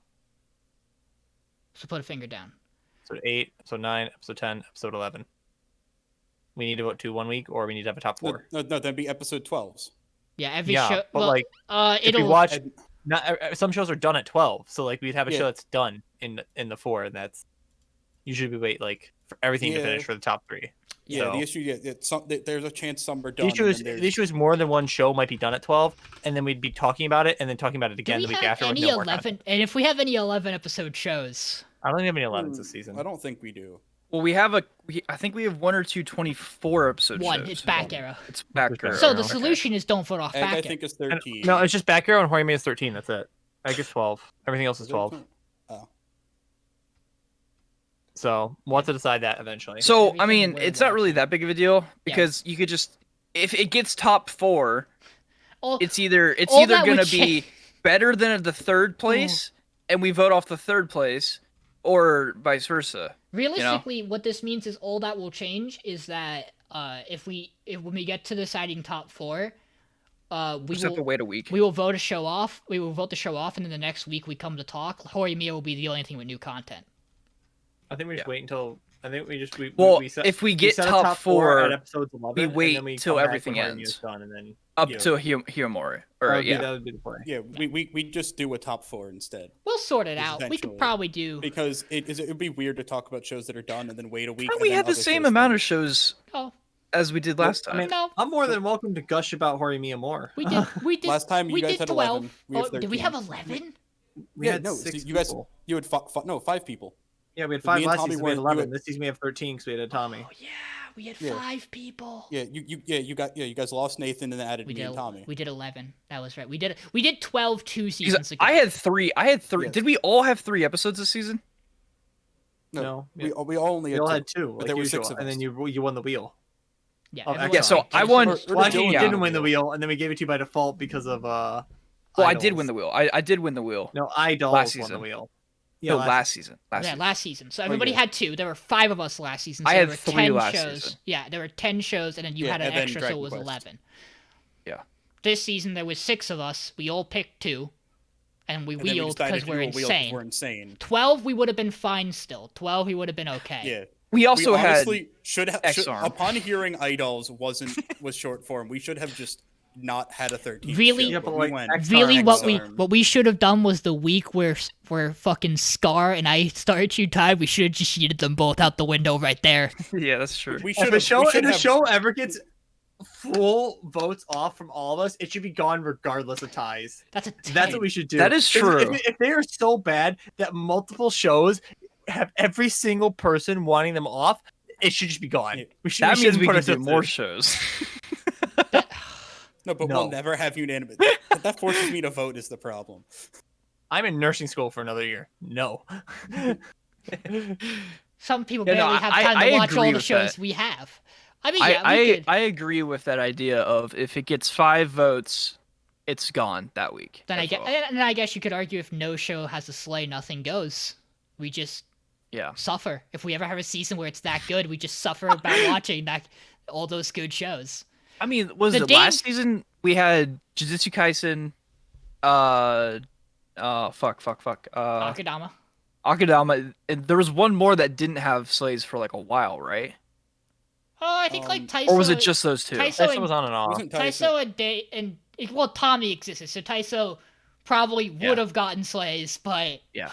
S3: So put a finger down.
S2: Episode 8, episode 9, episode 10, episode 11. We need to vote 2 1 week, or we need to have a top 4.
S4: No, that'd be episode 12s.
S3: Yeah, every
S2: Yeah,
S3: show.
S2: but
S3: well,
S2: like if we
S3: it'll.
S2: watch,
S4: And-
S2: some shows are done at 12, so like we'd have a
S4: Yeah.
S2: show that's done in the 4, and that's usually we wait like for everything to
S4: Yeah.
S2: finish for the top 3.
S4: Yeah,
S2: So-
S4: the issue, there's a chance some are done.
S2: The issue
S4: and
S2: is
S4: then there's-
S2: the issue is more than one show might be done at 12, and then we'd be talking about it, and then talking about it
S3: Do
S2: again
S3: we
S2: the week
S3: have
S2: after with
S3: any
S2: no more
S3: 11?
S2: content.
S3: And if we have any 11 episode shows,
S2: I don't think we have any 11s this season.
S4: I don't think we do.
S1: Well, I think we have 1 or 2 24 episode
S3: one,
S1: shows.
S3: it's back arrow.
S1: It's back
S2: Back Arrow.
S3: So the
S2: okay.
S3: solution is don't vote off
S4: Egg,
S3: back
S4: I
S3: arrow.
S4: think is
S2: And-
S4: 13.
S2: no, it's just Back Arrow and Horimiya is 13. That's it. I guess 12. Everything else is 12.
S4: Oh.
S2: So we'll have to decide that eventually.
S1: So,
S3: Everything
S1: I mean,
S3: we're
S1: it's not really that big of a deal because you could just if it gets top 4,
S3: All,
S1: it's either
S3: all that
S1: going
S3: would
S1: to be better than the third place and we vote off the third place or vice versa.
S3: realistically, what this means is all that will change is that if when we get to deciding top 4,
S1: We
S3: we
S1: just have to
S3: will
S1: wait a week.
S3: we will vote a show off. We will vote the show off, and then the next week we come to talk. Horimiya will be the only thing with new content.
S2: I think we just wait until. I think we just.
S1: Well,
S2: we set,
S1: if we
S2: we
S1: get
S2: set a
S1: top 4
S2: at episodes 11, and
S1: wait
S2: then we
S1: till
S2: come back
S1: everything
S2: when Horimiya's
S1: ends.
S2: done, and then
S1: up
S2: you know,
S1: to Hiyomori. Or
S2: that would be the play.
S4: Yeah, we just do a top 4 instead
S3: We'll sort it out. We
S4: Eventually.
S3: could probably do.
S4: because it would be weird to talk about shows that are done and then wait a week.
S1: But
S4: and
S1: we
S4: then
S1: had the
S4: other
S1: same
S4: shows
S1: amount of
S4: finish.
S1: shows
S3: Oh
S1: as we did last
S2: I
S1: time.
S2: mean,
S3: no,
S2: I'm more than welcome to gush about Horimiya more.
S3: we did. We did.
S4: Last time you
S3: we
S4: guys
S3: did
S4: had
S3: 12.
S4: 11, we have
S3: Oh, did we
S4: 13.
S3: have 11?
S2: We
S4: Yeah,
S2: had
S4: no,
S2: 6
S4: you guys-
S2: people.
S4: You had 5 people.
S2: Yeah, we had
S4: me
S2: 5
S4: and
S2: last
S4: Tommy
S2: season. We had
S4: were-
S2: 11.
S4: you had-
S2: This season we have 13 because we had a Tommy.
S3: Oh yeah, we had
S4: Yeah.
S3: 5 people.
S4: Yeah, you guys lost Nathan and then added
S3: We
S4: me
S3: did.
S4: and Tommy.
S3: We did 11. That was right. We did 12 2
S1: Because
S3: seasons ago.
S1: I had 3.
S4: Yes.
S1: Did we all have 3 episodes this season?
S2: No,
S4: we all only
S2: we
S4: had
S2: all
S4: two.
S2: had 2.
S4: but
S2: Like
S4: there were
S2: usual,
S4: 6 of
S2: and
S4: us.
S2: then you won the wheel.
S3: yeah.
S2: Oh,
S3: everyone
S2: yeah,
S1: so
S3: liked
S1: I
S3: it.
S1: won-
S4: Or
S2: Well, actually, you
S1: yeah.
S2: didn't win the wheel, and then we gave it to you by default because of
S1: Well, I did
S2: Idols.
S1: win the wheel. I did win the wheel.
S2: No, Idols
S1: Last
S2: won the
S1: season.
S2: wheel.
S1: No, last season. Last
S3: Yeah,
S1: season.
S3: last season. So everybody
S4: yeah.
S3: had 2. There were 5 of us last season. So
S1: I
S3: there
S1: had
S3: were
S1: 3
S3: 10
S1: last
S3: shows.
S1: season.
S3: Yeah, there were 10 shows, and then you
S4: Yeah,
S3: had an
S4: and then
S3: extra, so it
S4: Dragon
S3: was
S4: Quest.
S3: 11.
S1: Yeah.
S3: This season there was 6 of us. We all picked 2, and we
S4: And then we
S3: wheeled
S4: decided
S3: because
S4: to
S3: we're
S4: do a wheel 'cause
S3: insane.
S4: We're insane.
S3: 12 we would have been fine still. 12 we would have been okay.
S4: Yeah.
S1: We also
S4: we
S1: had
S4: honestly should have
S1: X-Arm.
S4: upon hearing Idols was short form. We should have just not had a 13.
S3: Really?
S4: show,
S2: Yeah,
S4: but
S2: but
S4: we
S2: like,
S4: went.
S2: X-
S3: Really,
S2: X-Arm.
S3: what we should have done was the week where fucking Scar and I started you tied. We should have just yeeted them both out the window right there.
S1: Yeah, that's true.
S4: We
S2: If
S4: should
S2: a
S4: have.
S2: show
S4: we should
S2: if a
S4: have-
S2: show ever gets full votes off from all of us, it should be gone regardless of ties.
S3: That's a 10.
S2: That's what we should do.
S1: That is
S2: 'Cause
S1: true.
S2: If they are so bad that multiple shows have every single person wanting them off, it should just be gone.
S4: Yeah.
S1: That means
S2: shouldn't
S1: we
S2: put
S1: can do
S2: ourselves
S1: more
S2: in.
S1: shows.
S4: No, but
S2: No.
S4: we'll never have unanimous. That forces me to vote is the problem.
S2: I'm in nursing school for another year. No.
S3: Some people
S1: Yeah, no,
S3: barely have
S1: I-
S3: time
S1: I
S3: to watch all
S1: agree
S3: the
S1: with
S3: shows
S1: that.
S3: we have. I mean, yeah, we
S1: I
S3: could.
S1: I agree with that idea of if it gets 5 votes, it's gone that week.
S3: Then I
S1: as
S3: guess,
S1: well.
S3: and I guess you could argue if no show has a slay, nothing goes. We just
S1: Yeah.
S3: suffer. If we ever have a season where it's that good, we just suffer about watching all those good shows.
S1: I mean, was
S3: The
S1: it last season we had Jujutsu Kaisen,
S3: Akadama.
S1: Akadama, and there was one more that didn't have slays for like a while, right?
S3: Oh, I think like Taiso.
S1: Or was it just those 2?
S3: Taiso
S2: That
S3: and
S2: was on and off.
S4: Wasn't Tyson-
S3: Taiso and Day and well, Tommy existed, so Taiso probably would
S1: Yeah.
S3: have gotten slays, but
S1: Yeah.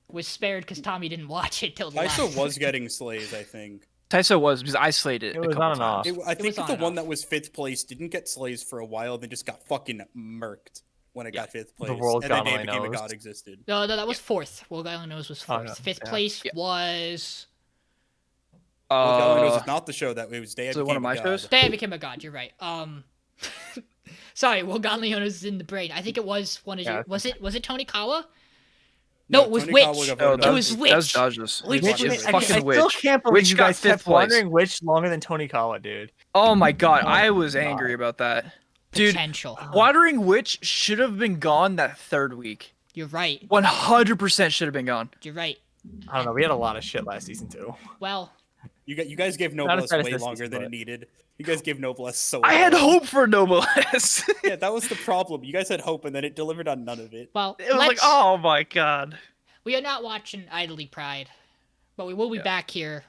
S3: was spared because Tommy didn't watch it till the
S4: Tyso
S3: last.
S4: was getting slays, I think.
S1: Taiso was because I slayed it.
S2: It
S1: a
S2: was
S1: couple
S2: on and off.
S1: times.
S4: I think
S3: was
S4: the
S3: on and
S4: one
S3: off.
S4: that was 5th place didn't get slays for a while, then just got fucking murked when it got 5th place.
S2: world
S4: and then
S2: god
S4: Day
S2: only
S4: Became a
S2: knows.
S4: God existed.
S3: No, that was fourth. World God Only Knows was
S2: Oh,
S3: fourth.
S2: yeah.
S3: Fifth
S2: Yeah.
S3: place
S1: Yeah.
S3: was
S4: World God Only Knows is not the show that it was Day I
S1: is it
S4: Became
S1: one of
S4: a
S1: my
S4: God.
S1: shows?
S3: Day I Became a God. You're right. Sorry, World God Only Knows is in the brain. I think it was one of
S2: Yeah,
S3: your. Was it Tony Kawa?
S4: No,
S3: No, it was
S4: Tony
S3: Witch.
S4: Kawa got
S1: Oh,
S4: voted
S3: It
S4: out.
S3: was
S1: that
S3: Witch.
S1: was Dodges.
S3: Witch
S1: Witch
S3: was
S1: is
S3: I
S1: fucking
S2: I still
S1: Witch.
S2: can't believe
S1: Witch
S2: you
S1: got
S2: guys kept
S1: 5th place.
S2: wondering which longer than Tony Kawa, dude.
S1: Oh my god, I was
S2: God.
S1: angry about that. Dude,
S3: Potential.
S1: Wandering Witch should have been gone that 3rd week.
S3: You're right.
S1: 100% should have been gone.
S3: You're right.
S2: I don't know. We had a lot of shit last season too.
S3: Well,
S4: You guys gave
S2: Not as
S4: Noblesse
S2: bad as
S4: way
S2: this
S4: longer
S2: season,
S4: than
S2: but-
S4: it needed. You guys gave Noblesse so
S1: I had
S4: long.
S1: hope for Noblesse.
S4: Yeah, that was the problem. You guys had hope, and then it delivered on none of it.
S3: well.
S1: It was like,
S3: let's-
S1: oh my god.
S3: We are not watching Idly Pride, but we will be
S1: Yeah.
S3: back here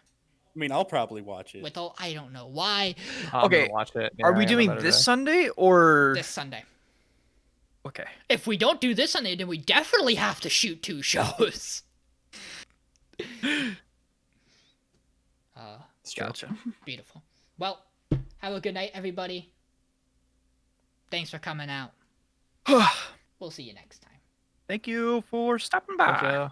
S4: I mean, I'll probably watch it.
S3: with all. I don't know why
S2: I'm
S1: Okay,
S2: gonna watch it.
S1: Are
S2: Yeah,
S1: we
S2: I got
S1: doing
S2: better
S1: this
S2: day.
S1: Sunday or
S3: this Sunday.
S1: okay?
S3: If we don't do this Sunday, then we definitely have to shoot 2 shows.
S2: It's true.
S1: Gotcha.
S3: Beautiful. Well, have a good night, everybody. Thanks for coming out. We'll see you next time.
S1: Thank you for stopping by.
S2: Thank you.